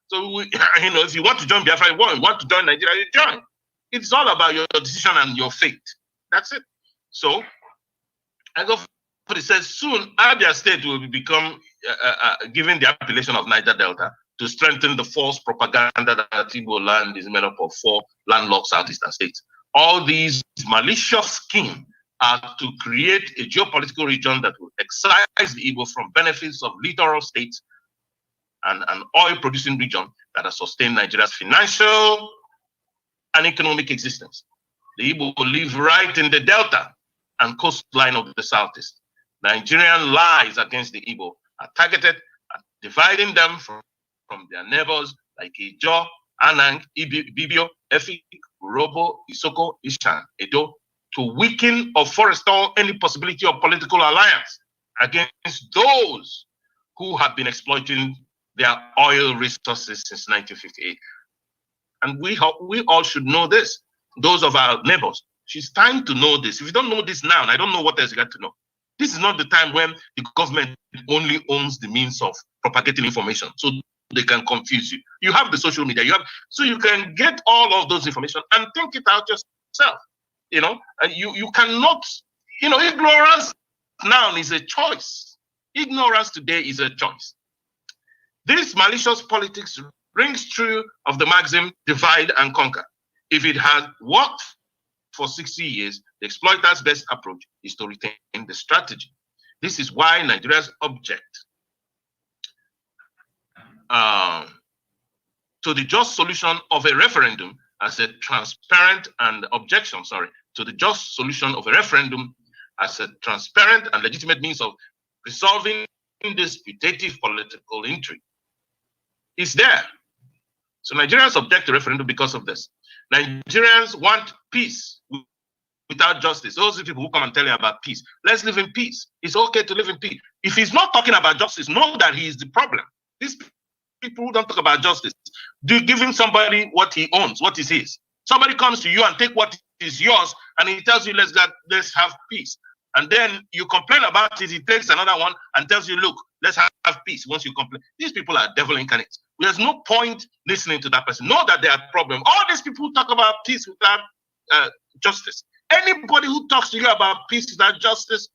So, if you want to join Biafra, you want to join Nigeria, you join. It's all about your decision and your fate. That's it. So, I go for it. Says soon Abia State will become given the appellation of Niger Delta to strengthen the false propaganda that Igbo land is made up of 4 landlocked southeastern states. All these malicious schemes are to create a geopolitical region that will excise the Igbo from benefits of littoral states and an oil-producing region that has sustained Nigeria's financial and economic existence. The Igbo live right in the delta and coastline of the southeast. Nigerian lies against the Igbo are targeted at dividing them from their neighbors like Ijo, Anang, Bibio, Efik, Urobo, Isoko, Ishan, Edo, to weaken or forestall any possibility of political alliance against those who have been exploiting their oil resources since 1958. And we all should know this, those of our neighbors. It's time to know this. If you don't know this now, and I don't know what else you got to know. This is not the time when the government only owns the means of propagating information, so they can confuse you. You have the social media, so you can get all of those information and think it out yourself. And you cannot, ignorance now is a choice. Ignorance today is a choice. This malicious politics rings true of the maxim divide and conquer. If it has worked for 60 years, the exploiter's best approach is to retain the strategy. This is why Nigeria's object to the just solution of a referendum as a transparent and to the just solution of a referendum as a transparent and legitimate means of resolving disputative political intrigue is there. So Nigerians object to referendum because of this. Nigerians want peace without justice. Those are people who come and tell you about peace. Let's live in peace. It's okay to live in peace. If he's not talking about justice, know that he is the problem. These people who don't talk about justice, do giving somebody what he owns, what is his. Somebody comes to you and take what is yours, and he tells you, let's have peace. And then you complain about it, he takes another one and tells you, look, let's have peace. Once you complain, these people are devil incarnate. There's no point listening to that person. Know that they are a problem. All these people who talk about peace without justice. Anybody who talks to you about peace without justice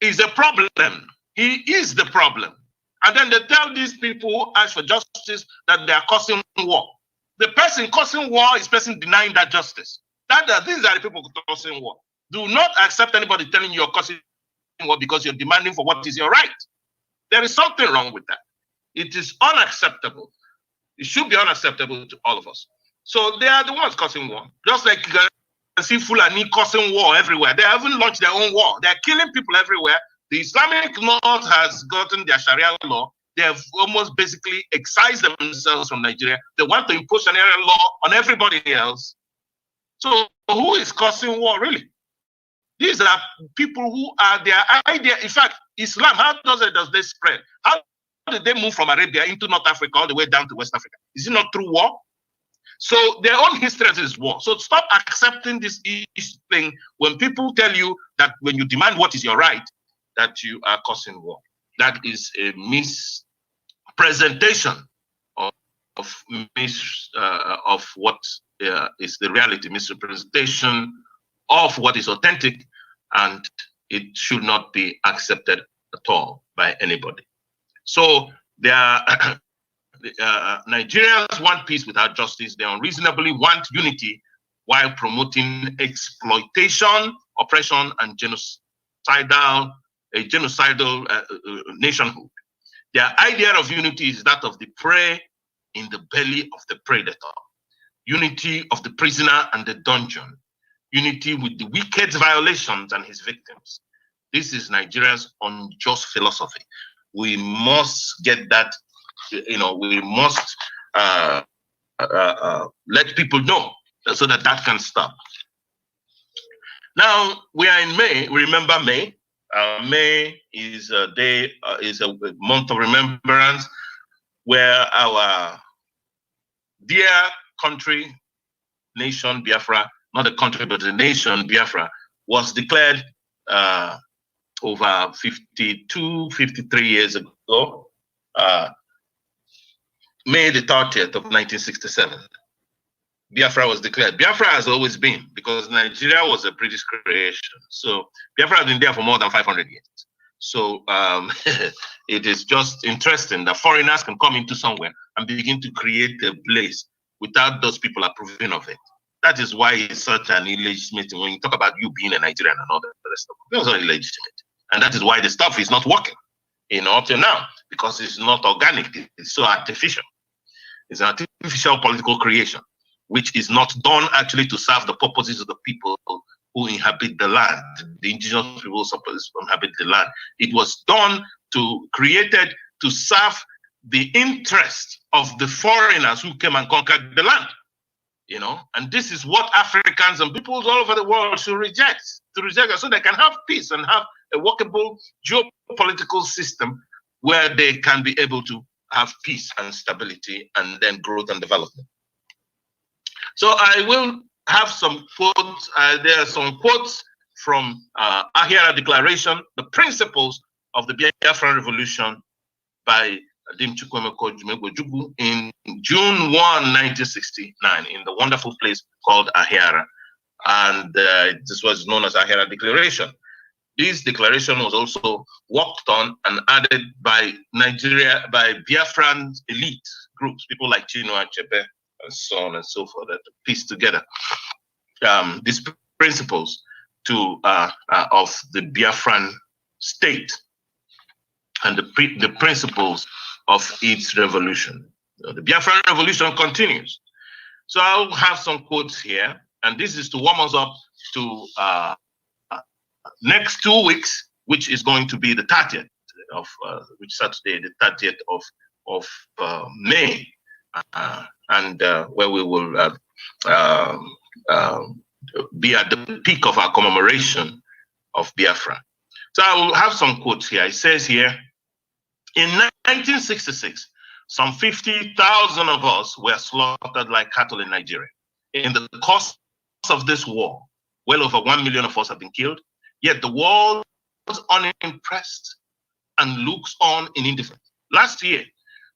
is a problem. He is the problem. And then they tell these people who ask for justice that they are causing war. The person causing war is the person denying that justice. These are the people causing war. Do not accept anybody telling you you're causing war because you're demanding for what is your right. There is something wrong with that. It is unacceptable. It should be unacceptable to all of us. So they are the ones causing war. Just like see Fulani causing war everywhere. They haven't launched their own war. They're killing people everywhere. The Islamic North has gotten their Sharia law. They have almost basically excised themselves from Nigeria. They want to impose Sharia law on everybody else. So who is causing war, really? These are people who are their idea. In fact, Islam, how does they spread? How did they move from Arabia into North Africa all the way down to West Africa? Is it not through war? So their own history is war. So stop accepting this thing when people tell you that when you demand what is your right, that you are causing war. That is a mispresentation of what is the reality, misrepresentation of what is authentic, and it should not be accepted at all by anybody. So there are Nigerians want peace without justice. They unreasonably want unity while promoting exploitation, oppression, and genocidal nationhood. Their idea of unity is that of the prey in the belly of the predator, unity of the prisoner and the dungeon, unity with the wicked's violations and his victims. This is Nigeria's unjust philosophy. We must get that. We must let people know so that can stop. Now we are in May. We remember May. May is a day, is a month of remembrance, where our dear country, nation Biafra, not a country but a nation Biafra, was declared over 52, 53 years ago. May the 30th of 1967, Biafra was declared. Biafra has always been, because Nigeria was a British creation. So Biafra has been there for more than 500 years. So it is just interesting that foreigners can come into somewhere and begin to create a place without those people approving of it. That is why it's such an illegitimate. When you talk about you being a Nigerian and all that stuff, it's not illegitimate. And that is why the stuff is not working, up to now, because it's not organic. It's so artificial. It's an artificial political creation, which is not done actually to serve the purposes of the people who inhabit the land, the indigenous people who inhabit the land. It was created to serve the interest of the foreigners who came and conquered the land. And this is what Africans and peoples all over the world should reject, so they can have peace and have a workable geopolitical system where they can be able to have peace and stability and then growth and development. So I will have some quotes. There are some quotes from Ahira Declaration, the principles of the Biafran Revolution by Adim Chukwemeko Jumegwejugu in June 1, 1969, in the wonderful place called Ahira. And this was known as Ahira Declaration. This declaration was also worked on and added by Biafran elite groups, people like Chinua Achebe and so on and so forth, that pieced together these principles of the Biafran state and the principles of its revolution. The Biafran revolution continues. So I'll have some quotes here, and this is to warm us up to next 2 weeks, which is going to be the 30th of which Saturday, the 30th of May, and where we will be at the peak of our commemoration of Biafra. So I will have some quotes here. It says here, in 1966, some 50,000 of us were slaughtered like cattle in Nigeria. In the course of this war, well over 1 million of us have been killed, yet the world was unimpressed and looks on in indifference. Last year,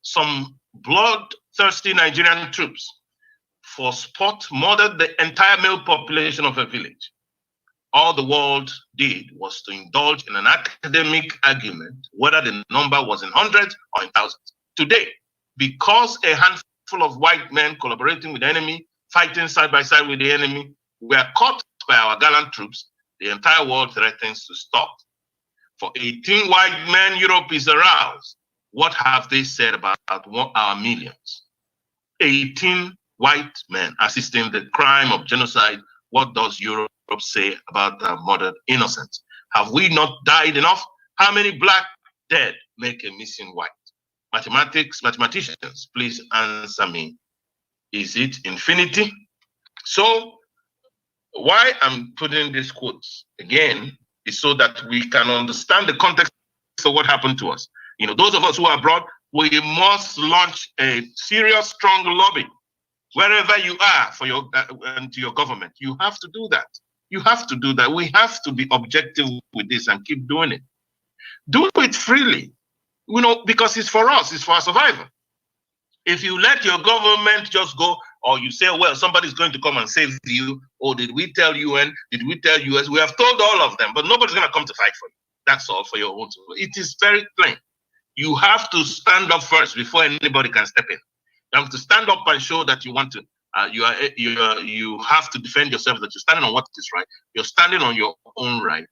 some bloodthirsty Nigerian troops for sport murdered the entire male population of a village. All the world did was to indulge in an academic argument whether the number was in hundreds or in thousands. Today, because a handful of white men collaborating with the enemy, fighting side by side with the enemy, were caught by our gallant troops, the entire world threatens to stop. For 18 white men, Europe is aroused. What have they said about our millions? 18 white men assisting the crime of genocide what does Europe say about murdered innocents? Have we not died enough? How many black dead make a missing white? Mathematicians, please answer me. Is it infinity? So why I'm putting these quotes again is so that we can understand the context of what happened to us. You know, those of us who are abroad, we must launch a serious, strong lobby wherever you are for your and to your government. You have to do that. You have to do that. We have to be objective with this and keep doing it. Do it freely, you know, because it's for us. It's for our survival. If you let your government just go, or you say, well, somebody's going to come and save you, or did we tell UN, did we tell US? We have told all of them, but nobody's going to come to fight for you. That's all for your own. It is very plain. You have to stand up first before anybody can step in. You have to stand up and show that you want to. You have to defend yourself, that you're standing on what is right. You're standing on your own right,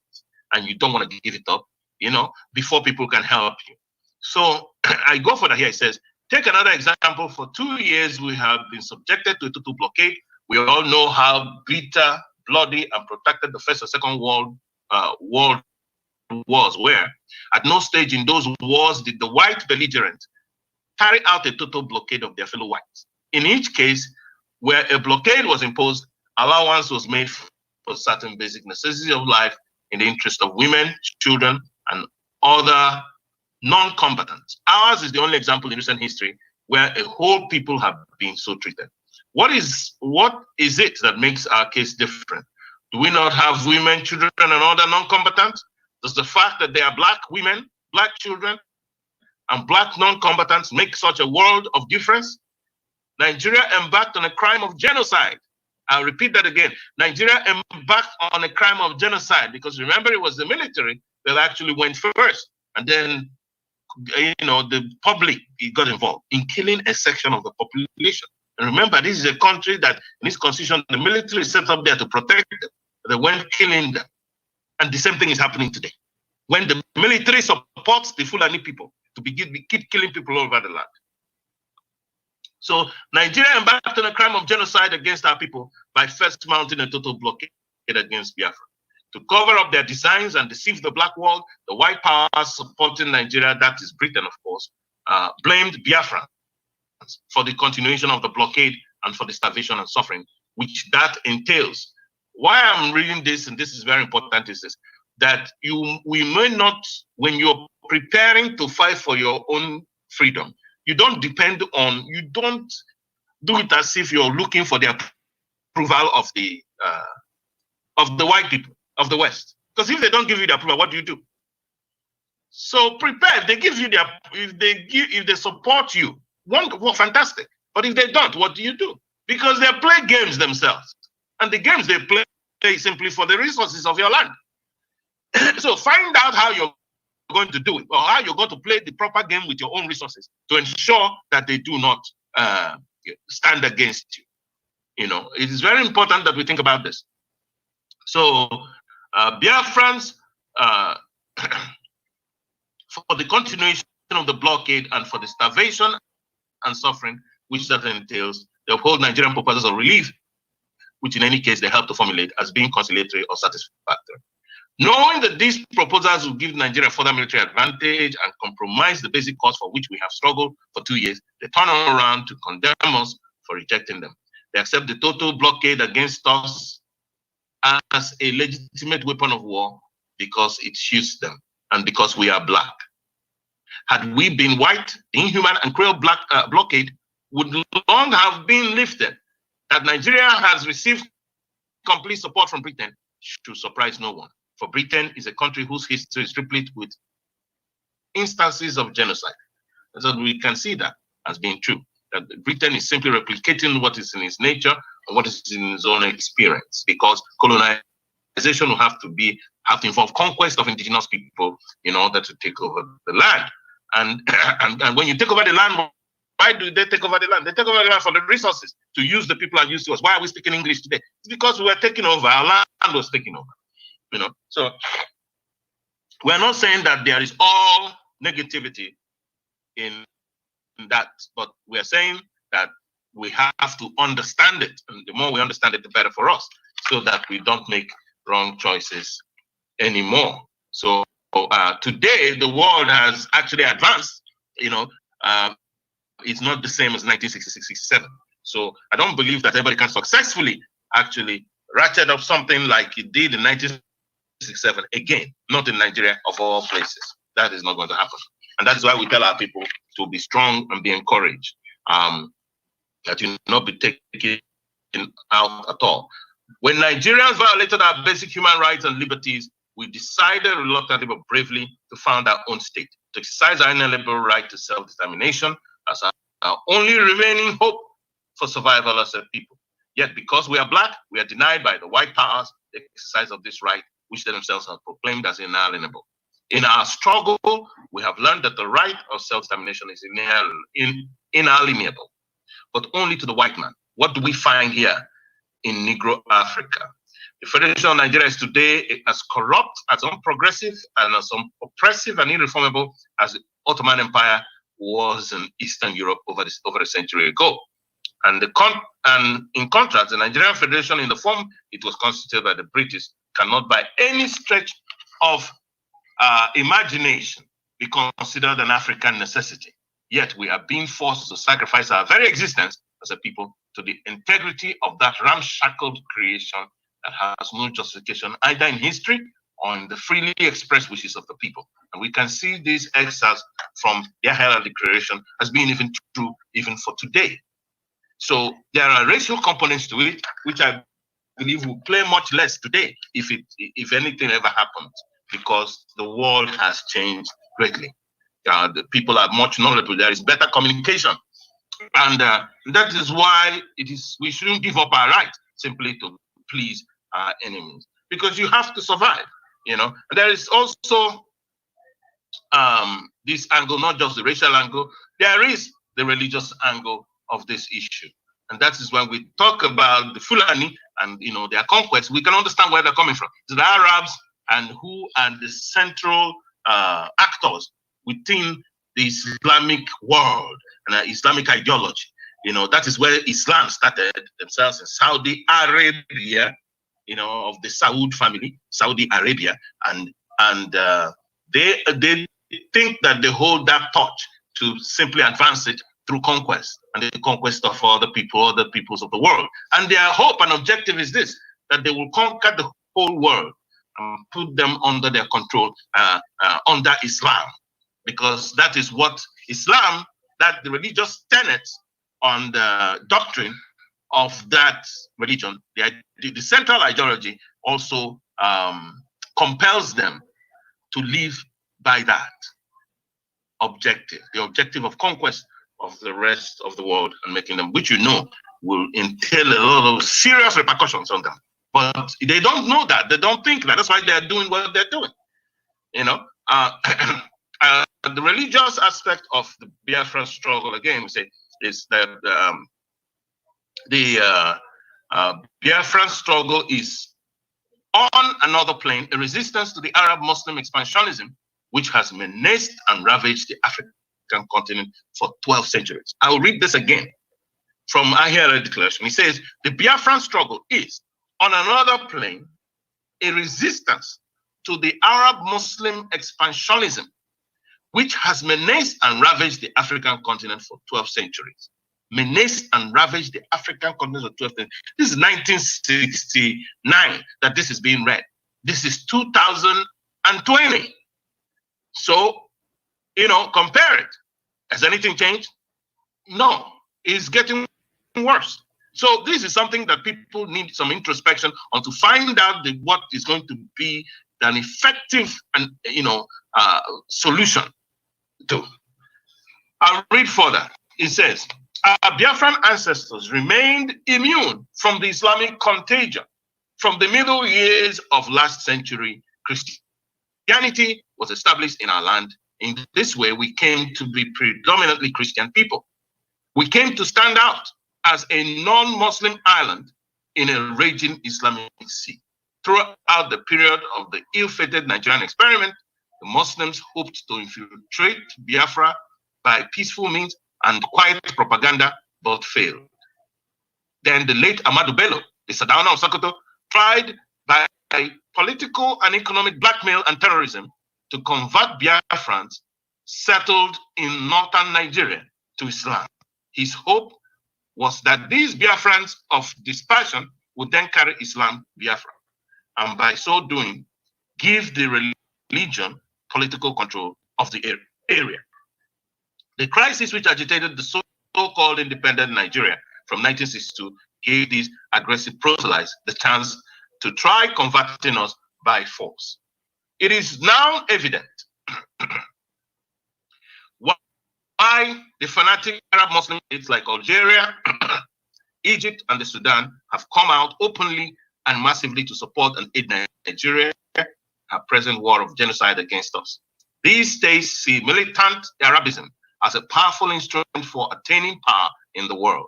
and you don't want to give it up, you know, before people can help you. So I go for that here. It says, take another example. For 2 years, we have been subjected to a total blockade. We all know how bitter, bloody, and protracted the First and Second World Wars were. At no stage in those wars did the white belligerent carry out a total blockade of their fellow whites. In each case, where a blockade was imposed, allowance was made for certain basic necessities of life in the interest of women, children, and other non-combatants. Ours is the only example in recent history where a whole people have been so treated. What is it that makes our case different? Do we not have women, children, and other non-combatants? Does the fact that they are black women, black children, and black non-combatants make such a world of difference? Nigeria embarked on a crime of genocide. I'll repeat that again. Nigeria embarked on a crime of genocide because remember, it was the military that actually went first, and then the public got involved in killing a section of the population. And remember, this is a country that in its constitution, the military is set up there to protect them. They went killing them. And the same thing is happening today. When the military supports the Fulani people to keep killing people all over the land. So Nigeria embarked on a crime of genocide against our people by first mounting a total blockade against Biafra. To cover up their designs and deceive the black world, the white powers supporting Nigeria, that is Britain, of course, blamed Biafra for the continuation of the blockade and for the starvation and suffering, which that entails. Why I'm reading this, and this is very important, is this, that we may not, when you're preparing to fight for your own freedom, you don't do it as if you're looking for the approval of the white people of the West. Because if they don't give you the approval, what do you do? So prepare. If they give you if they support you, well, fantastic. But if they don't, what do you do? Because they play games themselves. And the games they play simply for the resources of your land. So find out how you're going to do it, or how you're going to play the proper game with your own resources to ensure that they do not stand against you. You know, it is very important that we think about this. So Biafrans, for the continuation of the blockade and for the starvation and suffering which that entails, they uphold Nigerian proposals of relief, which in any case they help to formulate as being conciliatory or satisfactory. Knowing that these proposals will give Nigeria further military advantage and compromise the basic cause for which we have struggled for 2 years, they turn around to condemn us for rejecting them. They accept the total blockade against us as a legitimate weapon of war because it suits them and because we are black. Had we been white, the inhuman and cruel blockade would long have been lifted. That Nigeria has received complete support from Britain should surprise no one. For Britain is a country whose history is replete with instances of genocide. So we can see that as being true. That Britain is simply replicating what is in its nature and what is in its own experience, because colonization will have to involve conquest of indigenous people in order to take over the land. And when you take over the land, why do they take over the land? They take over the land for the resources to use the people are used to us. Why are we speaking English today? It's because we were taking over. Our land was taken over. You know, so we're not saying that there is all negativity in that, but we're saying that we have to understand it, and the more we understand it, the better for us. so that we don't make wrong choices anymore. So today, the world has actually advanced. It's not the same as 1966-67. So I don't believe that everybody can successfully actually ratchet up something like it did in 1967 again, not in Nigeria of all places. That is not going to happen. And that is why we tell our people to be strong and be encouraged, that you not be taken out at all. When Nigerians violated our basic human rights and liberties, we decided reluctantly but bravely to found our own state, to exercise our inalienable right to self-determination as our only remaining hope for survival as a people. Yet because we are Black, we are denied by the white powers the exercise of this right, which they themselves have proclaimed as inalienable. In our struggle, we have learned that the right of self-determination is inalienable, but only to the white man. What do we find here in Negro Africa? The Federation of Nigeria is today as corrupt, as unprogressive, and as oppressive and irreformable as the Ottoman Empire was in Eastern Europe over a century ago. And in contrast, the Nigerian Federation, in the form it was constituted by the British, cannot by any stretch of imagination be considered an African necessity. Yet we are being forced to sacrifice our very existence as a people to the integrity of that ramshackled creation that has no justification either in history or in the freely expressed wishes of the people. And we can see these excerpts from their heraldry creation as being even true even for today. So there are racial components to it, which I believe will play much less today if anything ever happens, because the world has changed greatly. The people are much knowledgeable. There is better communication. And that is why we shouldn't give up our right simply to please our enemies, because you have to survive. There is also this angle, not just the racial angle. There is the religious angle of this issue, and that is when we talk about the Fulani and their conquest. We can understand where they're coming from. It's the Arabs and who are the central actors within the Islamic world and Islamic ideology. That is where Islam started themselves in Saudi Arabia, of the Saud family, Saudi Arabia, and they think that they hold that torch to simply advance it through conquest and the conquest of other peoples of the world. And their hope and objective is this, that they will conquer the whole world and put them under their control, under Islam, because that is what Islam, that the religious tenets on the doctrine of that religion, the central ideology also compels them to live by that objective, the objective of conquest of the rest of the world and making them, which will entail a lot of serious repercussions on them. But they don't know that. They don't think that. That's why they're doing what they're doing. The religious aspect of the Biafra struggle, again, we say, is that the Biafran struggle is on another plane, a resistance to the Arab-Muslim expansionism, which has menaced and ravaged the African continent for 12 centuries. I will read this again from Ahira Declaration. He says, the Biafran struggle is, on another plane, a resistance to the Arab-Muslim expansionism, which has menaced and ravaged the African continent for 12 centuries. Menaced and ravaged the African continent for 12 centuries. This is 1969 that this is being read. This is 2020. So, compare it. Has anything changed? No, it's getting worse. So this is something that people need some introspection on to find out what is going to be an effective and solution to. I'll read further. It says, our Biafran ancestors remained immune from the Islamic contagion. From the middle years of last century, Christianity was established in our land. In this way, we came to be predominantly Christian people. We came to stand out as a non-Muslim island in a raging Islamic sea. Throughout the period of the ill-fated Nigerian experiment, the Muslims hoped to infiltrate Biafra by peaceful means and quiet propaganda, but failed. Then the late Ahmadu Bello, the Sardauna of Sokoto, tried by political and economic blackmail and terrorism to convert Biafrans settled in northern Nigeria to Islam. His hope was that these Biafrans of dispersion would then carry Islam Biafra, and by so doing, give the religion political control of the area. The crisis which agitated the so-called independent Nigeria from 1962 gave these aggressive proselytes the chance to try converting us by force. It is now evident why the fanatic Arab Muslim states like Algeria, Egypt, and the Sudan have come out openly and massively to support and aid Nigeria, her present war of genocide against us. These states see militant Arabism as a powerful instrument for attaining power in the world.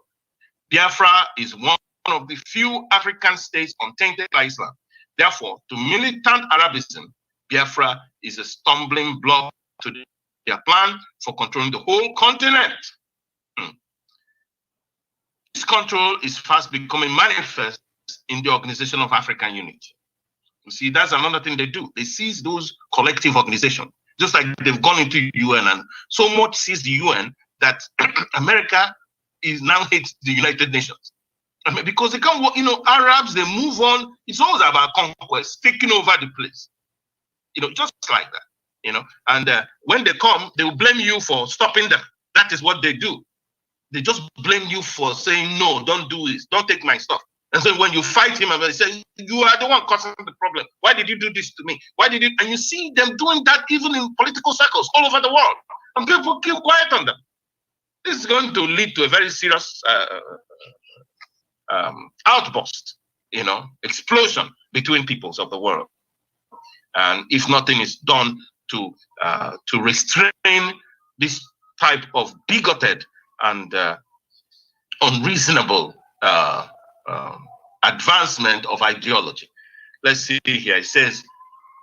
Biafra is one of the few African states untainted by Islam. Therefore, to militant Arabism, Biafra is a stumbling block to their plan for controlling the whole continent. This control is fast becoming manifest in the Organization of African Unity. You see, that's another thing they do. They seize those collective organizations, just like they've gone into UN and so much seize the UN that America is now hates the United Nations. I mean, because they can't, Arabs, they move on. It's always about conquest, taking over the place. Just like that, And when they come, they will blame you for stopping them. That is what they do. They just blame you for saying, no, don't do this, don't take my stuff. And so when you fight him, they say, you are the one causing the problem. Why did you do this to me? Why did you? And you see them doing that even in political circles all over the world. And people keep quiet on them. This is going to lead to a very serious outburst, explosion between peoples of the world. And if nothing is done to restrain this type of bigoted and unreasonable advancement of ideology. Let's see here. It says,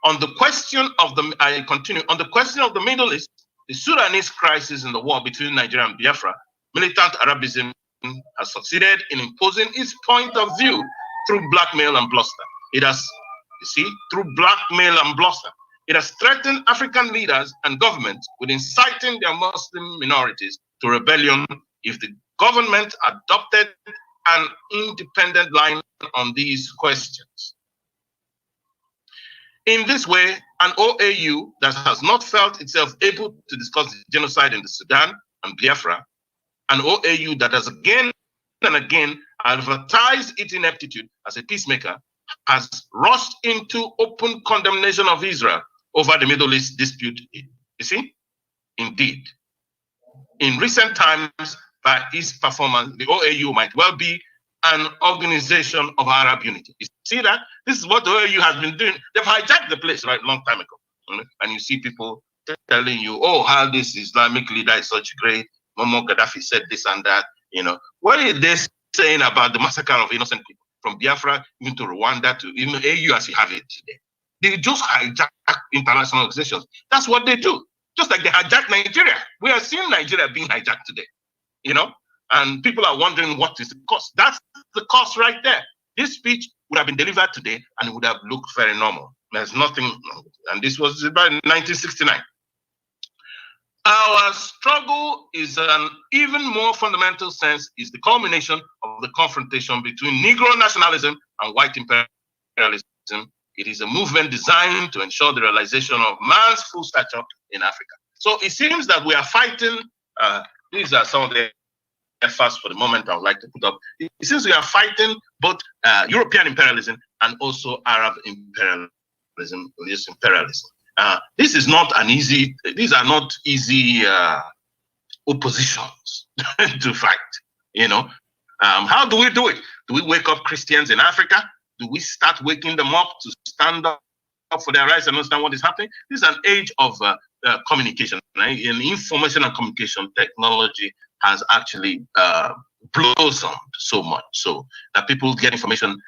on the question of the Middle East, the Sudanese crisis in the war between Nigeria and Biafra, militant Arabism has succeeded in imposing its point of view through blackmail and bluster. It has, through blackmail and bluster, it has threatened African leaders and governments with inciting their Muslim minorities to rebellion if the government adopted an independent line on these questions. In this way, an OAU that has not felt itself able to discuss the genocide in the Sudan and Biafra, an OAU that has again and again advertised its ineptitude as a peacemaker, has rushed into open condemnation of Israel over the Middle East dispute. You see? Indeed. In recent times, by its performance, the OAU might well be an organization of Arab unity. You see that? This is what the OAU has been doing. They've hijacked the place right long time ago. And you see people telling you, oh, how this Islamic leader is such great. Muammar Gaddafi said this and that. What are they saying about the massacre of innocent people from Biafra even to Rwanda to even AU as you have it today? They just hijack international organizations. That's what they do. Just like they hijacked Nigeria. We are seeing Nigeria being hijacked today. And people are wondering what is the cost. That's the cost right there. This speech would have been delivered today and it would have looked very normal. There's nothing, and this was about 1969. Our struggle is an even more fundamental sense is the culmination of the confrontation between Negro nationalism and white imperialism. It is a movement designed to ensure the realization of man's full stature in Africa. So it seems that we are fighting, these are some of the efforts for the moment I would like to put up. It seems we are fighting both European imperialism and also Arab imperialism, this imperialism. This is not an easy, these are not easy oppositions to fight, How do we do it? Do we wake up Christians in Africa? Do we start waking them up to stand up for their rights and understand what is happening? This is an age of communication, right? And information and communication technology has actually blossomed so much so that people get information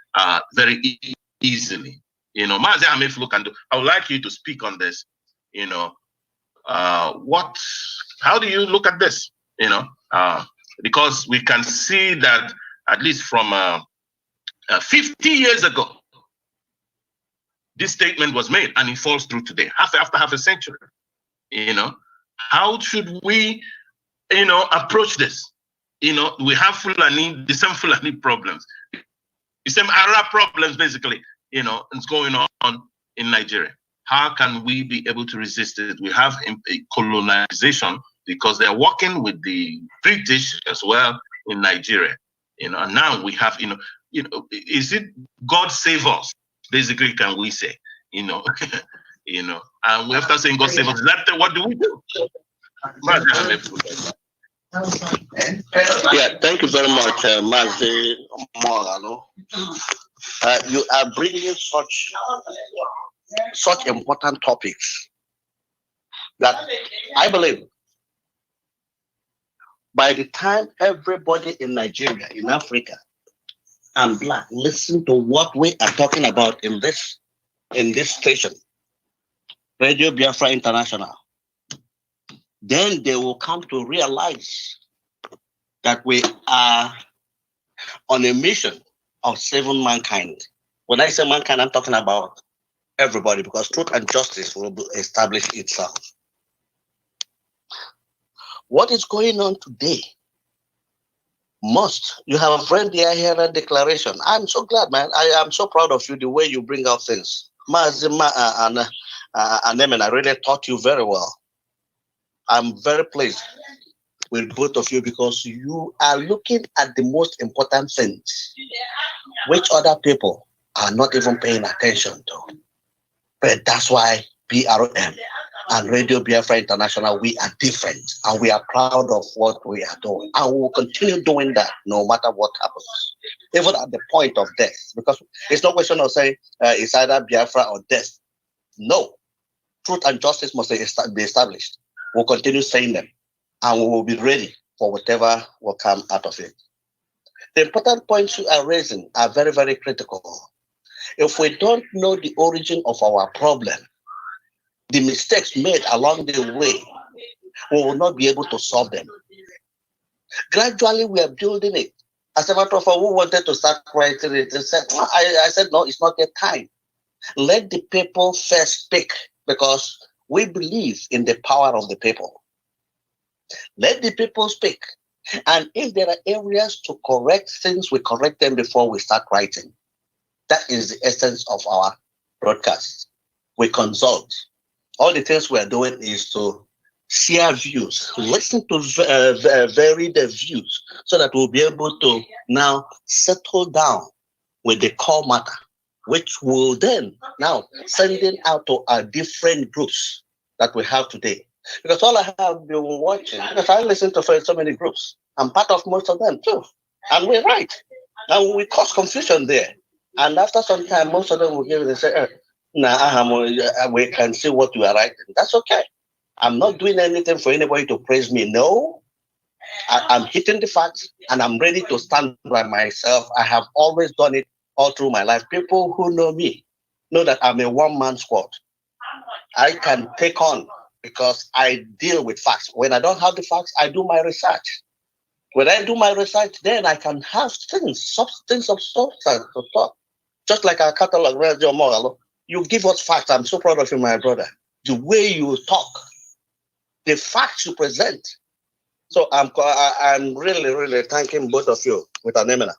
very easily. Mazi Amefulu can do. I would like you to speak on this. How do you look at this? Because we can see that at least from 50 years ago, this statement was made, and it falls through today, after half a century. How should we, approach this? We have the same Fulani problems, the same Arab problems, basically, it's going on in Nigeria. How can we be able to resist it? We have a colonization because they're working with the British as well in Nigeria. And now we have, is it God save us? Basically, can we say, and we have to say God save us. What do we do? Yeah, thank you very much, Mazi Moralo. You are bringing such important topics that I believe by the time everybody in Nigeria, in Africa, and Black listen to what we are talking about in this station, Radio Biafra International, then they will come to realize that we are on a mission of saving mankind. When I say mankind, I'm talking about everybody, because truth and justice will establish itself. What is going on today? You have read the Ahera Declaration. I'm so glad, man. I am so proud of you, the way you bring out things. Mazima and Emin, I really taught you very well. I'm very pleased with both of you because you are looking at the most important things, which other people are not even paying attention to. But that's why BRM and Radio Biafra International, we are different and we are proud of what we are doing. And we will continue doing that no matter what happens, even at the point of death. Because it's no question of saying it's either Biafra or death. No. Truth and justice must be established. We'll continue saying them and we will be ready for whatever will come out of it. The important points you are raising are very, very critical. If we don't know the origin of our problem, the mistakes made along the way, we will not be able to solve them. Gradually, we are building it. As a matter of fact, we wanted to start writing it. I said, no, it's not yet time. Let the people first speak, because we believe in the power of the people. Let the people speak. And if there are areas to correct things, we correct them before we start writing. That is the essence of our broadcast. We consult. All the things we are doing is to share views, listen to varied views, so that we'll be able to now settle down with the core matter, which will then now sending out to our different groups that we have today. Because all I have been watching, because I listen to so many groups, I'm part of most of them too. And we write. And we cause confusion there. And after some time, most of them will give it and say, we can see what you are writing. That's okay. I'm not doing anything for anybody to praise me. No. I'm hitting the facts and I'm ready to stand by myself. I have always done it all through my life. People who know me know that I'm a one-man squad. I can take on because I deal with facts. When I don't have the facts, I do my research. When I do my research, then I can have substance of substance to talk. Just like our catalog, Radio Moralo, you give us facts. I'm so proud of you, my brother. The way you talk, the facts you present. So I'm really, really thanking both of you with Anemina.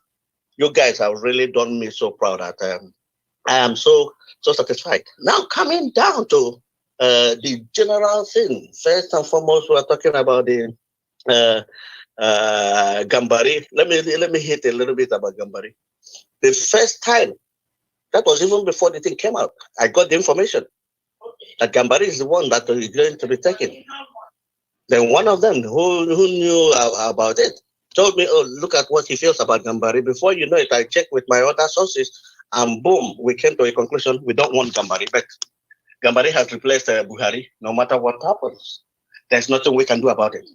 You guys have really done me so proud that I am so satisfied. Now coming down to the general thing. First and foremost, we're talking about the Gambari. Let me hit a little bit about Gambari. The first time, that was even before the thing came out, I got the information that Gambari is the one that is going to be taken. Then one of them who knew about it told me, oh, look at what he feels about Gambari. Before you know it, I checked with my other sources, and boom, we came to a conclusion, we don't want Gambari. But Gambari has replaced Buhari, no matter what happens. There's nothing we can do about it.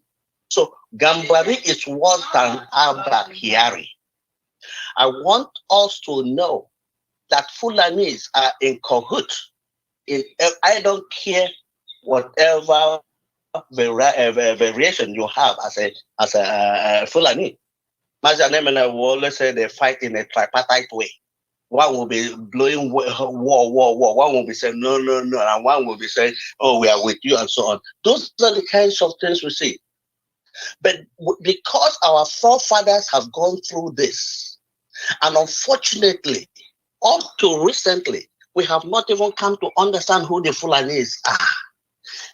So Gambari is worse than Abba Kyari. I want us to know that Fulanis are in cahoots. I don't care whatever variation you have as a Fulani. Mazanemena will always say they fight in a tripartite way. One will be blowing war. One will be saying, no, no, no. And one will be saying, oh, we are with you, and so on. Those are the kinds of things we see. But because our forefathers have gone through this, and unfortunately, up to recently, we have not even come to understand who the Fulanis are.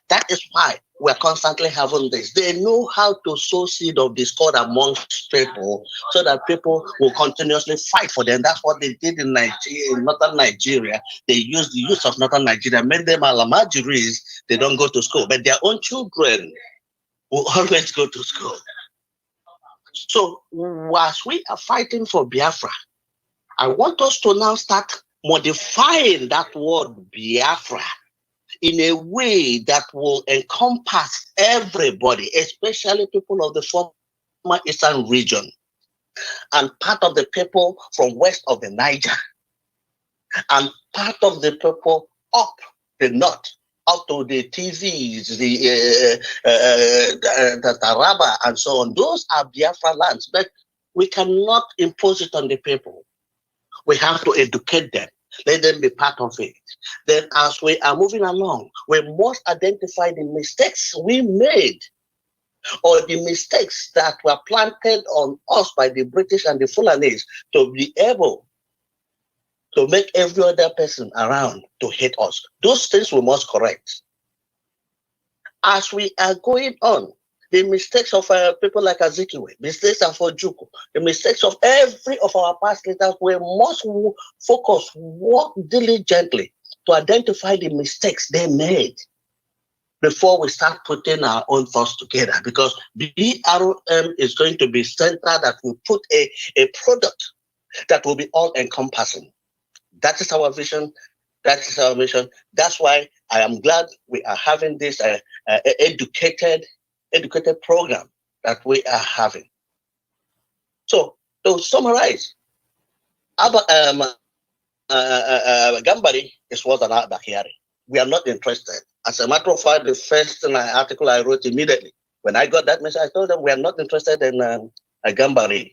That is why we're constantly having this. They know how to sow seed of discord amongst people so that people will continuously fight for them. That's what they did in Nigeria, in northern Nigeria. They used the youth of northern Nigeria, made them alamajiris. They don't go to school, but their own children will always go to school. So as we are fighting for Biafra, I want us to now start modifying that word Biafra in a way that will encompass everybody, especially people of the former Eastern region and part of the people from west of the Niger and part of the people up the north, up to the TVs, the Taraba and so on. Those are Biafra lands, but we cannot impose it on the people. We have to educate them. Let them be part of it. Then as we are moving along, we must identify the mistakes we made or the mistakes that were planted on us by the British and the Fulanis to be able to make every other person around to hate us. Those things we must correct. As we are going on, the mistakes of people like Azikiwe, mistakes of Ojuku, the mistakes of every of our past leaders, we must focus, work diligently to identify the mistakes they made before we start putting our own thoughts together. Because BRM is going to be centered that will put a product that will be all-encompassing. That is our vision. That is our mission. That's why I am glad we are having this educated program that we are having. So to summarize, Gambari is what an Abakari. We are not interested. As a matter of fact, the first article I wrote immediately, when I got that message, I told them we are not interested in Gambari.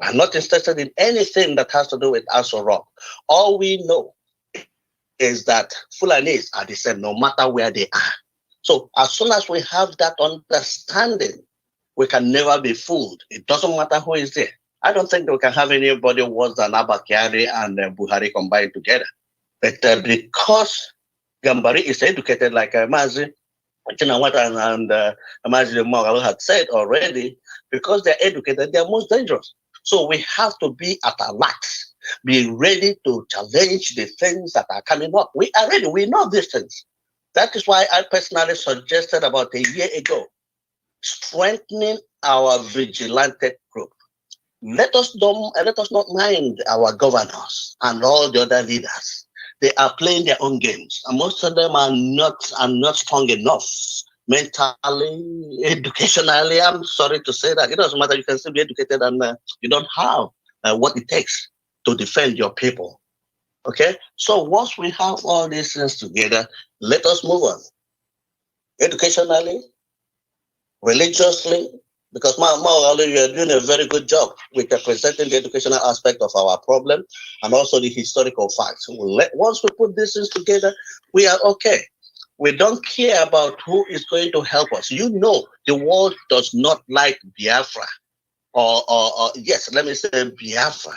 We are not interested in anything that has to do with Aso Rock. All we know is that Fulanis are the same no matter where they are. So as soon as we have that understanding, we can never be fooled. It doesn't matter who is there. I don't think we can have anybody worse than Abakari and Buhari combined together. But because Gambari is educated like Mazi, Chinawata and Mazi Mogalo had said already, because they're educated, they're most dangerous. So we have to be at alert, be ready to challenge the things that are coming up. We are ready. We know these things. That is why I personally suggested about a year ago, strengthening our vigilante group. Let us not mind our governors and all the other leaders. They are playing their own games, and most of them are not strong enough mentally, educationally. I'm sorry to say that. It doesn't matter. You can still be educated and you don't have what it takes to defend your people. Okay? So once we have all these things together, let us move on. Educationally, religiously, because you are doing a very good job with presenting the educational aspect of our problem and also the historical facts. Once we put these things together, we are okay. We don't care about who is going to help us. You know, the world does not like Biafra, or yes, let me say Biafra,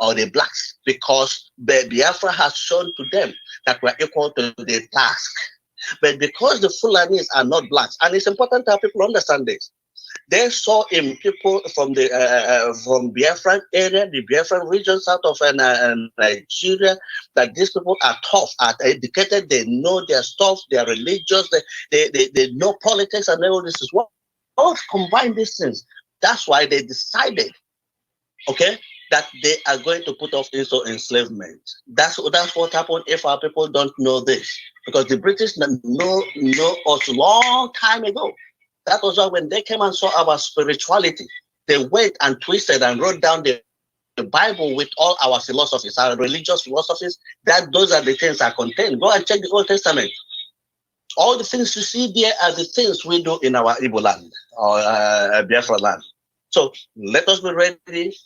or the blacks, because Biafra has shown to them that we're equal to the task. But because the Fulanis are not blacks, and it's important that people understand this, they saw in people from the from Biafran area, the Biafran region south of Nigeria, that these people are tough, are educated, they know their stuff, they are religious, they know politics and all this is what. All combine these things. That's why they decided, okay, that they are going to put us into enslavement. That's what happened if our people don't know this. Because the British know us long time ago. That was why when they came and saw our spirituality, they went and twisted and wrote down the Bible with all our philosophies, our religious philosophies. Those are the things that are contained. Go and check the Old Testament. All the things you see there are the things we do in our Igbo land or Biafra land. So let us be ready.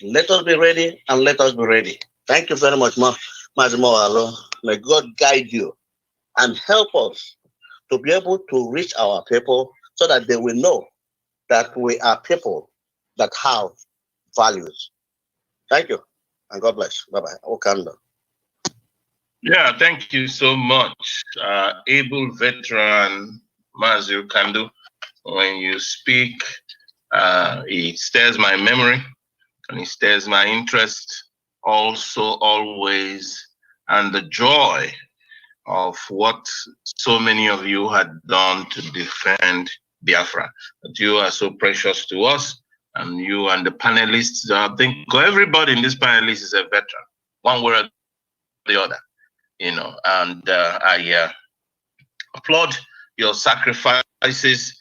Let us be ready, and let us be ready. Thank you very much, Mazimo. May God guide you and help us to be able to reach our people so that they will know that we are people that have values. Thank you, and God bless. Bye-bye. Okanda. Yeah, thank you so much, able veteran Mazu Kandu. When you speak, it stirs my memory and it stirs my interest also always, and the joy of what so many of you had done to defend Biafra. That you are so precious to us, and you and the panelists, I think everybody in this panelist is a veteran, one way or the other, and I applaud your sacrifices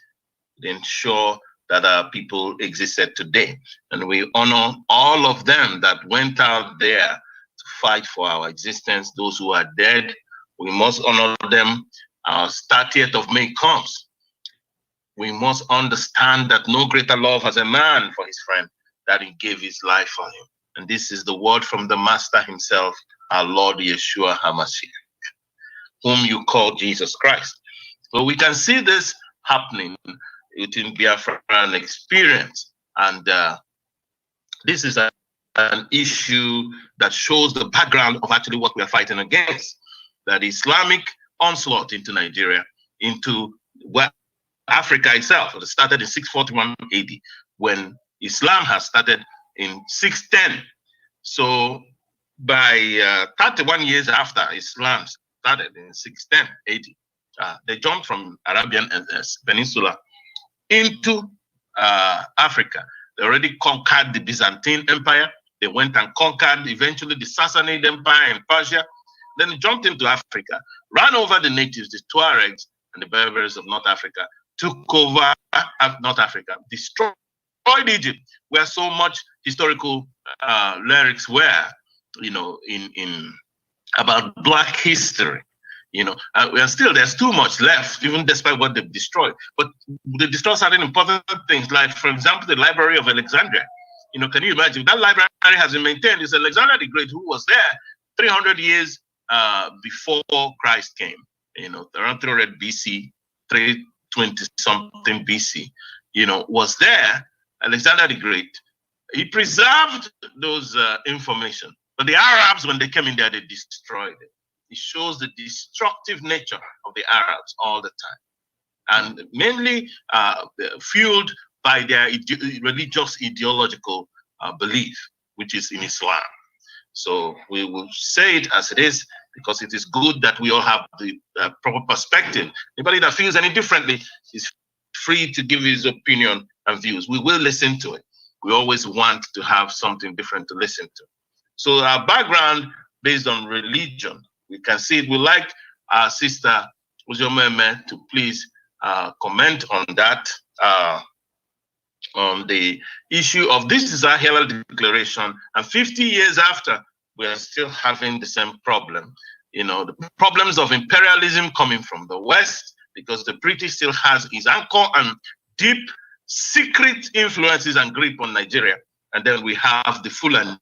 to ensure that our people existed today. And we honor all of them that went out there to fight for our existence. Those who are dead, we must honor them. Our 30th of May comes. We must understand that no greater love has a man for his friend that he gave his life for him. And this is the word from the Master himself, our Lord Yeshua HaMashiach, whom you call Jesus Christ. So we can see this happening within Biafran experience. And this is an issue that shows the background of actually what we are fighting against, that Islamic onslaught into Nigeria, into Africa itself. It started in 641 AD, when Islam has started in 610. So by 31 years after Islam started in 610 AD, they jumped from Arabian Peninsula into Africa. They already conquered the Byzantine Empire. They went and conquered eventually the Sassanid Empire in Persia. Then they jumped into Africa, ran over the natives, the Tuaregs and the Berbers of North Africa, took over North Africa, destroyed Egypt, where so much historical lyrics were, in about Black history. And still there's too much left, even despite what they've destroyed. But they destroyed certain important things, like, for example, the Library of Alexandria. Can you imagine? That library has been maintained. It's Alexander the Great, who was there 300 years before Christ came, around 300 BC, 320 something BC, was there. Alexander the Great, he preserved those information. But the Arabs, when they came in there, they destroyed it. It shows the destructive nature of the Arabs all the time, and mainly fueled by their religious ideological belief, which is in Islam. So we will say it as it is, because it is good that we all have the proper perspective. Anybody that feels any differently is free to give his opinion and views. We will listen to it. We always want to have something different to listen to. So our background based on religion, we can see it. We like our sister Uzomeme to please comment on that, on the issue of this is our Hillel declaration, and 50 years after, we are still having the same problem. The problems of imperialism coming from the West, because the British still has his anchor and deep secret influences and grip on Nigeria. And then we have the Fulani,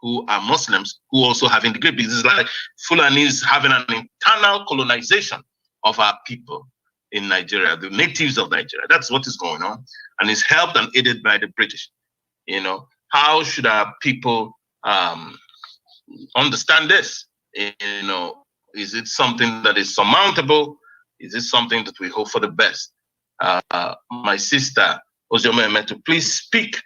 who are Muslims, who also having the grip. This is like Fulanis having an internal colonization of our people in Nigeria, the natives of Nigeria. That's what is going on. And it's helped and aided by the British. How should our people understand this? Is it something that is surmountable? Is it something that we hope for the best? My sister, Oziome, to please speak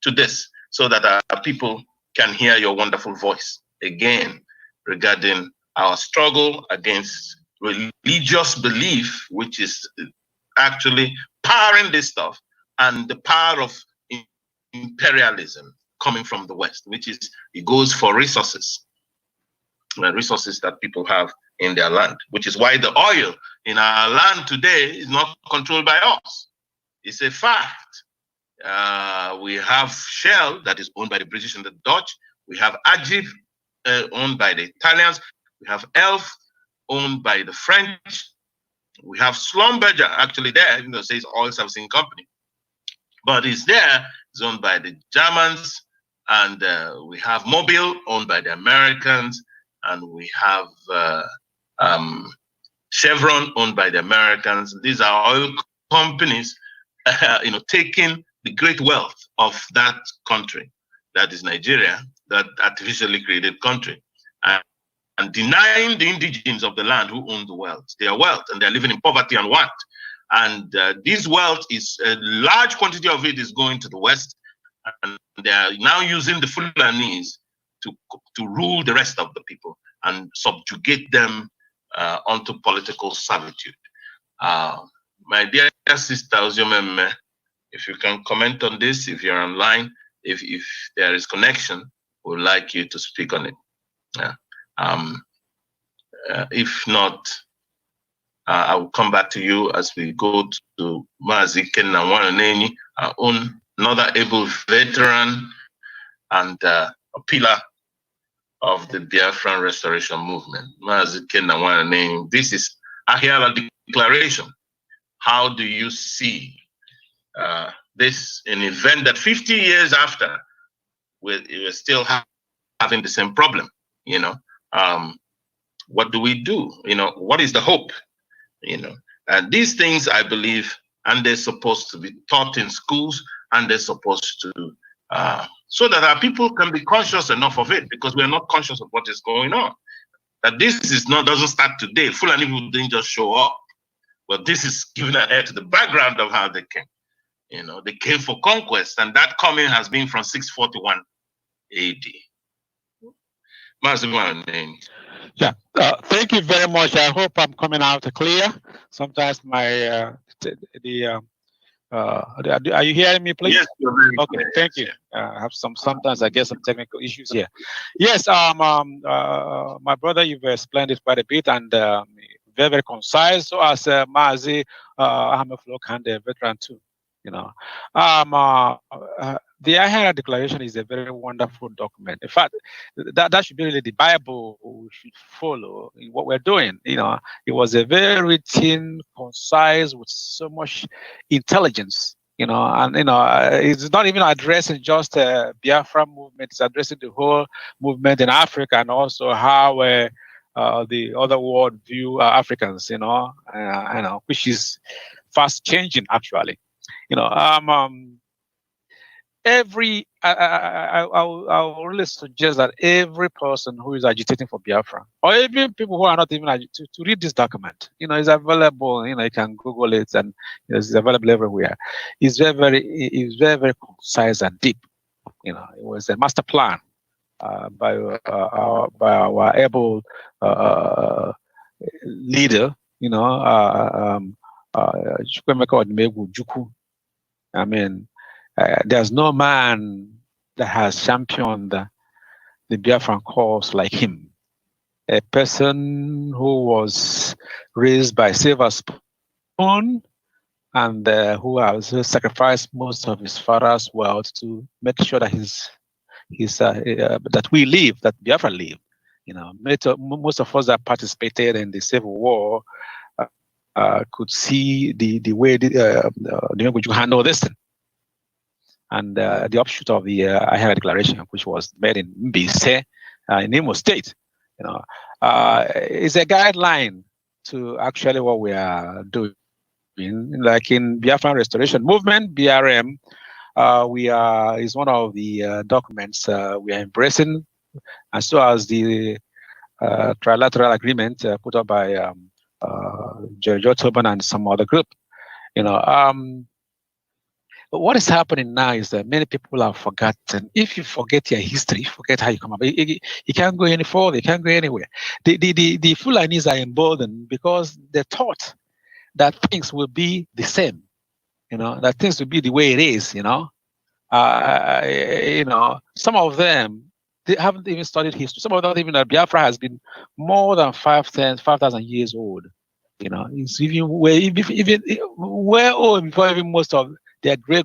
to this so that our people can hear your wonderful voice again regarding our struggle against religious belief, which is actually powering this stuff, and the power of imperialism coming from the West, which is, it goes for resources that people have in their land, which is why the oil in our land today is not controlled by us. It's a fact. We have Shell that is owned by the British and the Dutch. We have Agip owned by the Italians. We have Elf owned by the French. We have Schlumberger actually there, even though it says oil servicing company, but it's there. It's owned by the Germans And we have Mobil, owned by the Americans, and we have Chevron, owned by the Americans. These are oil companies, taking the great wealth of that country, that is Nigeria, that artificially created country, and denying the indigenes of the land who own the wealth, their wealth, and they're living in poverty and want. And this wealth is a large quantity of it is going to the West, and they are now using the Fulanese to rule the rest of the people and subjugate them onto political servitude. My dear sister Oziomeme, if you can comment on this, if you're online, if there is connection, we'd like you to speak on it. Yeah. If not, I will come back to you as we go to Mazi Kenna, our own another able veteran and a pillar of the Biafran restoration movement. Mazi Kenna, this is Ahiala Declaration. How do you see this, an event that 50 years after we're still having the same problem? What do we do? What is the hope? These things, I believe, and they're supposed to be taught in schools, and they're supposed to, so that our people can be conscious enough of it, because we're not conscious of what is going on. That this doesn't start today. Fulani people didn't just show up, but this is giving an air to the background of how they came. They came for conquest, and that coming has been from 641 AD. Yeah, thank you very much. I hope I'm coming out clear. Sometimes my are you hearing me, please? Yes, you're very okay. Clear. Thank you. I have sometimes I get some technical issues here. Yes, my brother, you've explained it quite a bit and very, very concise. So as Mazi Ahmeflo and a veteran too. The Ahara Declaration is a very wonderful document. In fact, that should be really the Bible we should follow in what we're doing. It was a very written, concise, with so much intelligence. And it's not even addressing just the Biafra movement; it's addressing the whole movement in Africa and also how the other world view Africans. Which is fast changing actually. I will really suggest that every person who is agitating for Biafra, or even people who are not even to read this document, it's available. You can Google it, and it's available everywhere. It's very concise and deep. It was a master plan by our able leader. I mean, there's no man that has championed the Biafran cause like him. A person who was raised by silver spoon and who has sacrificed most of his father's wealth to make sure that that we live, that Biafra live. Most of us that participated in the Civil War could see the way the Nyoguju handled this thing. And the offshoot of the Ahara Declaration, which was made in Mbise, in Imo State, is a guideline to actually what we are doing. Like in Biafran Restoration Movement, BRM, is one of the documents we are embracing, and so as the trilateral agreement put up by George Ottoman and some other group. What is happening now is that many people have forgotten. If you forget your history, you forget how you come up. You can't go any further. You can't go anywhere. The Fulanis are emboldened because they're taught that things will be the same. That things will be the way it is. Some of them, they haven't even studied history. Some of them even know Biafra has been more than 5,000 years old. It's even way old before even most of their great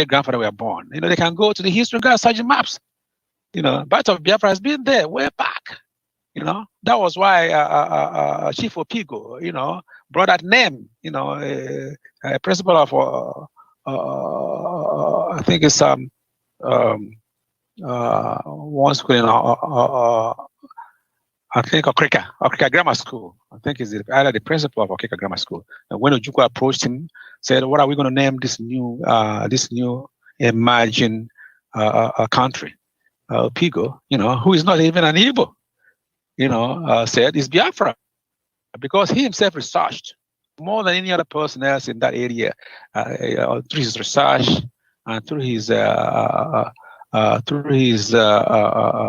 grandfather were born. They can go to the history and go and search the maps. Part of Biafra has been there way back. That was why Chief Opigo, brought that name. A principle of I think it's one school in I think Okrika Grammar School. I think he's either the principal of Okrika Grammar School. And when Ojukwu approached him, said, "What are we going to name this new emerging country?" Pigo, who is not even an Igbo, said it's Biafra, because he himself researched more than any other person else in that area through his research and through his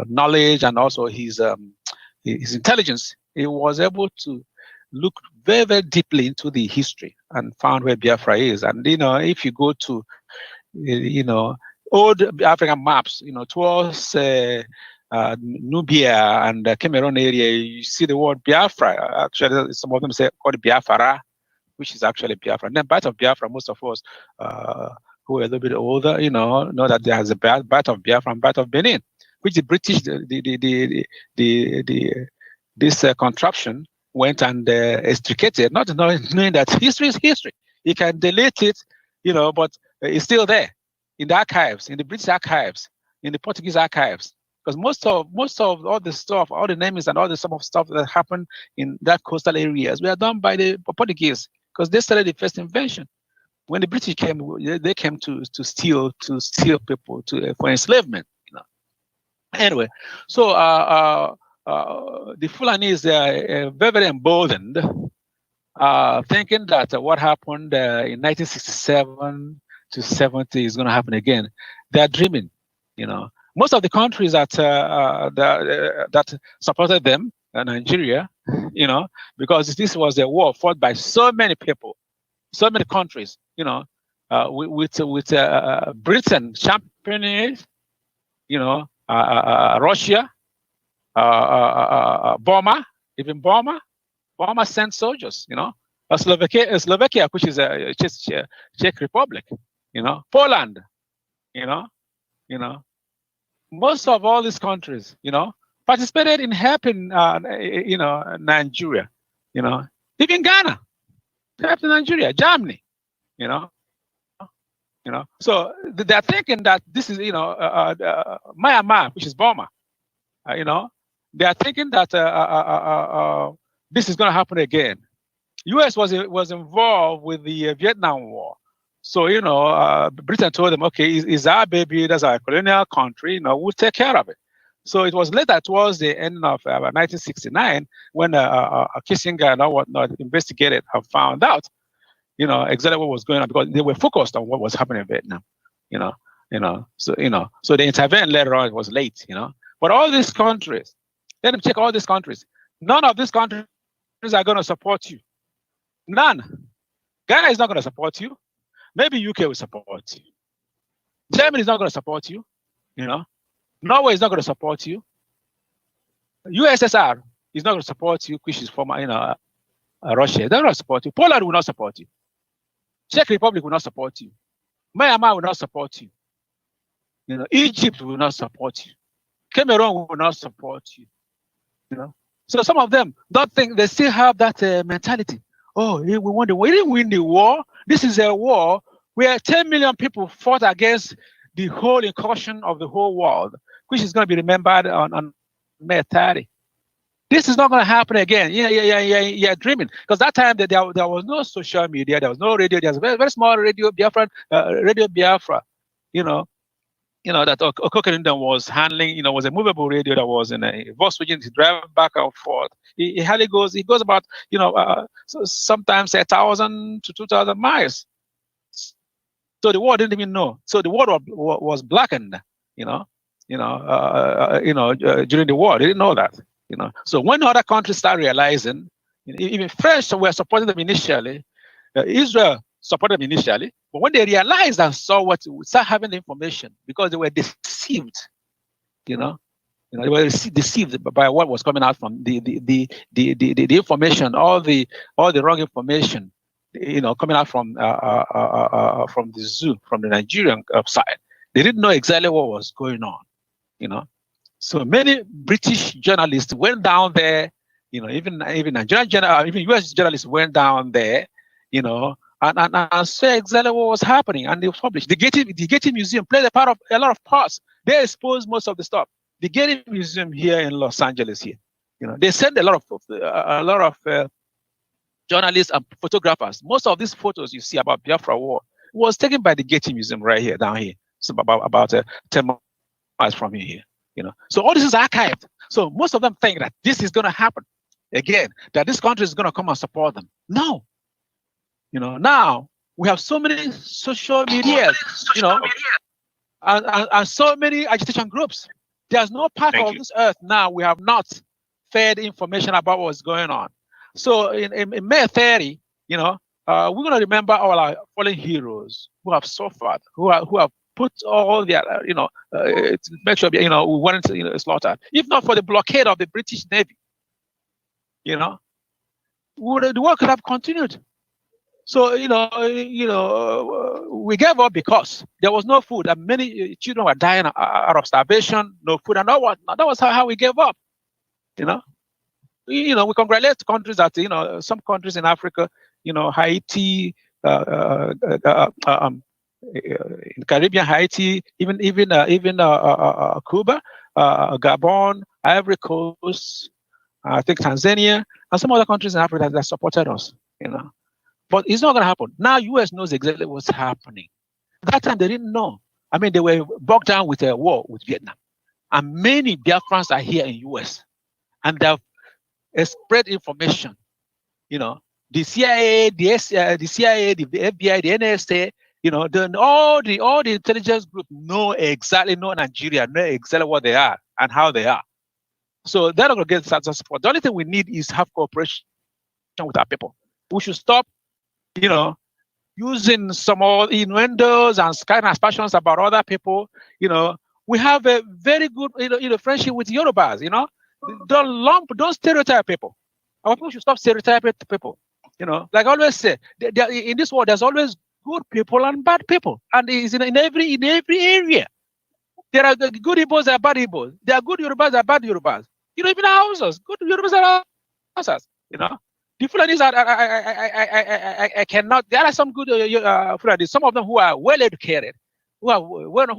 knowledge and also his intelligence. He was able to look very, very deeply into the history and found where Biafra is. And if you go to old African maps, towards Nubia and the Cameroon area, you see the word Biafra. Actually, some of them say called Biafra, which is actually Biafra. And then part of Biafra, most of us who are a little bit older, know that there is a part of Biafra and part of Benin, which the British, this contraption went and extricated, not knowing that history is history. You can delete it, but it's still there in the archives, in the British archives, in the Portuguese archives. Because most of all the stuff, all the names and all the some of stuff that happened in that coastal areas were done by the Portuguese, because they started the first invention. When the British came, they came to steal people for enslavement. Anyway, so the Fulanis are very, very emboldened, thinking that what happened in 1967 to 70 is going to happen again. They're dreaming, Most of the countries that supported them, Nigeria, because this was a war fought by so many people, so many countries, with Britain championing it, Russia, Burma, even Burma sent soldiers, Slovakia, which is a Czech Republic, Poland, most of all these countries, participated in helping, Nigeria, even Ghana, helping Nigeria, Germany, So they're thinking that this is, Myanmar, which is Burma, they are thinking that this is going to happen again. U.S. was involved with the Vietnam War. So, Britain told them, okay, it's our baby, that's our colonial country, we'll take care of it. So it was later, towards the end of 1969, when Kissinger and whatnot investigated and found out, exactly what was going on, because they were focused on what was happening in Vietnam, so they intervened later on. It was late, But all these countries, let them check all these countries. None of these countries are going to support you. None. Ghana is not going to support you. Maybe UK will support you. Germany is not going to support you. Norway is not going to support you. USSR is not going to support you, which is former, Russia. They're not going to support you. Poland will not support you. Czech Republic will not support you. Myanmar will not support you. Egypt will not support you. Cameroon will not support you. So some of them don't think, they still have that mentality. Oh, we won the war. We didn't win the war. This is a war where 10 million people fought against the whole incursion of the whole world, which is going to be remembered on May 30. This is not going to happen again. Yeah, dreaming. Because that time there was no social media, there was no radio. There was a very, very small radio Biafra, that Okokendon was handling, was a movable radio that was in a Volkswagen to drive back and forth. It hardly goes, about, sometimes 1,000 to 2,000 miles. So the world didn't even know. So the world was blackened, during the war. They didn't know that, So when other countries start realizing, even French were supporting them initially, Israel supported them initially, but when they realized and saw what, start having the information, because they were deceived, they were deceived by what was coming out from the information, all the wrong information, coming out from the zoo, from the Nigerian side. They didn't know exactly what was going on, So many British journalists went down there, even Nigerian even US journalists went down there, and saw exactly what was happening, and they published. The Getty Museum played a lot of parts They expose most of the stuff. The Getty Museum here in Los Angeles here, they send a lot of journalists and photographers. Most of these photos you see about Biafra War was taken by the Getty Museum right here, down here. It's about 10 miles from here. So all this is archived. So most of them think that this is going to happen again, that this country is going to come and support them. No. Now we have so many social media, and so many agitation groups. There's no part of this earth now we have not fed information about what's going on. So in May 30, we're going to remember all our fallen heroes who have suffered, who have put all their, to make sure, we weren't slaughtered. If not for the blockade of the British Navy, the war could have continued. So, we gave up because there was no food and many children were dying out of starvation, no food, and all that was how we gave up, we congratulate countries that, some countries in Africa, Haiti, in Caribbean, Haiti, even Cuba, Gabon, Ivory Coast, I think Tanzania, and some other countries in Africa that supported us, But it's not going to happen. Now, US knows exactly what's happening. That time they didn't know. I mean, they were bogged down with a war with Vietnam, and many Biafrans are here in US, and they've spread information. The CIA, the FBI, the NSA. All the intelligence group know Nigeria, know exactly what they are and how they are. So they're not going to get support. The only thing we need is have cooperation with our people. We should stop, using some innuendos and kind of aspersions about other people. We have a very good, friendship with Yorubas. Don't stereotype people. Our people should stop stereotyping people. Like I always say, in this world, there's always good people and bad people, and it's in every area. There are the good Igbos, there are bad Igbos. There are good Yorubas, there are bad Yorubas. Even houses, good Yorubas are houses. The Fulanis I cannot. There are some good Fulanis. Some of them who are well educated, who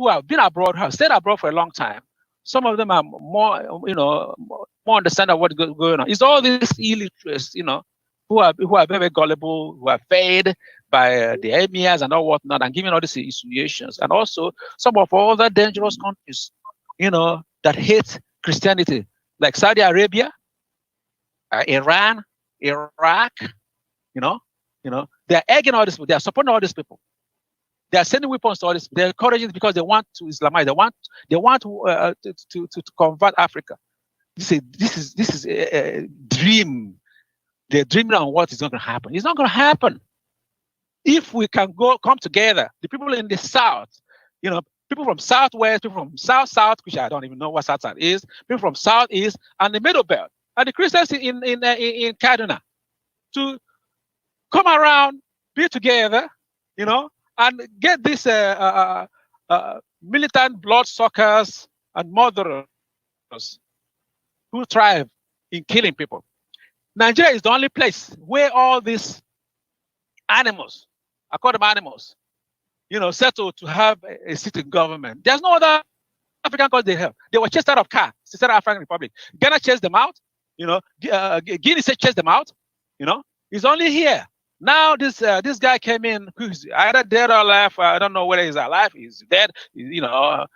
have been abroad, have stayed abroad for a long time. Some of them are more, more understanding of what's going on. It's all these illiterates, who are very gullible, who are fed by the emirs and all whatnot, and giving all these insinuations. And also some of all the dangerous countries, that hate Christianity, like Saudi Arabia, Iran, Iraq, they're egging all these people, they're supporting all these people. They are sending weapons to all this. They're encouraging because they want to Islamize. They want to convert Africa. This is a dream. They're dreaming on what is not going to happen. It's not going to happen. If we can come together, the people in the South, people from Southwest, people from South, which I don't even know what South is, people from Southeast, and the Middle Belt, and the Christians in Kaduna, to come around, be together, and get these militant bloodsuckers and murderers who thrive in killing people. Nigeria is the only place where all these animals, I call them animals, settle to have a seat in government. There's no other African country they have. They were chased out of CAR, Central African Republic. Ghana chased them out. Guinea chased them out. It's only here. Now this guy came in, who's either dead or alive. I don't know whether he's alive. He's dead. The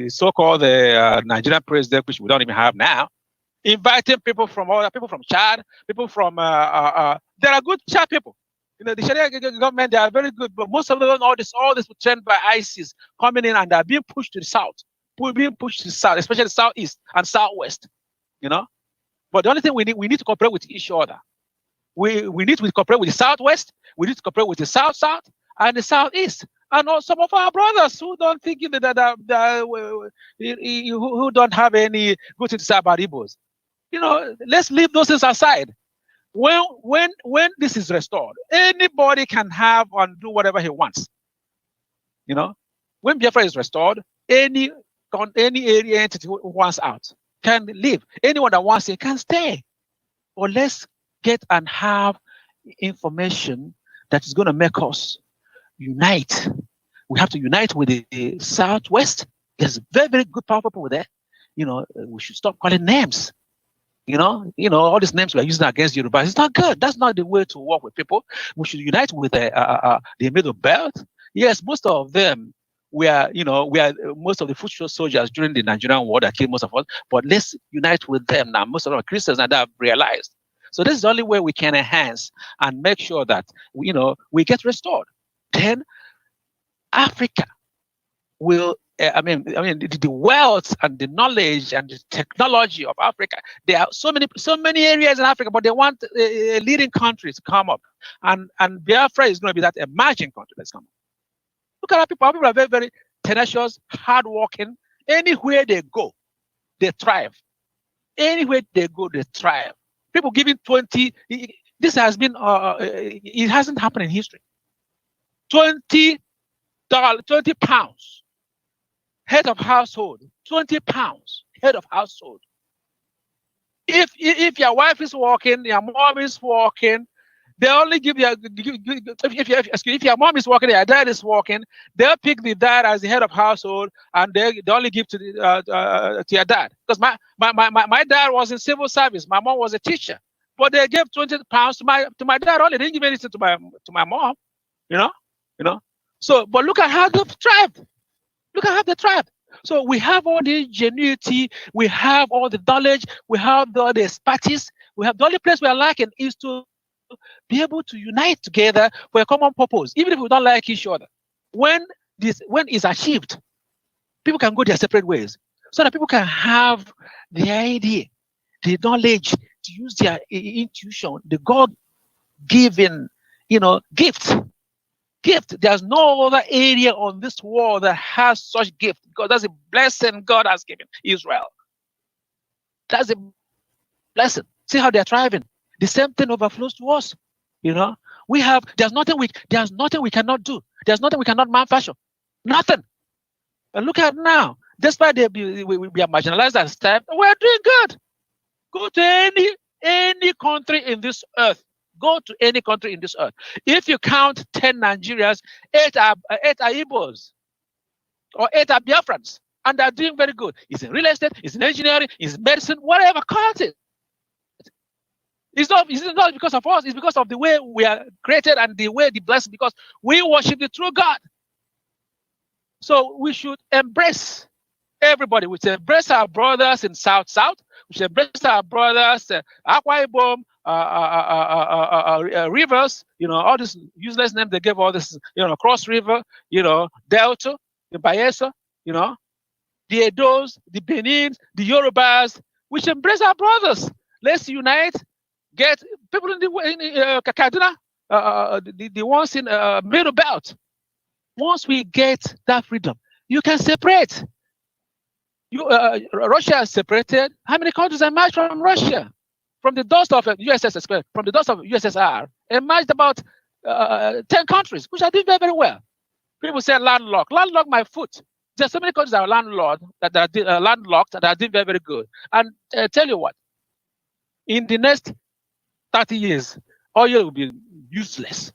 so-called Nigerian president, which we don't even have now, inviting people from Chad, people from there are good Chad people. The Sharia government, they are very good, but most of them, all this trained by ISIS coming in, and they are being pushed to the south, especially the southeast and southwest. But the only thing we need to cooperate with each other. We need to cooperate with the southwest. We need to cooperate with the south and the southeast, and also some of our brothers who don't think who don't have any good thing to say about Igbos. Let's leave those things aside. When this is restored, anybody can have and do whatever he wants. When Biafra is restored, any area entity who wants out can leave. Anyone that wants in can stay. Or let's get and have information that is going to make us unite. We have to unite with the Southwest. There's very, very good, powerful people there. We should stop calling names. All these names we're using against Yoruba. It's not good. That's not the way to work with people. We should unite with the Middle Belt. Yes, most of them we are most of the foot soldiers during the Nigerian war that killed most of us. But let's unite with them now. Most of them are Christians, and that have realized. So this is the only way we can enhance and make sure that we get restored. Then Africa will. The wealth and the knowledge and the technology of Africa. There are so many areas in Africa, but they want leading countries to come up, and Biafra is going to be that emerging country that's coming. Look at our people. Our people are very, very tenacious, hardworking. Anywhere they go, they thrive. Anywhere they go, they thrive. People giving 20. This has been. It hasn't happened in history. $20, 20 pounds. Head of household, 20 pounds. Head of household. If your wife is working, your mom is working, they only give you. If your mom is working, your dad is working, they'll pick the dad as the head of household, and they only give to your dad. Because my dad was in civil service, my mom was a teacher, but they gave 20 pounds to my dad only. They didn't give anything to my mom. So, but look at how they've thrived. Look at how they thrived. So we have all the ingenuity, we have all the knowledge, we have all the expertise. We have the only place we are lacking is to be able to unite together for a common purpose, even if we don't like each other. When it's achieved, people can go their separate ways, so that people can have the idea, the knowledge to use their intuition, the God-given, gift. There's no other area on this world that has such gift, because that's a blessing God has given Israel. That's a blessing. See how they're thriving. The same thing overflows to us. There's nothing we cannot do. There's nothing we cannot manufacture. Nothing. And look at now. Despite we are marginalized and starved, we're doing good. Go to any country in this earth. Go to any country in this earth. If you count 10 Nigerians, 8 are Igbos, or 8 are Biafrans, and they're doing very good. It's in real estate, it's in engineering, it's medicine, whatever, count it. It's not because of us, it's because of the way we are created and the way the blessing, because we worship the true God. So we should embrace everybody. We should embrace our brothers in South. We should embrace our brothers, Akwa Ibom, rivers, all this useless name they gave all this, Cross River, Delta, the Bayelsa, the Edos, the Benins, the Yorubas. We should embrace our brothers. Let's unite. Get people in the Kaduna, the ones in Middle Belt. Once we get that freedom, you can separate. Russia is separated. How many countries emerged from Russia? From the dust of USSR, from the dust of USSR, emerged about 10 countries, which are doing very, very well. People say landlocked. Landlocked my foot. There's so many countries that are landlocked that are doing very, very good. And tell you what, in the next 30 years, oil will be useless.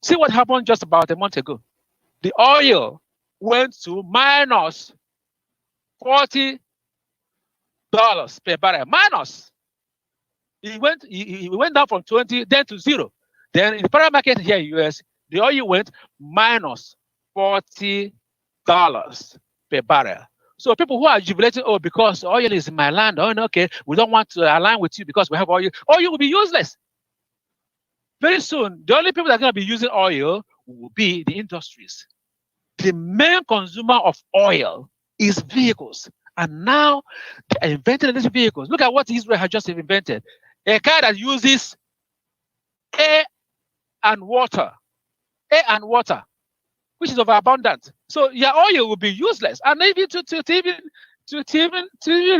See what happened just about a month ago. The oil went to minus $40 per barrel. Minus. It went down from 20, then to 0. Then in the parallel market here in the US, the oil went minus $40 per barrel. So people who are jubilating, because oil is in my land, okay, we don't want to align with you because we have oil. Oil will be useless. Very soon, the only people that are going to be using oil will be the industries. The main consumer of oil is vehicles. And now they are inventing these vehicles. Look at what Israel has just invented. A car that uses air and water, which is overabundant. So your oil will be useless. And even to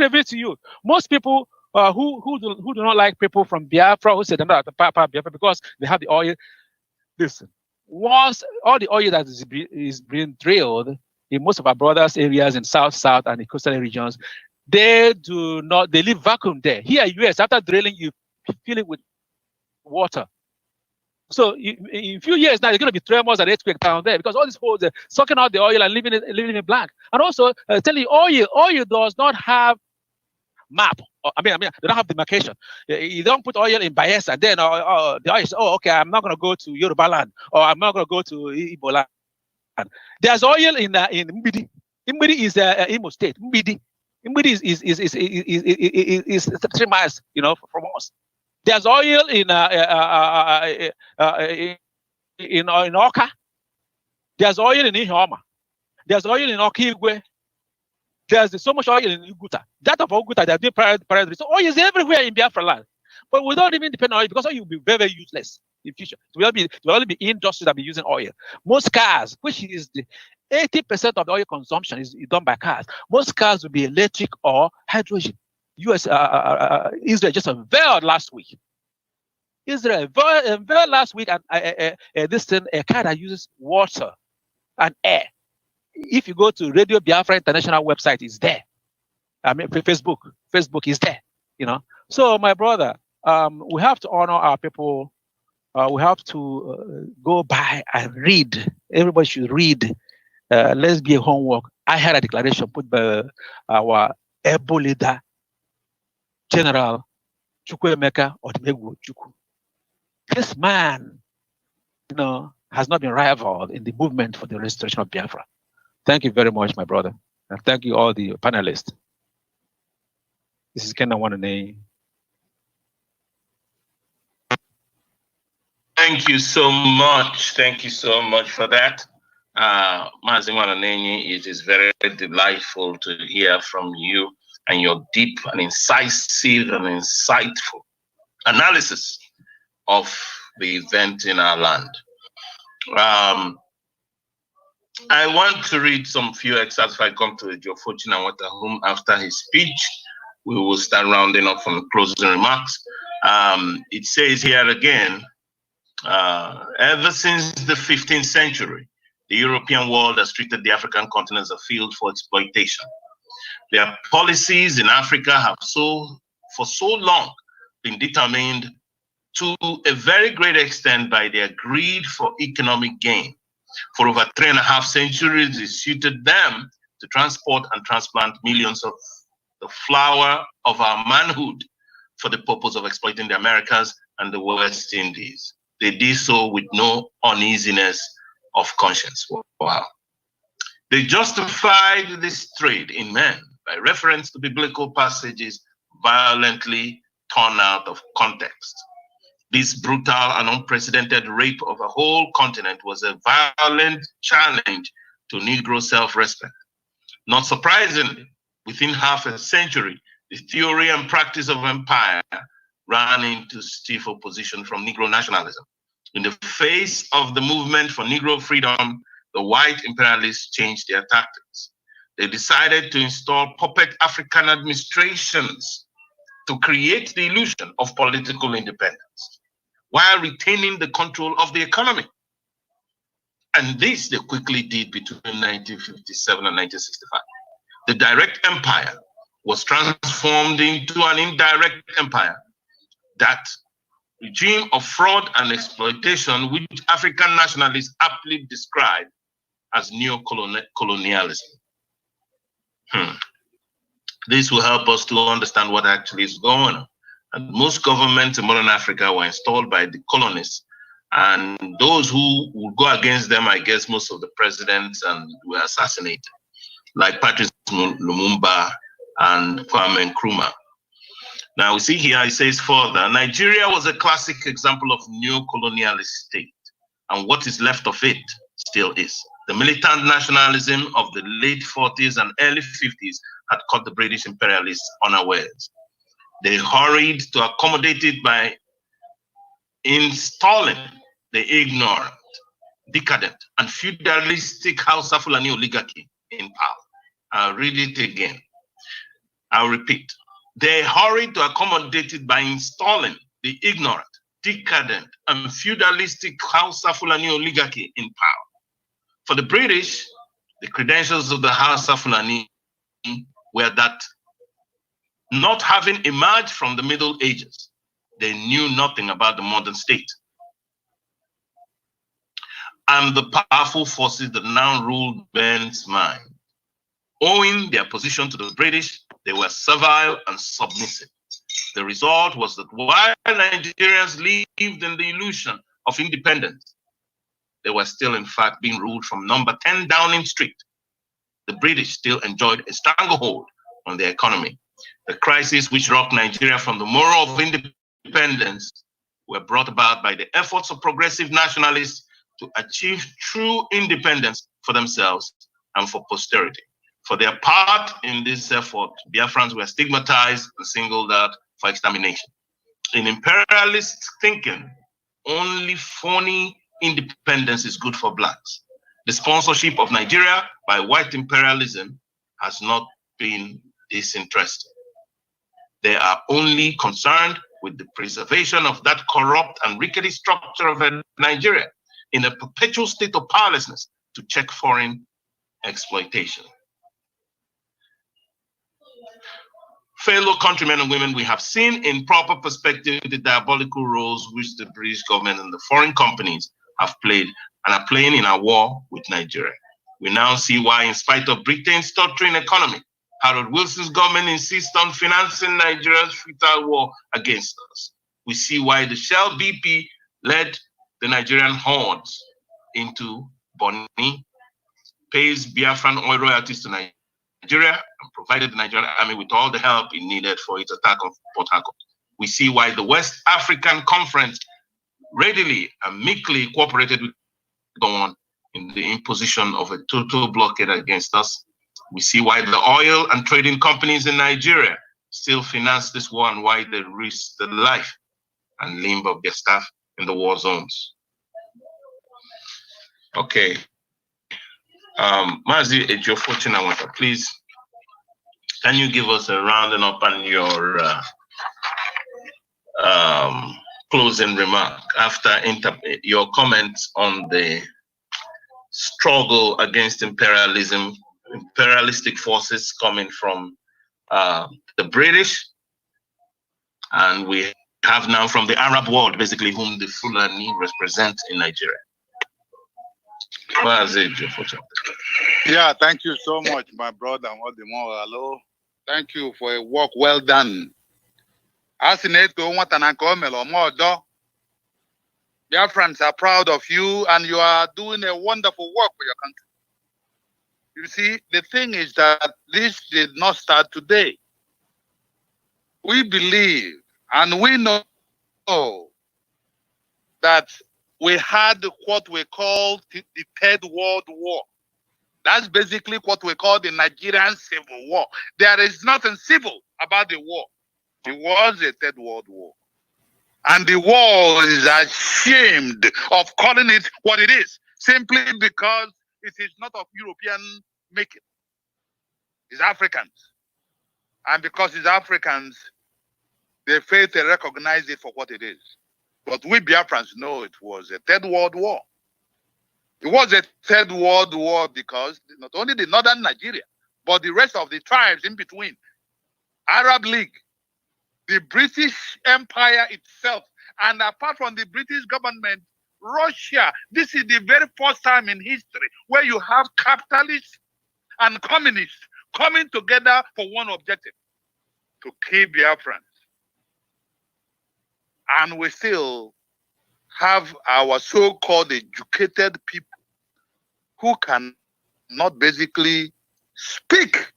reveal to you, most people who do not like people from Biafra, who say they're not the Papa Biafra because they have the oil. Listen, once all the oil that is being drilled in most of our brothers' areas in South and the coastal regions, they leave vacuum there. Here in US, after drilling, you fill it with water. So in a few years now, there's going to be tremors and earthquake down there because all these holes are sucking out the oil and leaving it blank. And also telling you, oil does not have map. They don't have demarcation. You don't put oil in Bayelsa, then the oil is, okay, I'm not going to go to Yoruba land, or I'm not going to go to Igbo land. There's oil in Mbidi. Mbidi is Imo State. Mbidi is 3 miles, from us. There's oil in Oka. There's oil in Ihioma. There's oil in Okigwe. There's so much oil in Uguta. That of Uguta, they're doing private. So oil is everywhere in Biafra land. But we don't even depend on oil because oil will be very, very useless in future. It will only be industry that be using oil. Most cars, which is the 80% of the oil consumption is done by cars. Most cars will be electric or hydrogen. Israel just unveiled last week. Israel unveiled last week a car that uses water and air. If you go to Radio Biafra International website, it's there. Facebook is there. So my brother, we have to honor our people. We have to go by and read. Everybody should read. Let's be a homework. I had a declaration put by our able leader, General Chukwuemeka Odumegwu Chukwu. This man, has not been rivaled in the movement for the restoration of Biafra. Thank you very much, my brother. And thank you all the panelists. This is Ken Wanane. Thank you so much. Thank you so much for that. Mazi Wanane, it is very delightful to hear from you and your deep and incisive and insightful analysis of the event in our land. I want to read some few excerpts if I come to Joe Fortunawata, whom after his speech, we will start rounding up from closing remarks. It says here again, ever since the 15th century, the European world has treated the African continent as a field for exploitation. Their policies in Africa have for so long been determined to a very great extent by their greed for economic gain. For over 3.5 centuries, it suited them to transport and transplant millions of the flower of our manhood for the purpose of exploiting the Americas and the West Indies. They did so with no uneasiness of conscience. Wow. They justified this trade in men by reference to biblical passages violently torn out of context. This brutal and unprecedented rape of a whole continent was a violent challenge to Negro self-respect. Not surprisingly, within half a century, the theory and practice of empire ran into stiff opposition from Negro nationalism. In the face of the movement for Negro freedom, the white imperialists changed their tactics. They decided to install puppet African administrations to create the illusion of political independence, while retaining the control of the economy. And this they quickly did between 1957 and 1965. The direct empire was transformed into an indirect empire. That regime of fraud and exploitation, which African nationalists aptly describe as neo-colonialism. This will help us to understand what actually is going on. And most governments in modern Africa were installed by the colonists, and those who would go against them, I guess most of the presidents were assassinated, like Patrice Lumumba and Kwame Nkrumah. Now we see here, it says further, Nigeria was a classic example of neo-colonialist state, and what is left of it still is. The militant nationalism of the late 40s and early 50s had caught the British imperialists unawares. They hurried to accommodate it by installing the ignorant, decadent, and feudalistic Hausa Fulani oligarchy in power. I'll read it again. I'll repeat. They hurried to accommodate it by installing the ignorant, decadent, and feudalistic Hausa Fulani oligarchy in power. For the British, the credentials of the Hausa Fulani were that, not having emerged from the Middle Ages, they knew nothing about the modern state. and the powerful forces that now ruled men's mind. Owing their position to the British, they were servile and submissive. The result was that while Nigerians lived in the illusion of independence, they were still in fact being ruled from number 10 Downing Street. The British still enjoyed a stranglehold on their economy. The crises which rocked Nigeria from the morrow of independence were brought about by the efforts of progressive nationalists to achieve true independence for themselves and for posterity. For their part in this effort, Biafrans were stigmatized and singled out for extermination. In imperialist thinking, only phony independence is good for blacks. The sponsorship of Nigeria by white imperialism has not been disinterested. They are only concerned with the preservation of that corrupt and rickety structure of Nigeria in a perpetual state of powerlessness to check foreign exploitation. Fellow countrymen and women, we have seen in proper perspective the diabolical roles which the British government and the foreign companies have played and are playing in our war with Nigeria. We now see why, in spite of Britain's tottering economy, Harold Wilson's government insists on financing Nigeria's futile war against us. We see why the Shell BP led the Nigerian hordes into Bonny, pays Biafran oil royalties to Nigeria, and provided the Nigerian army with all the help it needed for its attack on Port Harcourt. We see why the West African Conference readily and meekly cooperated with Gowon in the imposition of a total blockade against us. We see why the oil and trading companies in Nigeria still finance this war and why they risk the life and limb of their staff in the war zones. Okay. Mazi Ejiofor, please, can you give us a rounding up on your closing remark after your comments on the struggle against imperialism, imperialistic forces coming from the British, and we have now from the Arab world, basically, whom the Fulani represent in Nigeria. Yeah, thank you so much, my brother. Hello. Thank you for a work well done. Biafrans are proud of you, and you are doing a wonderful work for your country. You see, the thing is that this did not start today. We believe and we know that we had what we call the Third World War. That's basically what we call the Nigerian Civil War. There is nothing civil about the war. It was a Third World War. And the world is ashamed of calling it what it is, simply because it is not of European making. It's Africans. And because it's Africans, they fail to recognize it for what it is. But we Biafrans know it was a Third World War. It was a Third World War because not only the northern Nigeria, but the rest of the tribes in between, Arab League, the British Empire itself, and apart from the British government, Russia. This is the very first time in history where you have capitalists and communists coming together for one objective, to kill Biafrans. And we still have our so-called educated people who can not basically speak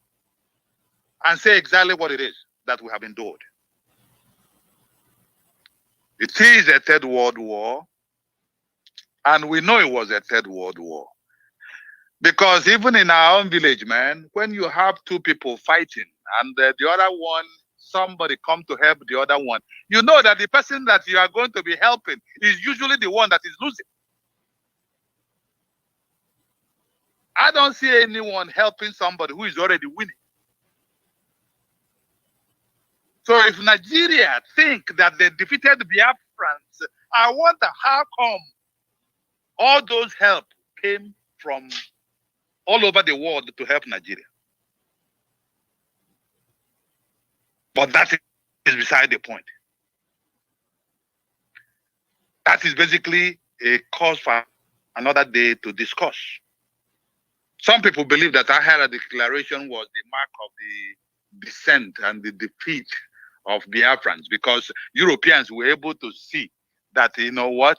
and say exactly what it is that we have endured. It is a Third World War, and we know it was a Third World War. Because even in our own village, man, when you have two people fighting and the other one, somebody come to help the other one, you know that the person that you are going to be helping is usually the one that is losing. I don't see anyone helping somebody who is already winning. So if Nigeria think that they defeated Biafrans, I wonder how come all those help came from all over the world to help Nigeria. But that is beside the point. That is basically a cause for another day to discuss. Some people believe that Ahara Declaration was the mark of the descent and the defeat of Biafrans, because Europeans were able to see that, you know what,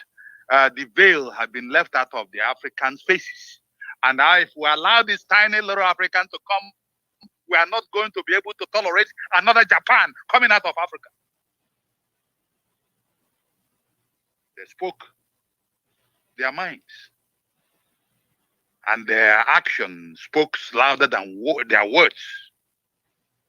the veil had been left out of the Africans' faces. And now if we allow this tiny little African to come, we are not going to be able to tolerate another Japan coming out of Africa. They spoke their minds, and their action spoke louder than their words.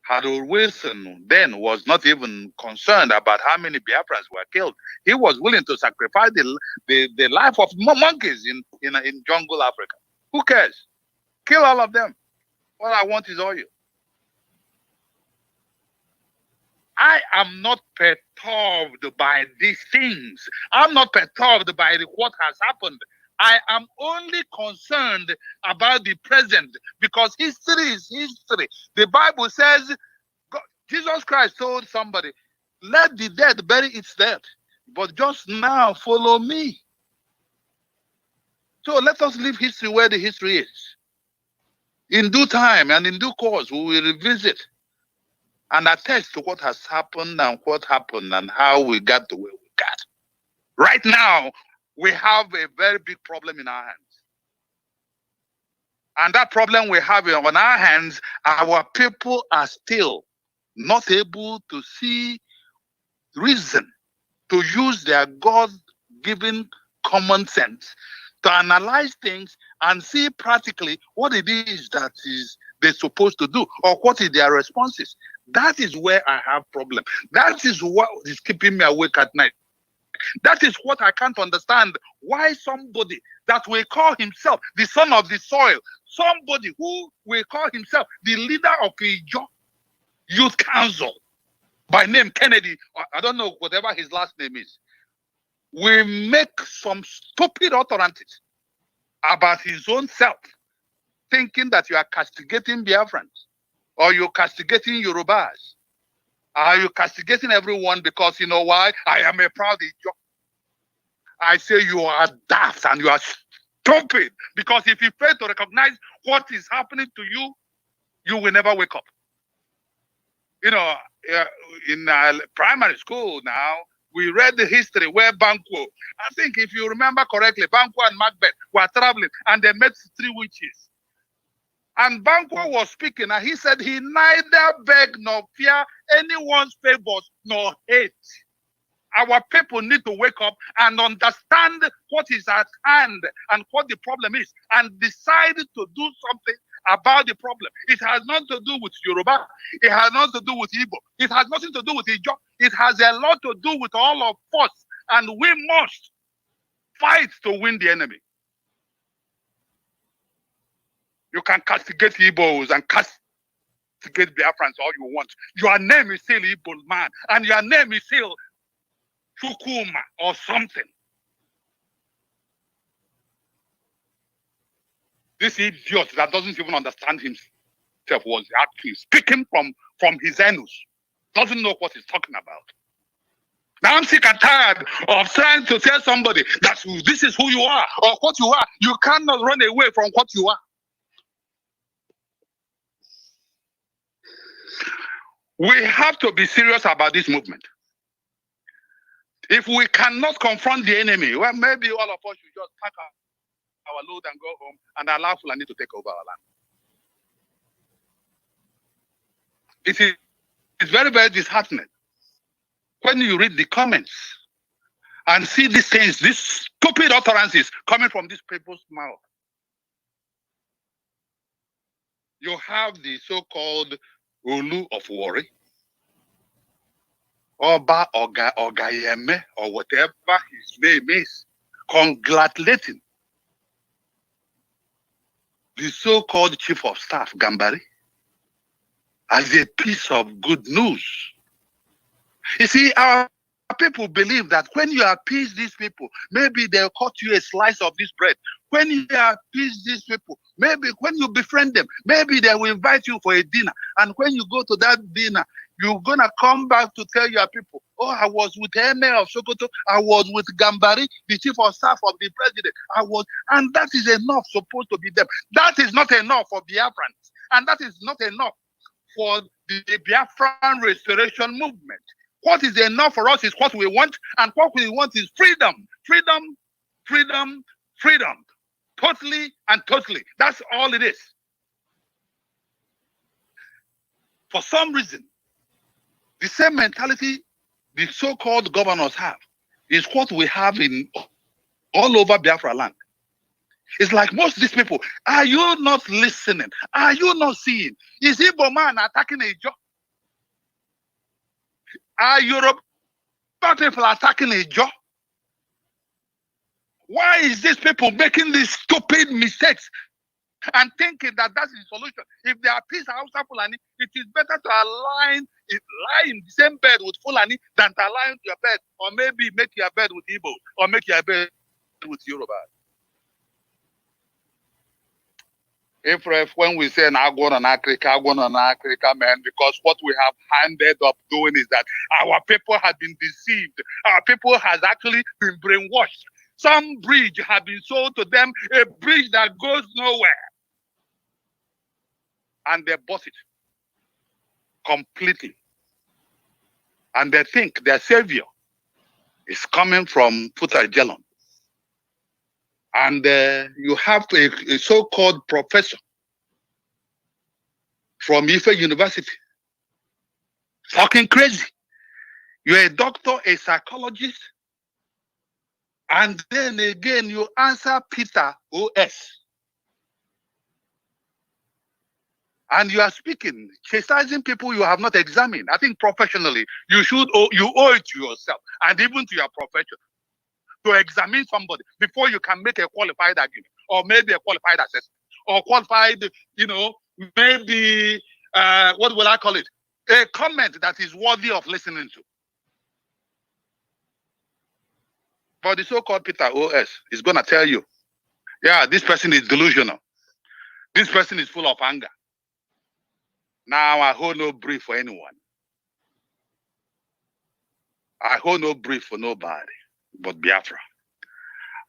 Harold Wilson then was not even concerned about how many Biafrans were killed. He was willing to sacrifice the life of monkeys in jungle Africa. Who cares? Kill all of them. All I want is oil. I am not perturbed by these things. I'm not perturbed by what has happened. I am only concerned about the present, because history is history. The Bible says, God, Jesus Christ told somebody, let the dead bury its dead, but just now follow me. So let us leave history where the history is. In due time and in due course, we will revisit and attest to what has happened and how we got to where we got. Right now, we have a very big problem in our hands. And that problem we have on our hands, our people are still not able to see reason, to use their God-given common sense to analyze things and see practically what it is that they're supposed to do, or what is their responses. That is where I have problem. That is what is keeping me awake at night. That is what I can't understand. Why somebody that will call himself the son of the soil, somebody who will call himself the leader of a youth council, by name Kennedy, or I don't know, whatever his last name is, will make some stupid utterances about his own self, thinking that you are castigating Biafrans, or you're castigating Yorubas. Are you castigating everyone because you know why? I am a proud Ijo. I say you are daft and you are stupid, because if you fail to recognize what is happening to you, you will never wake up. You know, in primary school now, we read the history where Banquo, I think if you remember correctly, Banquo and Macbeth were traveling and they met 3 witches. And Banquo was speaking, and he said he neither beg nor fear anyone's favors nor hate. Our people need to wake up and understand what is at hand and what the problem is, and decide to do something about the problem. It has nothing to do with Yoruba. It has nothing to do with Igbo. It has nothing to do with Ijo. It has a lot to do with all of us, and we must fight to win the enemy. You can castigate Igbos and castigate Biafrans all you want. Your name is still Igbo man, and your name is still Chukuma or something. This idiot that doesn't even understand himself was actually speaking from his anus. Doesn't know what he's talking about. Now I'm sick and tired of trying to tell somebody that this is who you are or what you are. You cannot run away from what you are. We have to be serious about this movement. If we cannot confront the enemy, well, maybe all of us should just pack our load and go home and allow Fulani to take over our land. It's very, very disheartening when you read the comments and see these things, these stupid utterances coming from these people's mouth. You have the so-called Olu of Warri, Oba Ogayeme, or whatever his name is, congratulating the so-called Chief of Staff, Gambari, as a piece of good news. You see, our people believe that when you appease these people, maybe they'll cut you a slice of this bread. When you appease these people, maybe when you befriend them, maybe they will invite you for a dinner. And when you go to that dinner, You're gonna come back to tell your people, oh, I was with Emir of Sokoto, I was with Gambari, the chief of staff of the president. And that is enough supposed to be them. That is not enough for Biafrans, and that is not enough for the Biafran restoration movement. What is enough for us is what we want, and what we want is freedom, freedom, freedom, freedom. Totally and totally. That's all it is. For some reason, the same mentality the so-called governors have is what we have in all over Biafra land. It's like most of these people, are you not listening? Are you not seeing? Is Igbo man attacking a job? Are Yoruba people attacking a job? Why is these people making these stupid mistakes and thinking that that's the solution? If they are peace Hausa Fulani, it is better to lie in the same bed with Fulani than to lie into your bed, or maybe make your bed with Igbo, or make your bed with Yoruba. If when we say Nagwan and Africa, man, because what we have ended up doing is that our people have been deceived. Our people has actually been brainwashed. Some bridge have been sold to them, a bridge that goes nowhere. And they bought it completely. And they think their savior is coming from Futajelon. And you have a so-called professor from Ife University talking crazy. You're a doctor, a psychologist, and then again you answer Peter O.S. And you are speaking, chastising people you have not examined. I think professionally, you owe it to yourself and even to your profession to examine somebody before you can make a qualified argument, or maybe a qualified assessment, or qualified, maybe, what will I call it? A comment that is worthy of listening to. But the so-called Peter O.S. is going to tell you, yeah, this person is delusional. This person is full of anger. Now I hold no brief for anyone. I hold no brief for nobody but Biafra.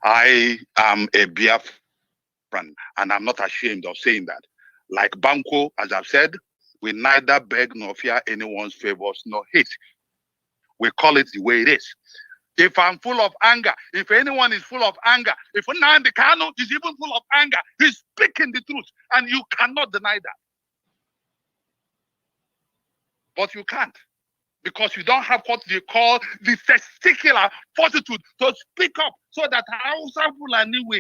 I am a Biafran, and I'm not ashamed of saying that. Like Banco, as I've said, we neither beg nor fear anyone's favors nor hate. We call it the way it is. If I'm full of anger, if anyone is full of anger, if Nnamdi Kanu is even full of anger, he's speaking the truth, and you cannot deny that. But you can't, because you don't have what they call the testicular fortitude to speak up so that Hausa Fulani will.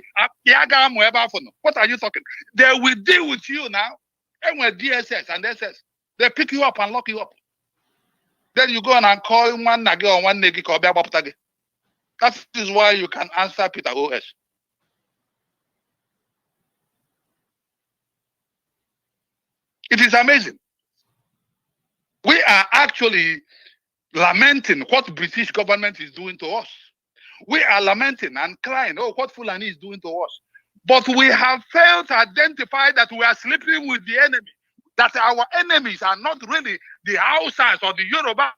What are you talking? They will deal with you now. And with DSS and SS, they pick you up and lock you up. Then you go and call one nagi or one negi. That is why you can answer Peter O.S. It is amazing. We are actually lamenting what British government is doing to us. We are lamenting and crying, oh, what Fulani is doing to us. But we have failed to identify that we are sleeping with the enemy, that our enemies are not really the Hausas or the Yorubas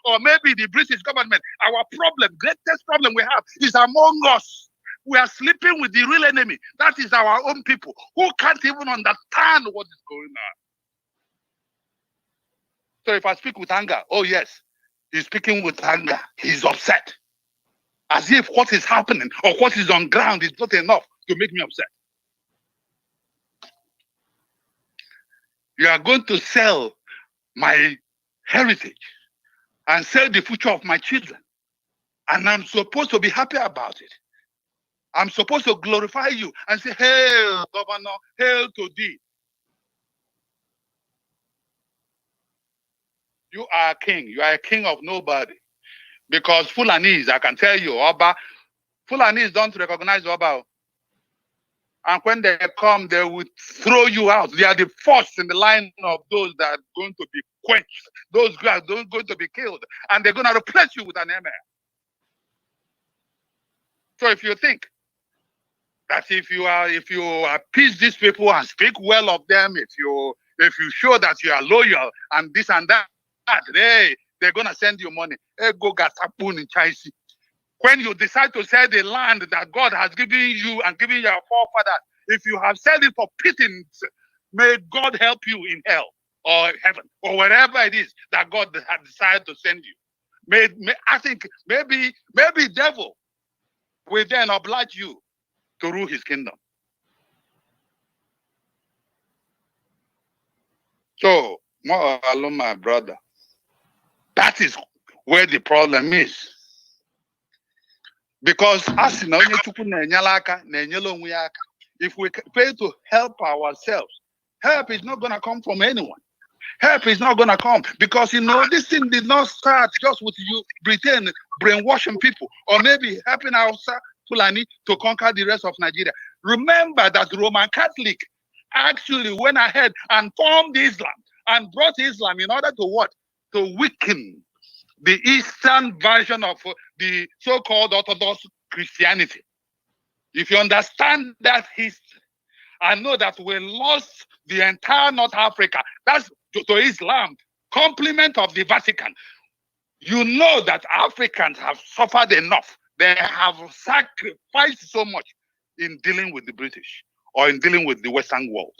or maybe the British government. Our greatest problem we have is among us. We are sleeping with the real enemy. That is our own people who can't even understand what is going on. So if I speak with anger, oh yes, he's speaking with anger. He's upset. As if what is happening or what is on ground is not enough to make me upset. You are going to sell my heritage and sell the future of my children. And I'm supposed to be happy about it. I'm supposed to glorify you and say, hail, Governor, hail to thee. You are a king. You are a king of nobody. Because Fulanese, I can tell you, Oba, Fulanese don't recognize Oba. And when they come, they will throw you out. They are the first in the line of those that are going to be quenched. Those who are going to be killed. And they're going to replace you with an emir. So if you think that if you appease these people and speak well of them, if you show that you are loyal and this and that, they're gonna send you money. Go get in China. When you decide to sell the land that God has given you and given your forefathers, if you have sold it for pittance, may God help you in hell or heaven or wherever it is that God has decided to send you. I think maybe devil will then oblige you to rule his kingdom. So, my brother, that is where the problem is. Because if we fail to help ourselves, help is not going to come from anyone. Help is not going to come because, this thing did not start just with you, Britain, brainwashing people, or maybe helping our Fulani to conquer the rest of Nigeria. Remember that Roman Catholic actually went ahead and formed Islam and brought Islam in order to what? To weaken the Eastern version of the so-called Orthodox Christianity. If you understand that history, I know that we lost the entire North Africa. That's to Islam, complement of the Vatican. You know that Africans have suffered enough. They have sacrificed so much in dealing with the British or in dealing with the Western world.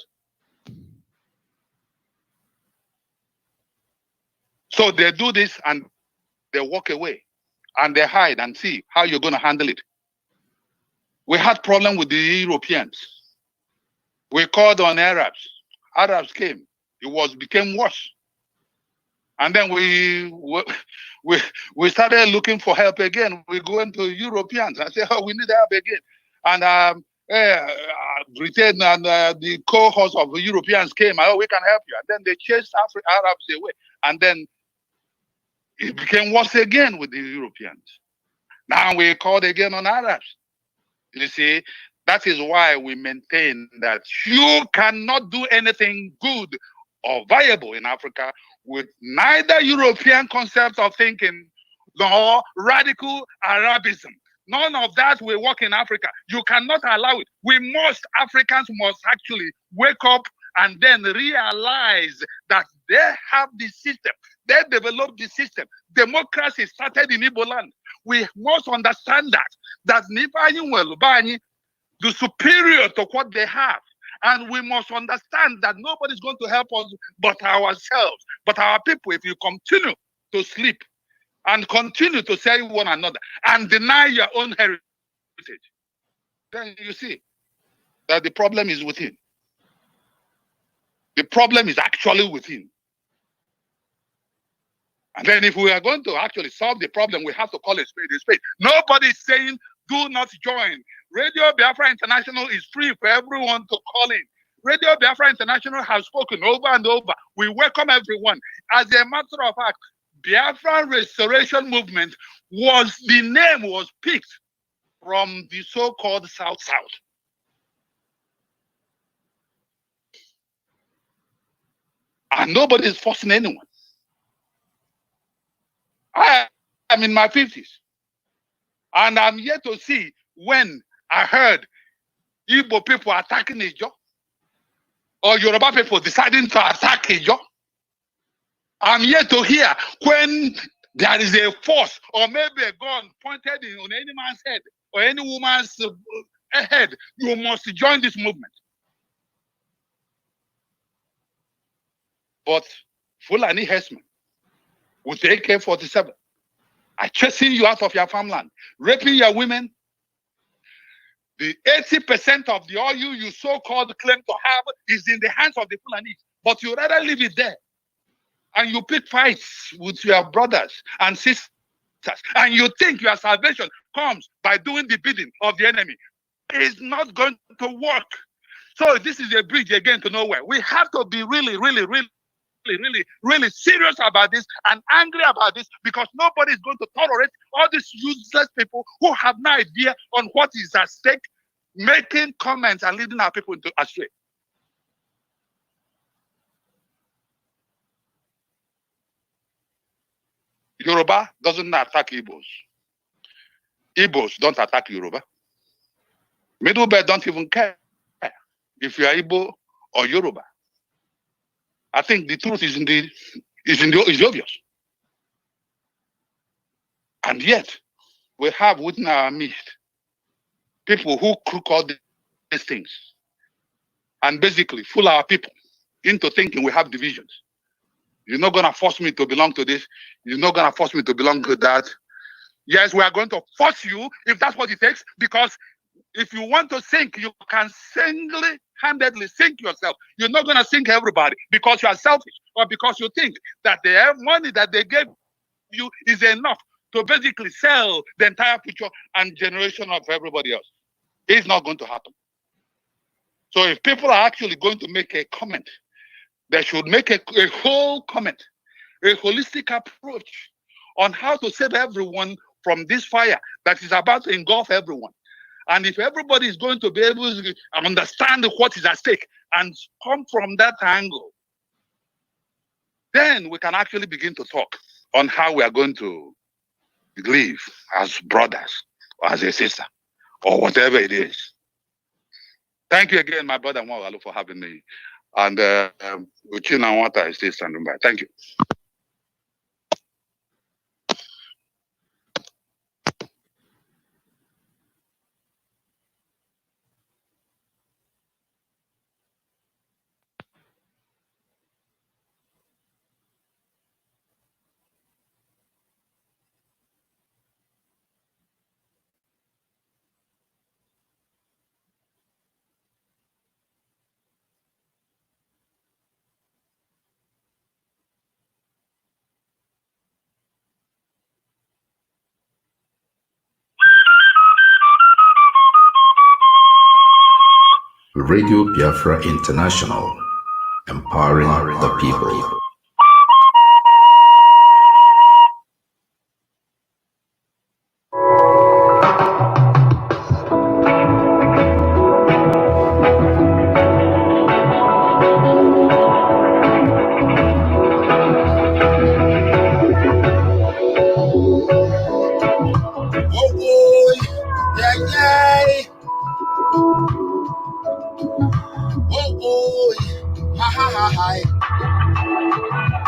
So they do this and they walk away and they hide and see how you're going to handle it. We had problem with the Europeans. We called on Arabs. Arabs came. It became worse. And then we started looking for help again. We go into Europeans and say, oh, we need help again. And Britain and the cohorts of the Europeans came. Oh, we can help you. And then they chased Arabs away. And then it became worse again with the Europeans. Now we called again on Arabs. You see, that is why we maintain that you cannot do anything good or viable in Africa with neither European concept of thinking nor radical Arabism. None of that will work in Africa. You cannot allow it. Africans must actually wake up and then realize that they have the system. They developed the system. Democracy started in Igbo land. We must understand that the superior to what they have. And we must understand that nobody's going to help us but ourselves, but our people. If you continue to sleep and continue to sell one another and deny your own heritage, then you see that the problem is within. The problem is actually within. And then if we are going to actually solve the problem, we have to call a spade a spade. Nobody is saying do not join. Radio Biafra International is free for everyone to call in. Radio Biafra International has spoken over and over. We welcome everyone. As a matter of fact, Biafra Restoration Movement the name was picked from the so-called South-South. And nobody is forcing anyone. I am in my 50s. And I'm yet to see when I heard Igbo people attacking Ijo or Yoruba people deciding to attack Ijo. I'm yet to hear when there is a force or maybe a gun pointed on any man's head or any woman's head. You must join this movement. But Fulani herdsmen with AK-47 are chasing you out of your farmland, raping your women. The 80% of the oil you so-called claim to have is in the hands of the Fulani, but you rather leave it there. And you pick fights with your brothers and sisters, and you think your salvation comes by doing the bidding of the enemy. It's not going to work. So this is a bridge again to nowhere. We have to be really serious about this and angry about this, because nobody is going to tolerate all these useless people who have no idea on what is at stake, making comments and leading our people into astray. Yoruba doesn't attack Igbos. Igbos don't attack Yoruba. Middle Belt don't even care if you are Igbo or Yoruba. I think the truth is in is obvious. And yet, we have within our midst people who cook all these things and basically fool our people into thinking we have divisions. You're not going to force me to belong to this. You're not going to force me to belong to that. Yes, we are going to force you if that's what it takes, because if you want to sink, you can single-handedly sink yourself. You're not going to sink everybody because you are selfish or because you think that the money that they gave you is enough to basically sell the entire future and generation of everybody else. It's not going to happen. So if people are actually going to make a comment, they should make a whole comment, a holistic approach on how to save everyone from this fire that is about to engulf everyone. And if everybody is going to be able to understand what is at stake and come from that angle, then we can actually begin to talk on how we are going to live as brothers or as a sister or whatever it is. Thank you again, my brother Mwagalu, for having me. And Uchina Nwata is still standing by. Thank you. Radio Biafra International, empowering the people.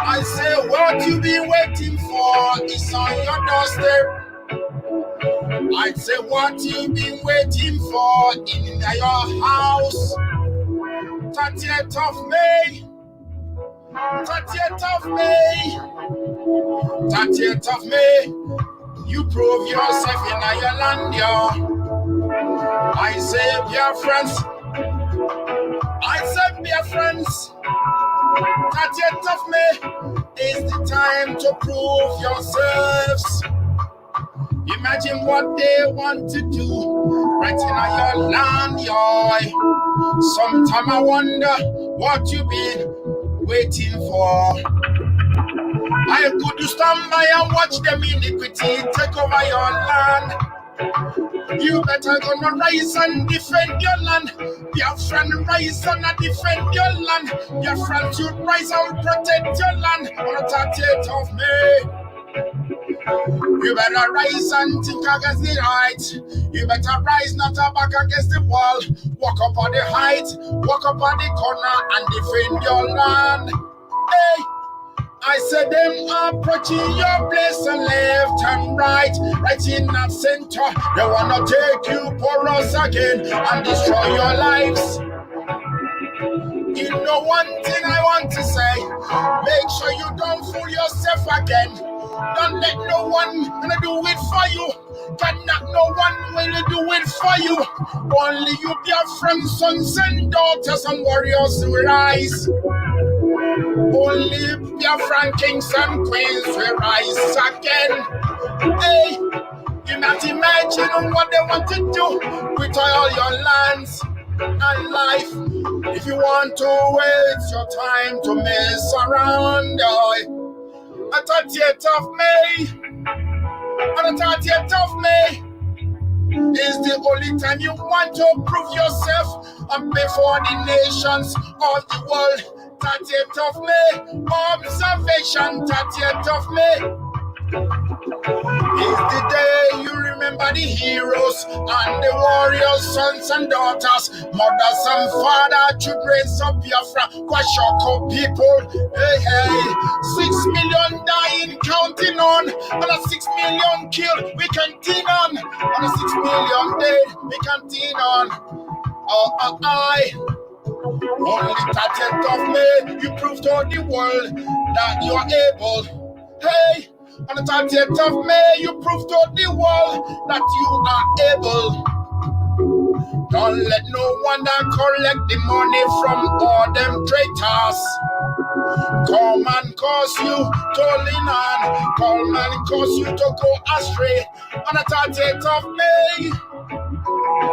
I say what you been waiting for is on your doorstep. I say what you been waiting for in your house. 30th of May. 30th of May. 30th of May. You prove yourself in your land, yo. I say, dear friends. I say, dear friends. 30th of May is the time to prove yourselves. Imagine what they want to do right in your land, yo. Sometime I wonder what you've been waiting for. I could stand by and watch them iniquity take over your land. You better gonna rise and defend your land. Your friend rise and defend your land. Your friend should rise and protect your land on the 30th of May. You better rise and think against the height. You better rise, not back against the wall. Walk up on the height, walk up on the corner and defend your land. Hey! I said them approaching your place and left and right in that center. They wanna take you for us again and destroy your lives. You know one thing I want to say, make sure you don't fool yourself again. Don't let no one do it for you. Cannot no one will do it for you. Only you, your friends, sons and daughters and warriors will rise. Only Biafran kings and queens will rise again. Hey, you not imagine what they want to do with all your lands and life. If you want to waste your time to mess around, on the 30th of May, on the 30th of May is the only time you want to prove yourself and before the nations of the world. 30th of May, observation, 30th of May is the day you remember the heroes and the warriors, sons and daughters, mothers and fathers, children of Biafra, Kwashoko people. Hey, hey, 6 being killed. We continue on a 6 million dead. We continue on. Only 30th of May, you prove to the world that you are able. Hey, on the 30th of May, you prove to the world that you are able. Don't let no one collect the money from all them traitors. Come and cause you to lean on. Come and cause you to go astray. On the 30th of May,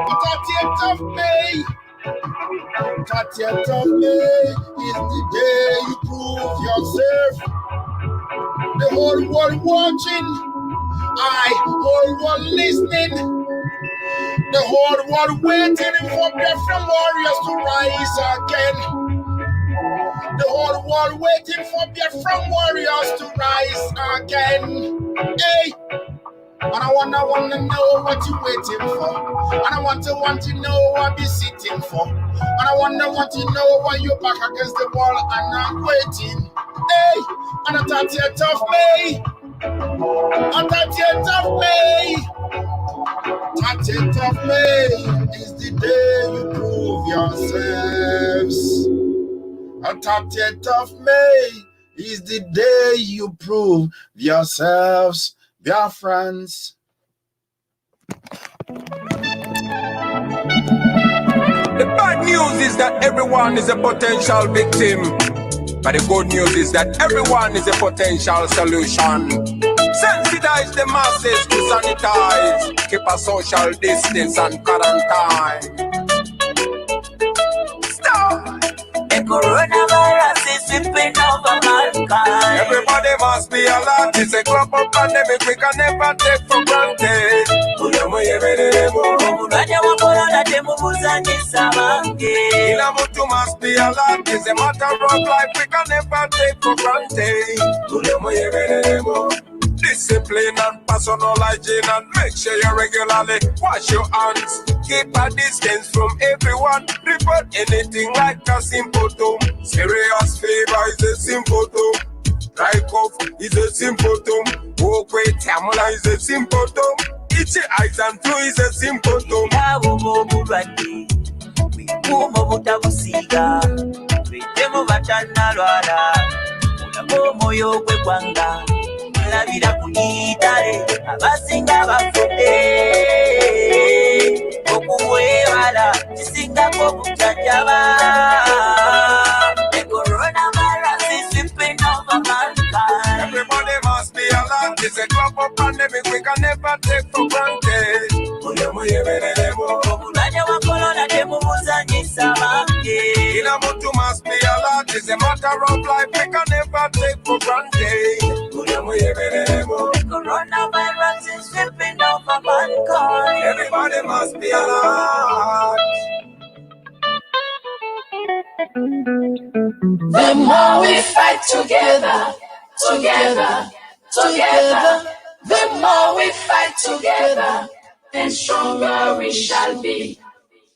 the 30th of May. 30th of May is the day you prove yourself. The whole world watching, whole world listening, the whole world waiting for Biafran warriors to rise again. The whole world waiting for Biafran warriors to rise again. Hey. And I wanna know what you're waiting for. And I want to know what you're sitting for. And I want to know why you're back against the wall and I'm waiting. Hey, on the 30th of May. On 30th of May. 30th of May is the day you prove yourselves. On 30th of May is the day you prove yourselves. Biafrans. The bad news is that everyone is a potential victim, but the good news is that everyone is a potential solution. Sensitize the masses to sanitize, keep a social distance and quarantine. Stop! The coronavirus is sweeping over mankind. Everybody must be alert. It's a global pandemic we can never take for granted. Kila mtu must be alert. It's a matter of life we can never take for granted. Discipline and personal hygiene, and make sure you regularly wash your hands. Keep a distance from everyone. Report anything like a symptom. Serious fever is a symptom. Dry cough is a symptom. Walkway tamula is a symptom. Itchy eyes and flu is a symptom. Labira kunitale abasinga bafudde okuwebala kisinga kokujajaba. The coronavirus is sweeping over mankind. Everybody must be alert. It's a global pandemic we can never take for granted. Omulwadde wa corona temumuzanyisa bange. Kila muntu must be alert. It's a matter of life we can never take for granted. The coronavirus is sweeping over mankind. Everybody must be alert. The more we fight together, together, together, the more we fight together, and stronger we shall be.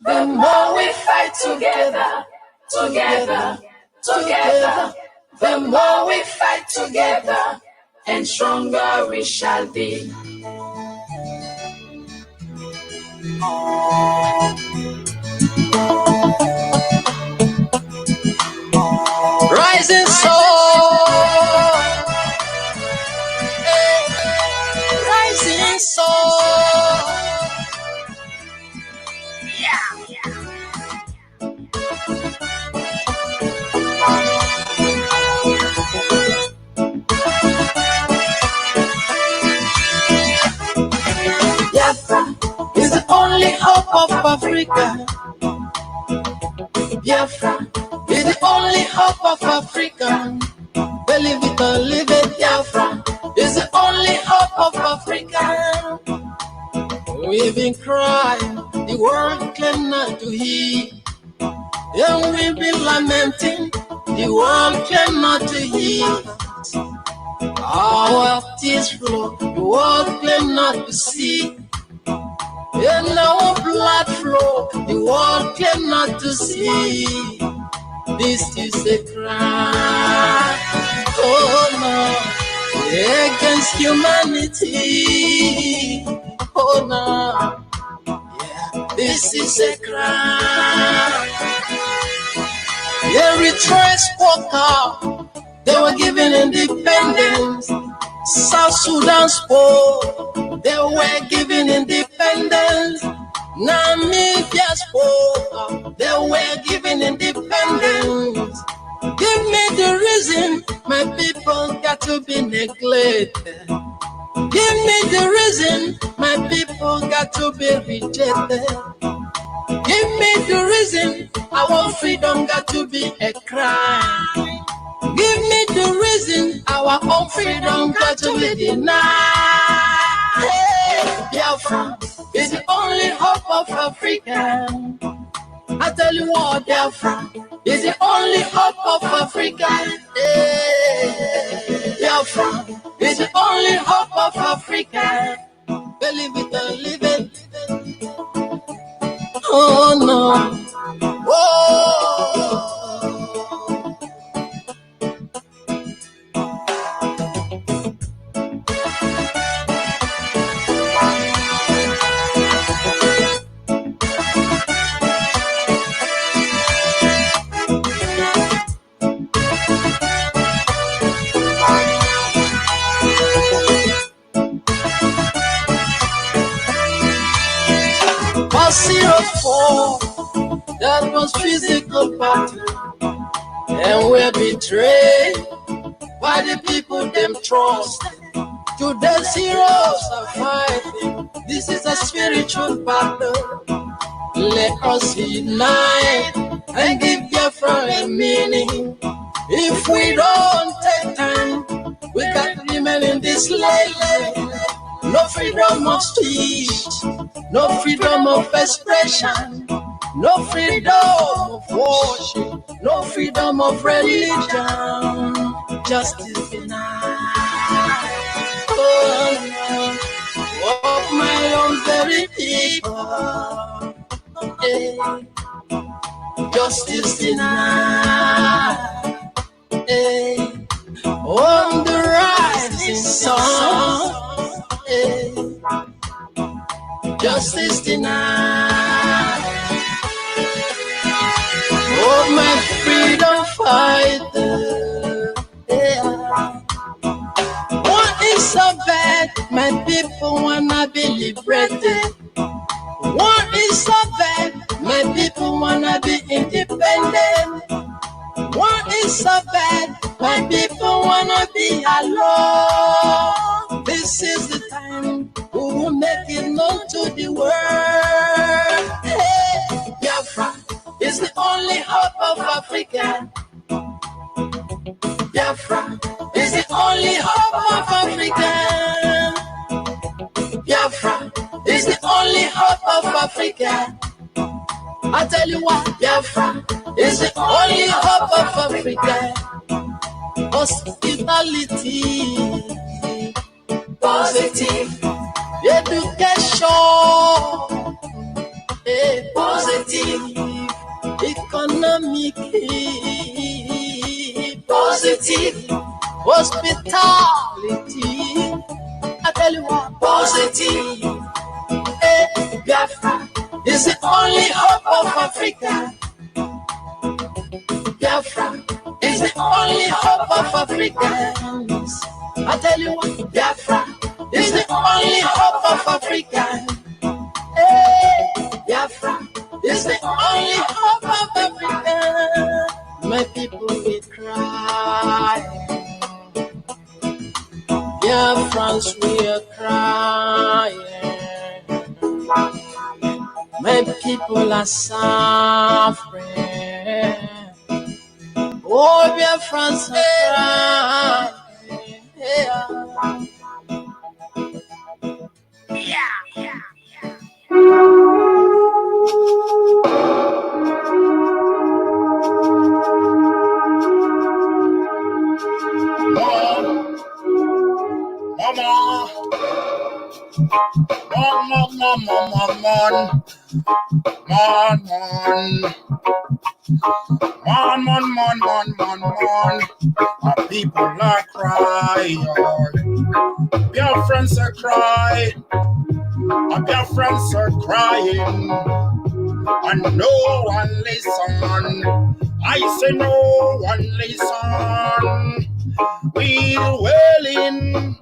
The more we fight together, together, together, the more we fight together, and stronger we shall be. Rising soul, rising soul. Biafra is the only hope of Africa. Biafra is the only hope of Africa. Believe it or leave it, Biafra is the only hope of Africa. We've been crying, the world cannot hear. And we've been lamenting, the world cannot hear. Our tears flow, the world cannot see. And our blood flow, the world cannot see. This is a cry, oh no, against humanity. Oh no, yeah, this is a crime. Eritrea spoke out, they were given independence. South Sudan spoke, they were given independence. Namibia spoke, they were given independence. Give me the reason my people got to be neglected. Give me the reason my people got to be rejected. Give me the reason our freedom got to be a crime. Give me the reason our own freedom got to be denied. Hey, Biafra is the only hope of Africa. I tell you what, Biafra is the only hope of Africa. Hey, Biafra is the only hope of Africa. Believe it or leave it. Oh no. Whoa. That was physical battle, and we're betrayed by the people them trust. Today heroes are fighting. This is a spiritual battle. Let us unite and give Biafra a meaning. If we don't take time, we got to remain in this land. No freedom of speech, no freedom of expression, no freedom of worship, no freedom of religion. Justice denied. Oh, my own very people. Hey. Justice denied. Hey. On the rising sun. Hey. Justice denied. Oh, my freedom fighter. Yeah. What is so bad? My people wanna be liberated. What is so bad? My people wanna be independent. What is so bad? My people wanna be alone. This is the time we will make it known to the world. Hey, Biafra is the only hope of Africa. Biafra is the only hope of Africa. Biafra is the only hope of Africa. I tell you what, Biafra is the only hope of Africa. Hospitality, positive, education, positive, economic, positive, hospitality. I tell you what, positive. Biafra is the only hope of Africa. Biafra is the only hope of Africans. I tell you what, Biafra is the only hope of Africa. Hey, Biafra is the only hope of Africa. My people will cry. Biafrans will cry. My people are suffering. Oh, Biafrans are crying. Man. Our people are crying. Biafrans are crying, Biafrans are crying, and no one listen. I say no one listen. We wailing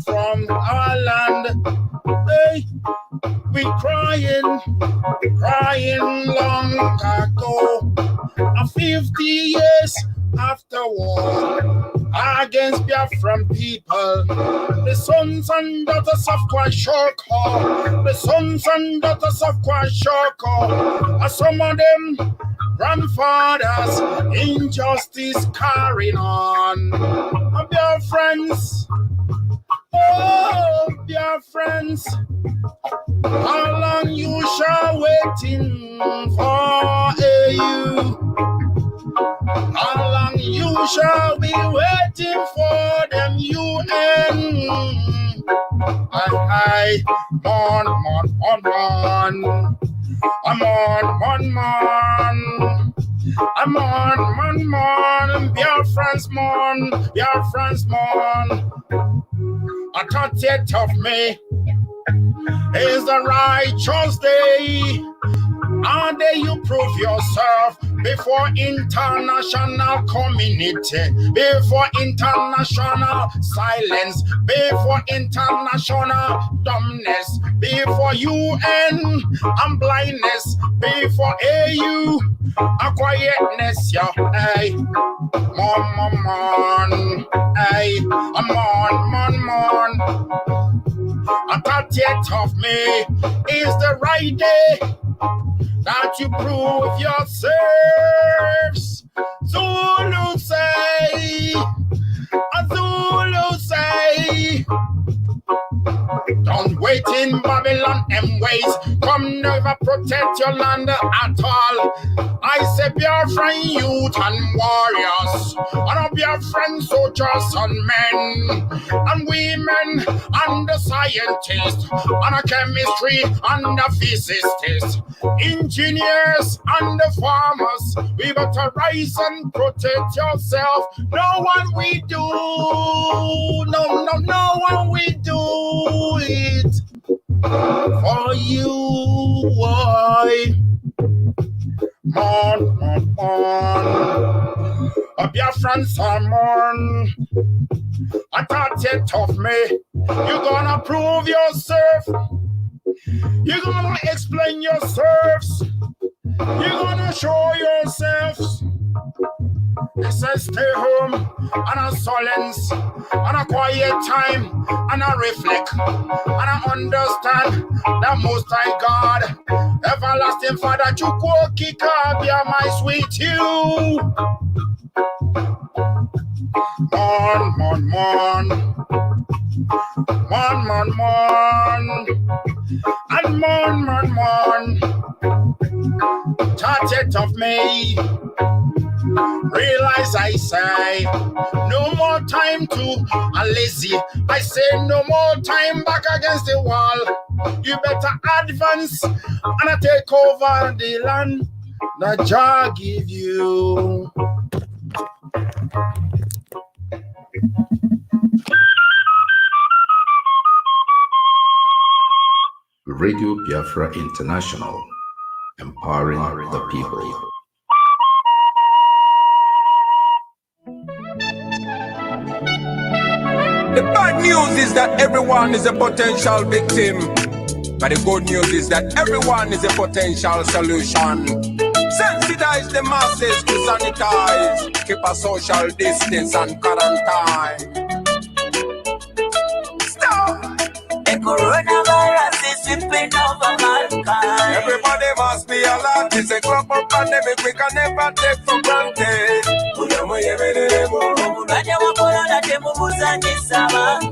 from our land. Hey, we crying long ago. 50 years after war against Biafran people. The sons and daughters of Kwashoko, the sons and daughters of Kwashoko, some of them grandfathers, injustice carrying on. Dear friends, oh, dear friends, how long you shall waiting for you? How long you shall be waiting for them UN? I mourn. I'm on, Biafrans mourn. A 30th of May is the righteous day, and day you prove yourself before international community, before international silence, before international dumbness, before UN and blindness, before AU and quietness, yeah, hey, mon, hey, mon. A 30th of May is the right day that you prove yourselves. Zulu say, don't wait in Babylon and ways. Come never protect your land at all. I say Biafran youth and warriors, and Biafran soldiers and men and women and the scientists and the chemistry and the physicists, engineers and the farmers. We better rise and protect yourself. No one we do, no one we do it for you. Why? Mourn. Biafrans are mourn. A 30th of May, you're gonna prove yourself. You're gonna explain yourselves. You're gonna show yourselves. It says stay home and a silence and a quiet time and a reflect and I understand that Most High God, everlasting Father, Chukwokika, be my sweet you. Mourn. 30th of May. Realize I say no more time to a lazy. I say no more time back against the wall. You better advance and take over the land that Jah give you. Radio Biafra International, empowering the people. The bad news is that everyone is a potential victim, but the good news is that everyone is a potential solution. Sensitize the masses to sanitize, keep a social distance and quarantine. Stop! The coronavirus is sweeping over mankind. Everybody must be alert. It's a global pandemic we can never take for granted.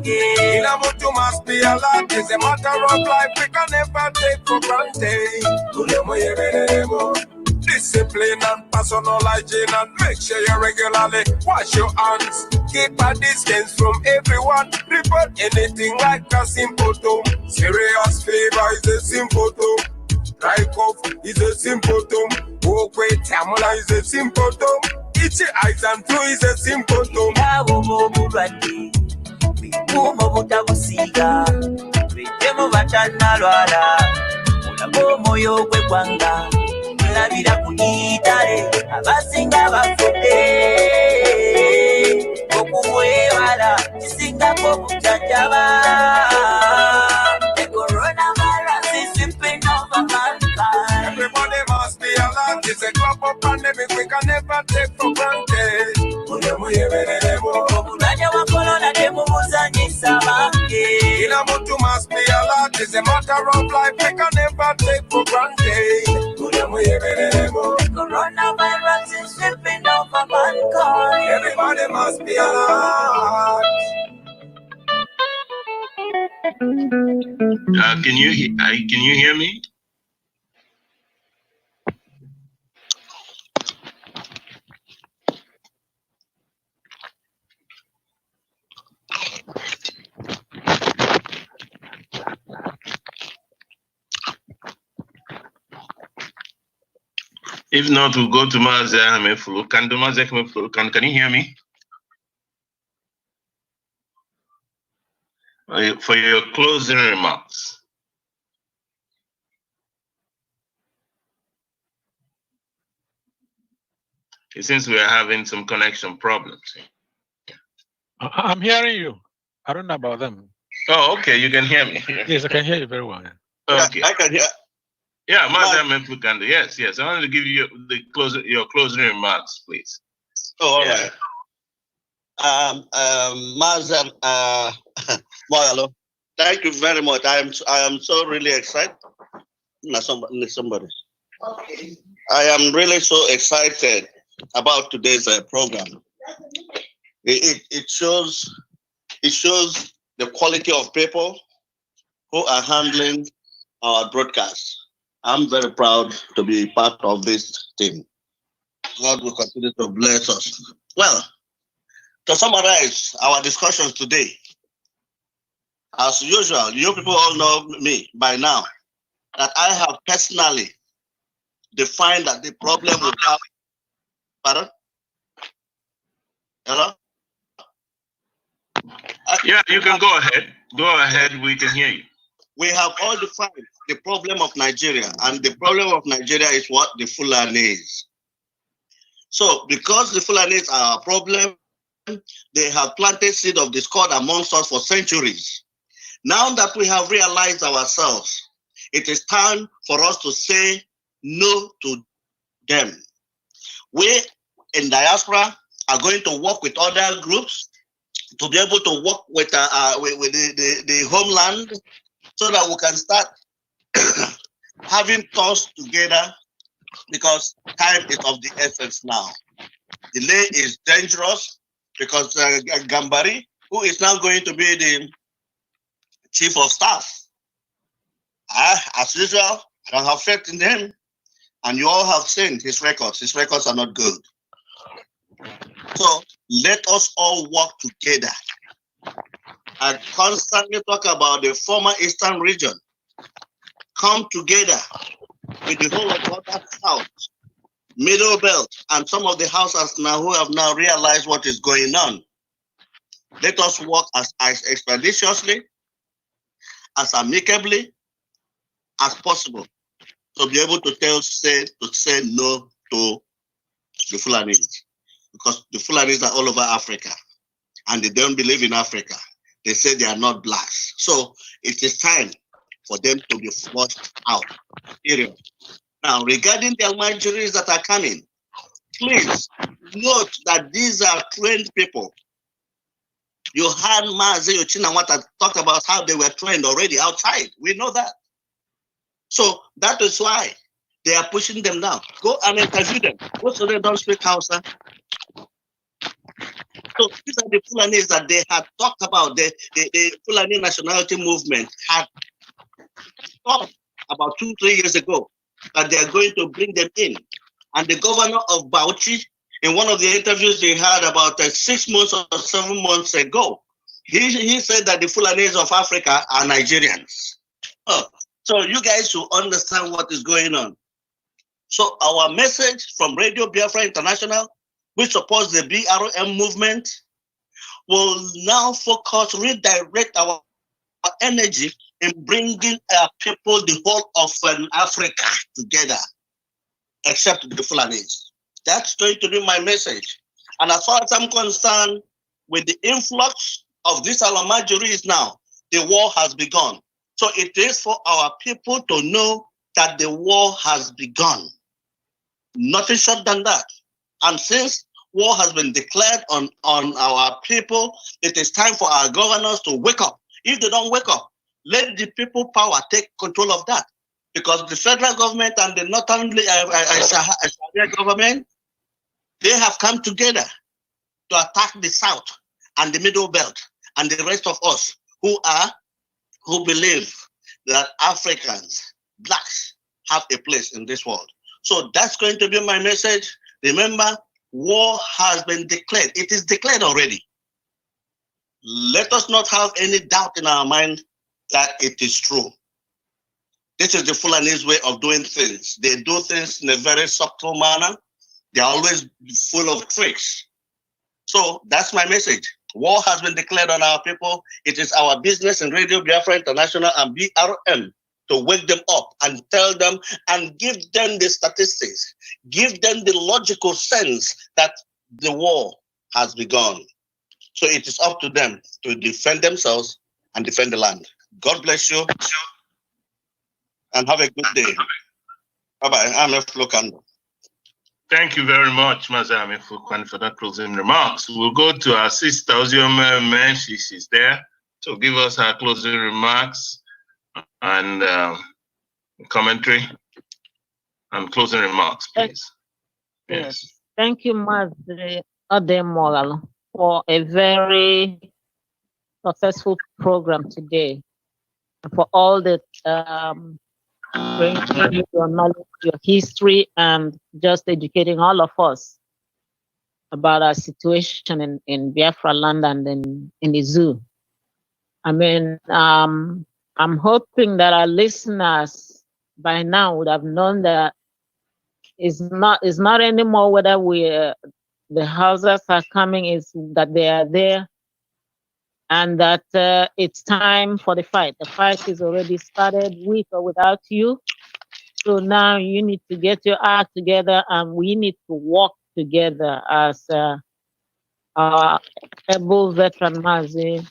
Kila mtu must be alert. It's a matter of life we can never take for granted. Discipline and personal hygiene, and make sure you regularly wash your hands. Keep a distance from everyone. Report anything like a symptom. Serious fever is a symptom. Dry cough is a symptom. Walkway tamula is a symptom. Itchy eyes and flu is a symptom. Mumo butabusiga Twitemu bachanalwala Mulabo moyo kwe kwanga Mulabira kunitale Abasinga bafute Okuwewala Kisinga ko bujanjaba The coronavirus is sweeping over mankind. Everybody must be alert. It's a global pandemic we can never take for granted. Omulwanya wa corona temubuzanyisa bange. Kila muntu must be alert. It's a matter of life we can never take for granted. The coronavirus is sweeping over mankind. Everybody must be alert. Can you hear me? If not, we'll go to Mazemefulu. Can you hear me? For your closing remarks. It seems we are having some connection problems. I'm hearing you. I don't know about them. Oh, okay. You can hear me. Yes, I can hear you very well. Okay. I can hear. Yeah, Mazemefulu. Yes. I wanted to give you your closing remarks, please. Oh, all right. Mazam Mogalo, thank you very much. I am so really excited. Somebody. Okay. I am really so excited about today's program. It shows the quality of people who are handling our broadcast. I'm very proud to be part of this team. God will continue to bless us. Well, to summarize our discussions today, as usual, you people all know me by now, that I have personally defined that the problem we have. Pardon? Hello? Yeah, you can go ahead. Go ahead, we can hear you. We have all defined the problem of Nigeria, and the problem of Nigeria is what? The Fulanis. So, because the Fulanis are our problem, they have planted seed of discord amongst us for centuries. Now that we have realized ourselves, it is time for us to say no to them. We in diaspora are going to work with other groups to be able to work with the homeland so that we can start having thoughts together, because time is of the essence now. Delay is dangerous because Gambari, who is now going to be the chief of staff, as usual, I don't have faith in him. And you all have seen his records. His records are not good. So let us all work together and constantly talk about the former Eastern region. Come together with the whole of that South, Middle Belt, and some of the houses now who have now realized what is going on. Let us work as expeditiously, as amicably as possible to be able to say no to the Fulanis, because the Fulanis are all over Africa and they don't believe in Africa. They say they are not blacks. So it is time for them to be flushed out. Period. Now, regarding the Almajiris that are coming, please note that these are trained people. You heard Mazi Ochinawata talk about how they were trained already outside. We know that. So that is why they are pushing them down. Go and interview them. Most of them don't speak Hausa. So these are the Fulanis that they had talked about. The Fulani nationality movement had talked about 2-3 years ago that they are going to bring them in. And the governor of Bauchi, in one of the interviews they had about 6 months or 7 months ago, he said that the Fulanis of Africa are Nigerians. Oh, so you guys should understand what is going on. So our message from Radio Biafra International, which supports the BRM movement, will now focus, redirect our energy in bringing our people, the whole of Africa together, except the Fulanis. That's going to be my message. And as far as I'm concerned, with the influx of these Alamajuris now, the war has begun. So it is for our people to know that the war has begun. Nothing short than that. And since war has been declared on our people, it is time for our governors to wake up. If they don't wake up, let the people power take control of that. Because the federal government and the northern Sharia government, they have come together to attack the South and the Middle Belt and the rest of us who believe that Africans, blacks, have a place in this world. So that's going to be my message. Remember, war has been declared. It is declared already. Let us not have any doubt in our mind that it is true. This is the Fulani's way of doing things. They do things in a very subtle manner. They're always full of tricks. So that's my message. War has been declared on our people. It is our business in Radio Biafra International and BRM to wake them up and tell them and give them the statistics, give them the logical sense that the war has begun. So it is up to them to defend themselves and defend the land. God bless you and have a good day. Bye-bye. I'm Flokando. Thank you very much, Mazami, for that closing remarks. We'll go to our sister, Ozioma. She's there to give us her closing remarks and commentary and closing remarks, please. Yes. Thank you, Mazri Ademoral, for a very successful program today, and for all the bringing your knowledge, your history, and just educating all of us about our situation in Biafra land and in the zoo. I mean, I'm hoping that our listeners by now would have known that it's not anymore whether the houses are coming, is that they are there, and that it's time for the fight. The fight is already started, with or without you. So now you need to get your act together, and we need to work together, as our able veteran Mazi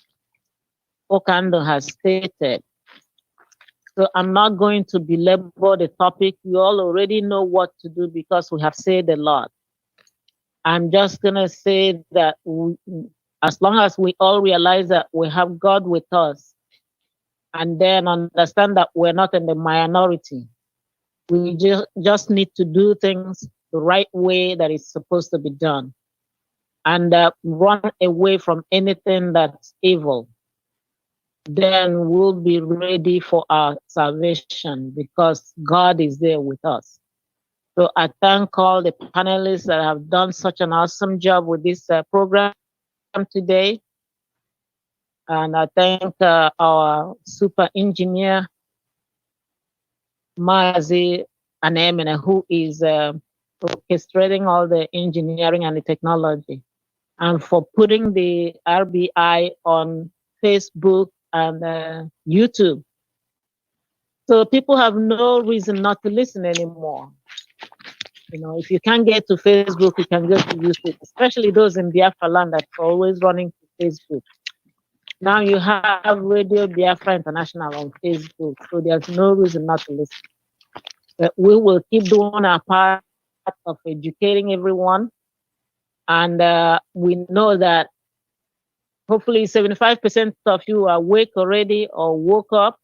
Okando has stated. So I'm not going to belabor the topic. You all already know what to do because we have said a lot. I'm just going to say that as long as we all realize that we have God with us, and then understand that we're not in the minority, we just need to do things the right way that it's supposed to be done, and run away from anything that's evil. Then we'll be ready for our salvation because God is there with us. So I thank all the panelists that have done such an awesome job with this program today. And I thank our super engineer, Mazi Anemene, who is orchestrating all the engineering and the technology, and for putting the RBI on Facebook and YouTube. So people have no reason not to listen anymore. You know, if you can't get to Facebook, you can go to YouTube, especially those in Biafra land that's always running to Facebook. Now you have Radio Biafra International on Facebook, so there's no reason not to listen. But we will keep doing our part of educating everyone. And we know that hopefully 75% of you are awake already or woke up.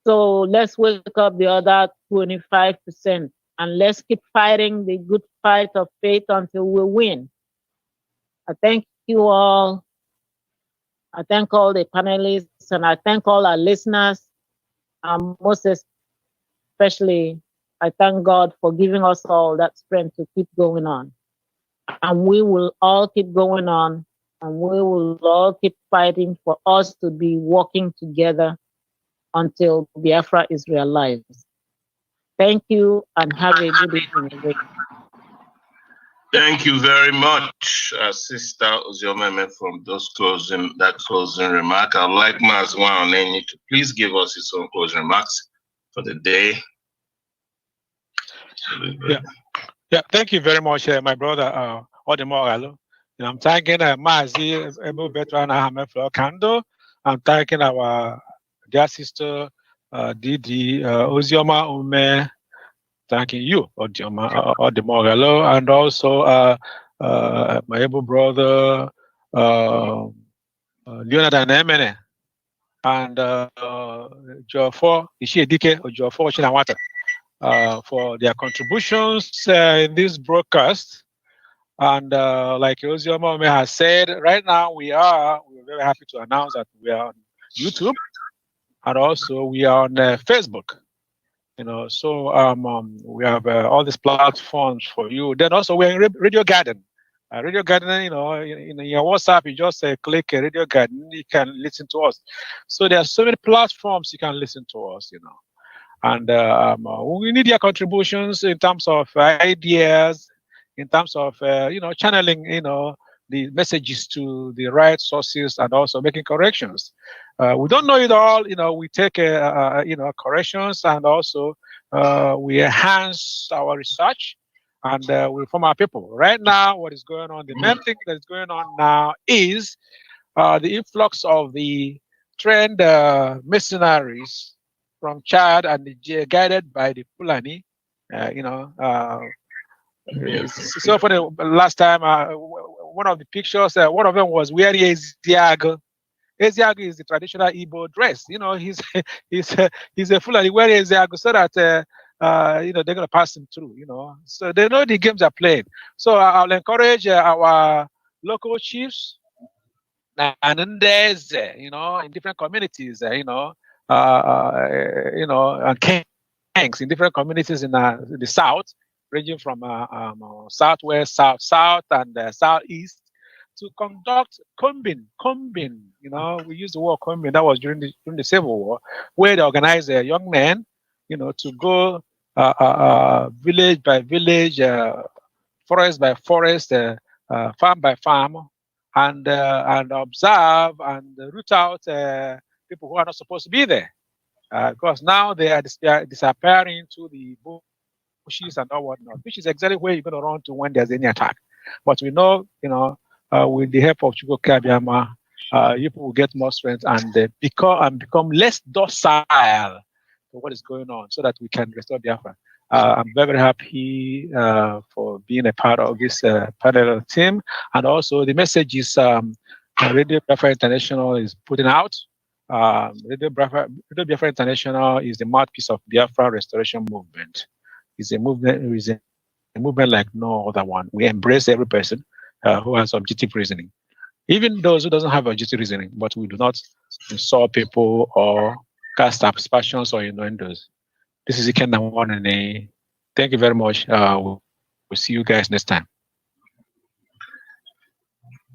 So let's wake up the other 25%, and let's keep fighting the good fight of faith until we win. I thank you all. I thank all the panelists, and I thank all our listeners. Most especially, I thank God for giving us all that strength to keep going on. And we will all keep going on, and we will all keep fighting for us to be working together until Biafra is realized. Thank you, and have a good evening. Thank you very much, Sister Oziomeme, for that closing remark. I'd like Mazwan Oneni to please give us his own closing remarks for the day. Yeah, thank you very much, my brother, Odemogalo. I'm thanking Mazi Ebo Veteran Ahameflo Kando. I'm thanking our dear sister Didi Ozioma Ume. Thanking you, Odemogalo, and also my able brother Leonard Anemene and Jofo Ishiedike or Jofo Chinawata for their contributions in this broadcast. And like Ozioma has said, right now we're very happy to announce that we are on YouTube and also we are on Facebook. So we have all these platforms for you. Then also we're in Radio Garden. Radio Garden, in your WhatsApp, you just click Radio Garden, you can listen to us. So there are so many platforms you can listen to us, And we need your contributions in terms of ideas, in terms of channeling, the messages to the right sources and also making corrections. We don't know it all, we take corrections and also we enhance our research and we form our people. Right now, what is going on, the main thing that is going on now is the influx of the trained mercenaries from Chad and Niger, guided by the Fulani. So for the last time, one of the pictures, one of them was wearing a Eziago. Eziago is the traditional Igbo dress. He's a Fulani wearing Eziago so that they're gonna pass him through. So they know the games are played. So I'll encourage our local chiefs and then there's in different communities, and gangs in different communities in the south, ranging from southwest, south, and southeast, to conduct combing. We use the word combing. That was during the Civil War, where they organized young men, to go village by village, forest by forest, farm by farm, and observe and root out people who are not supposed to be there. Because now they are disappearing into the bushes and all whatnot, which is exactly where you're going to run to when there's any attack. But we know, with the help of Chukwuka Abiyama, you will get more strength and become less docile to what is going on, so that we can restore Biafra. I'm very happy for being a part of this panel team, and also the messages Radio Biafra International is putting out. Radio Biafra International is the mouthpiece of Biafra Restoration Movement. It's a movement like no other one. We embrace every person who has objective reasoning, even those who doesn't have objective reasoning. But we do not insult people or cast aspersions or innuendos. This is Iken Nawanene. Thank you very much. We'll see you guys next time.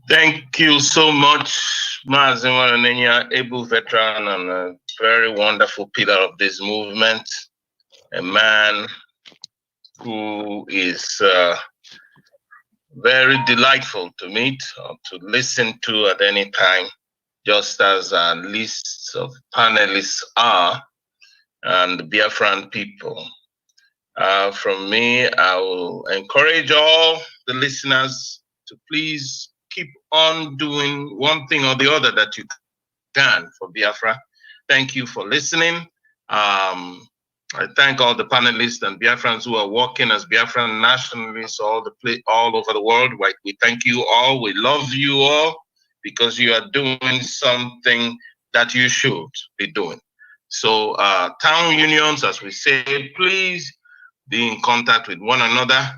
Thank you so much, Mazi Wananenya, able veteran and a very wonderful pillar of this movement. A man who is very delightful to meet or to listen to at any time, just as our lists of panelists are, and the Biafran people. From me, I will encourage all the listeners to please keep on doing one thing or the other that you can for Biafra. Thank you for listening. I thank all the panelists and Biafrans who are working as Biafran nationalists all over the world. We thank you all. We love you all because you are doing something that you should be doing. So town unions, as we say, please be in contact with one another.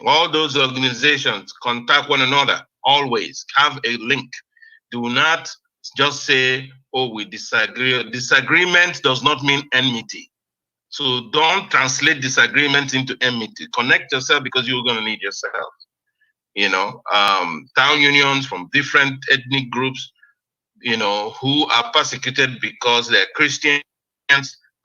All those organizations, contact one another. Always have a link. Do not just say, oh, we disagree. Disagreement does not mean enmity. So don't translate disagreement into enmity. Connect yourself because you're going to need yourself. Town unions from different ethnic groups, who are persecuted because they're Christians,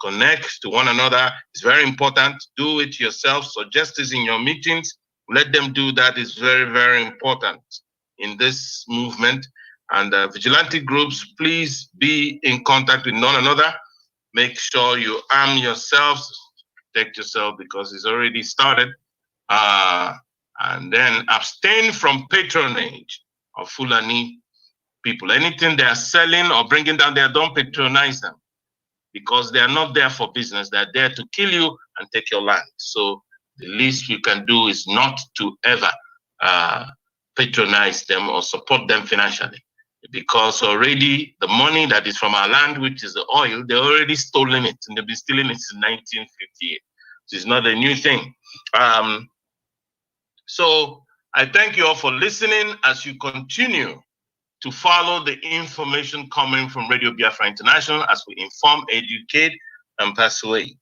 connect to one another. It's very important. Do it yourself. Suggest this in your meetings. Let them do that. Is very, very important in this movement. And vigilante groups, please be in contact with one another. Make sure you arm yourselves, protect yourself, because it's already started. And then abstain from patronage of Fulani people. Anything they are selling or bringing down there, don't patronize them, because they are not there for business. They are there to kill you and take your land. So the least you can do is not to ever patronize them or support them financially, because already the money that is from our land, which is the oil, they already stolen it, and they've been stealing it since 1958. So it's not a new thing. So I thank you all for listening as you continue to follow the information coming from Radio Biafra International as we inform, educate, and persuade.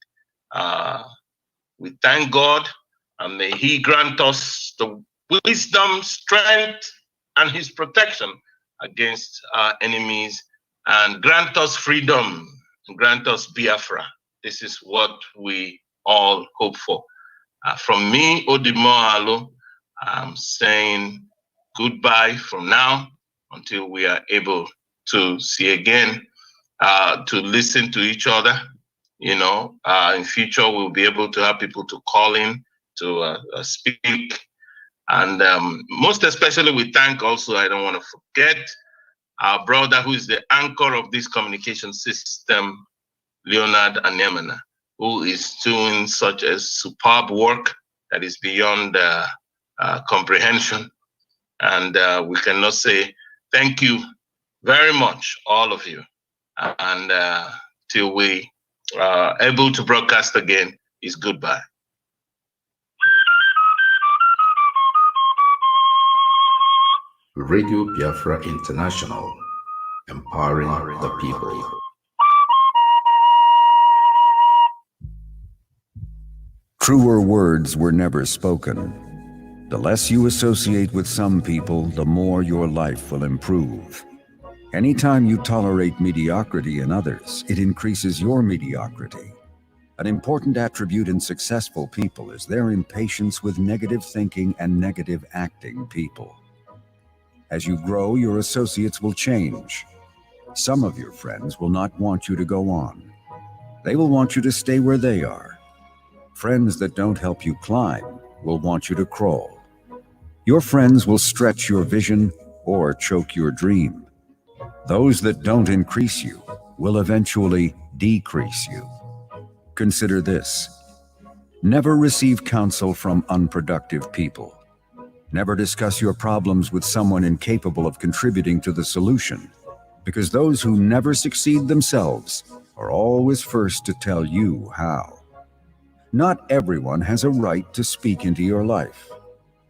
We thank God, and may He grant us the wisdom, strength, and His protection against our enemies, and grant us freedom, and grant us Biafra. This is what we all hope for. From me, Odimo Alo, I'm saying goodbye from now until we are able to see again, to listen to each other. You know, in future, we'll be able to have people to call in to speak. And most especially, we thank also, I don't want to forget, our brother who is the anchor of this communication system, Leonard Anemana, who is doing such a superb work that is beyond comprehension. And we cannot say thank you very much, all of you. And till we are able to broadcast again, is goodbye. Radio Biafra International, empowering the people. Truer words were never spoken. The less you associate with some people, the more your life will improve. Anytime you tolerate mediocrity in others, it increases your mediocrity. An important attribute in successful people is their impatience with negative thinking and negative acting people. As you grow, your associates will change. Some of your friends will not want you to go on. They will want you to stay where they are. Friends that don't help you climb will want you to crawl. Your friends will stretch your vision or choke your dream. Those that don't increase you will eventually decrease you. Consider this. Never receive counsel from unproductive people. Never discuss your problems with someone incapable of contributing to the solution, because those who never succeed themselves are always first to tell you how. Not everyone has a right to speak into your life.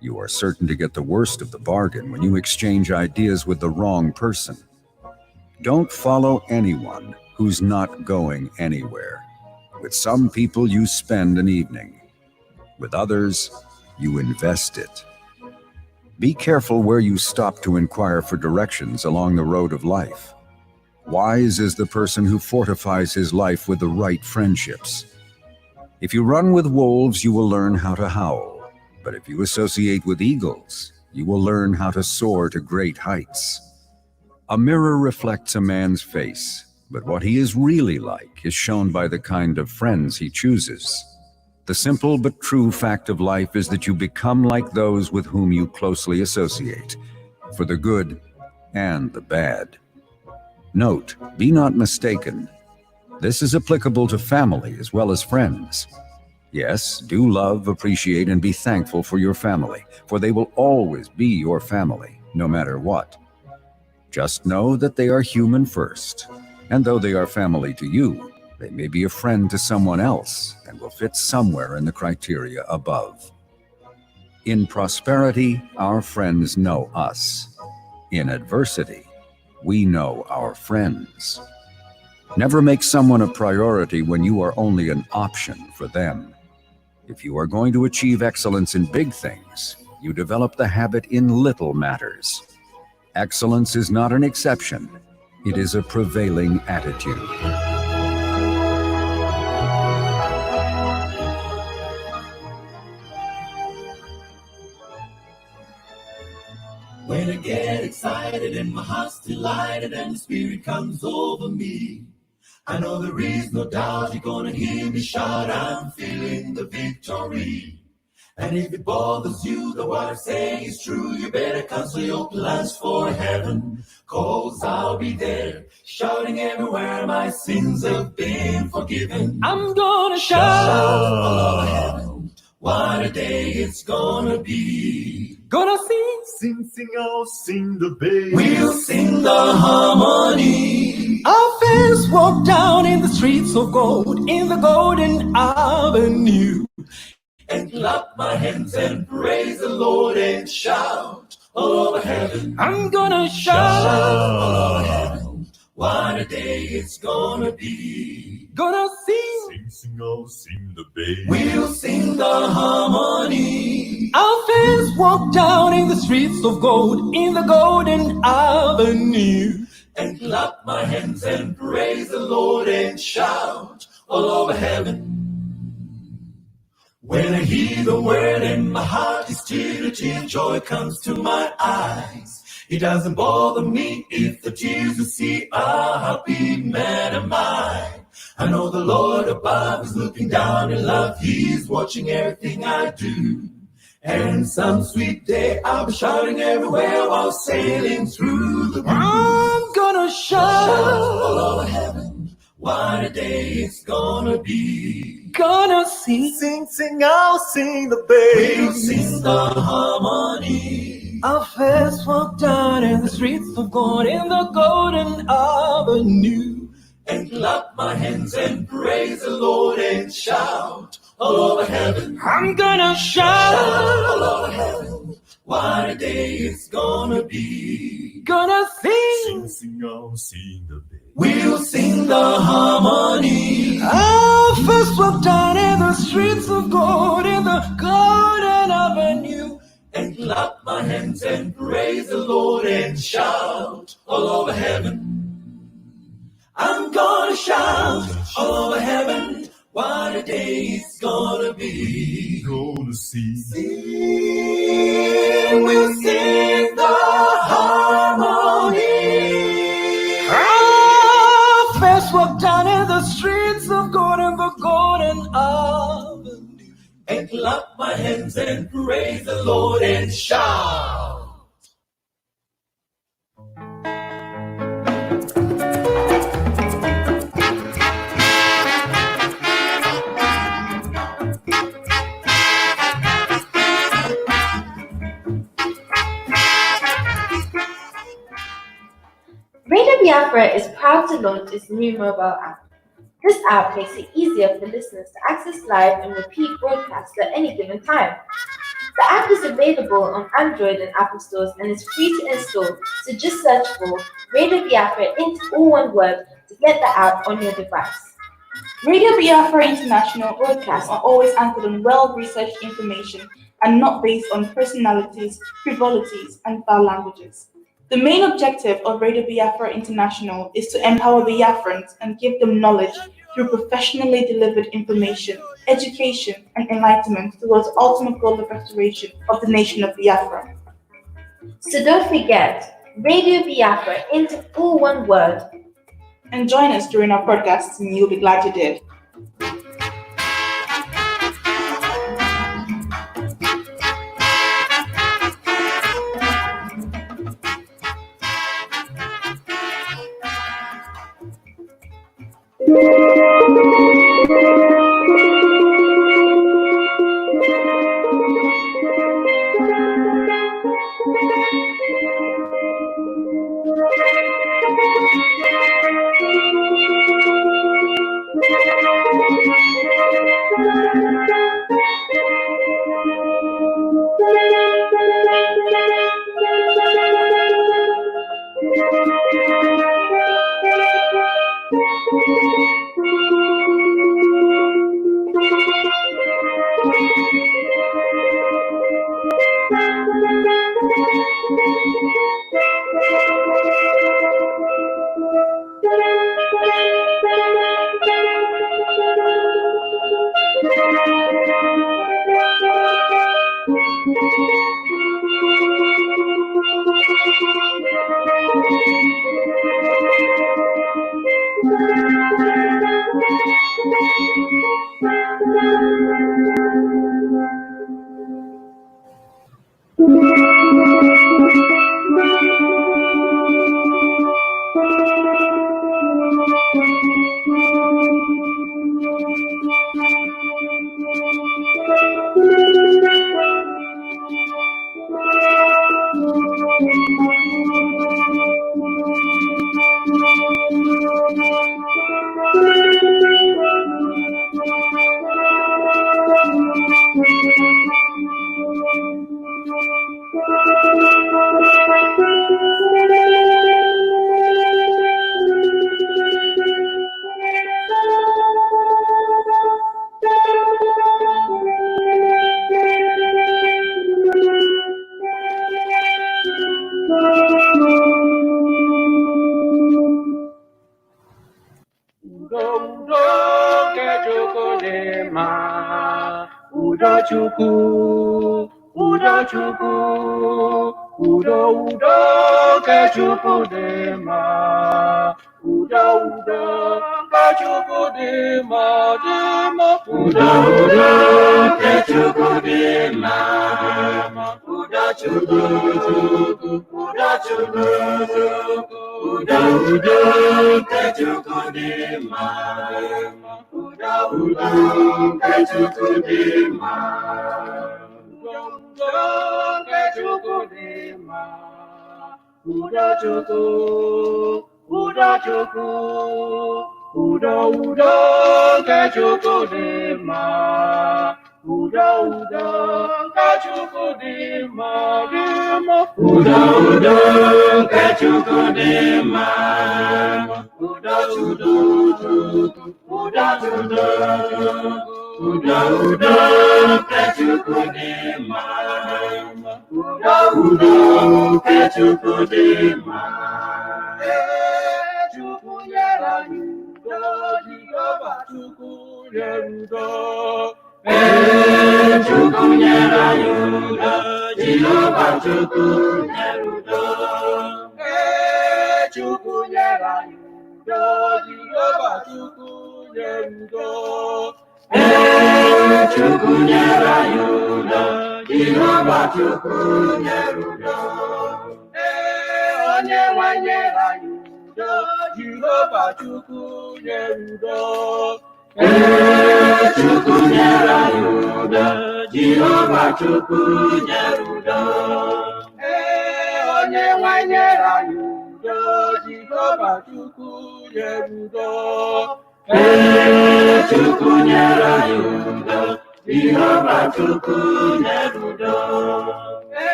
You are certain to get the worst of the bargain when you exchange ideas with the wrong person. Don't follow anyone who's not going anywhere. With some people, you spend an evening. With others, you invest it. Be careful where you stop to inquire for directions along the road of life. Wise is the person who fortifies his life with the right friendships. If you run with wolves, you will learn how to howl. But if you associate with eagles, you will learn how to soar to great heights. A mirror reflects a man's face, but what he is really like is shown by the kind of friends he chooses. The simple but true fact of life is that you become like those with whom you closely associate, for the good and the bad. Note, be not mistaken. This is applicable to family as well as friends. Yes, do love, appreciate, and be thankful for your family, for they will always be your family, no matter what. Just know that they are human first, and though they are family to you, they may be a friend to someone else and will fit somewhere in the criteria above. In prosperity, our friends know us. In adversity, we know our friends. Never make someone a priority when you are only an option for them. If you are going to achieve excellence in big things, you develop the habit in little matters. Excellence is not an exception, it is a prevailing attitude. When I get excited and my heart's delighted and the spirit comes over me, I know there is no doubt you're gonna hear me shout, I'm feeling the victory. And if it bothers you that what I say is true, you better cancel your plans for heaven, 'cause I'll be there, shouting everywhere my sins have been forgiven. I'm gonna shout all over heaven, what a day it's gonna be. Gonna sing, oh, sing the bass. We'll sing the harmony. Our fans walk down in the streets of gold, in the golden avenue, and clap my hands and praise the Lord and shout all over heaven. I'm gonna shout all over heaven, what a day it's gonna be. Gonna sing, oh, sing the bass. We'll sing the harmony. Our fans walk down in the streets of gold, in the golden avenue, and clap my hands and praise the Lord and shout all over heaven. When I hear the word and my heart is stirred, till joy comes to my eyes. It doesn't bother me if the tears you see are happy man am I know the Lord above is looking down in love. He's watching everything I do. And some sweet day I'll be shouting everywhere while sailing through the blue. I'm gonna shout all over heaven, what a day it's gonna be. Gonna sing, I'll sing the bass. We'll sing the harmony. Our first walk down in the streets of gold, in the golden avenue, and clap my hands and praise the Lord and shout all over heaven. I'm gonna shout all over heaven, what a day it's gonna be. Gonna sing, I'll sing the bass. We'll sing the harmony. I'll first walk down in the streets of gold, in the golden avenue, and clap my hands and praise the Lord and shout all over heaven. I'm gonna shout all over heaven, what a day it's gonna be. Gonna sing, we'll sing the harmony. I'll first walk down in the streets of gold, in the golden avenue, and clap my hands and praise the Lord and shout. Radio Biafra is proud to launch its new mobile app. This app makes it easier for listeners to access live and repeat broadcasts at any given time. The app is available on Android and Apple stores and is free to install, so just search for Radio Biafra into all one word to get the app on your device. Radio Biafra International broadcasts are always anchored on well-researched information and not based on personalities, frivolities, and foul languages. The main objective of Radio Biafra International is to empower Biafrans and give them knowledge through professionally delivered information, education, and enlightenment towards the ultimate goal of restoration of the nation of Biafra. So don't forget, Radio Biafra into all one word. And join us during our podcasts, and you'll be glad you did.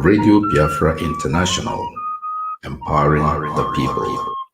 Radio Biafra International, empowering the people.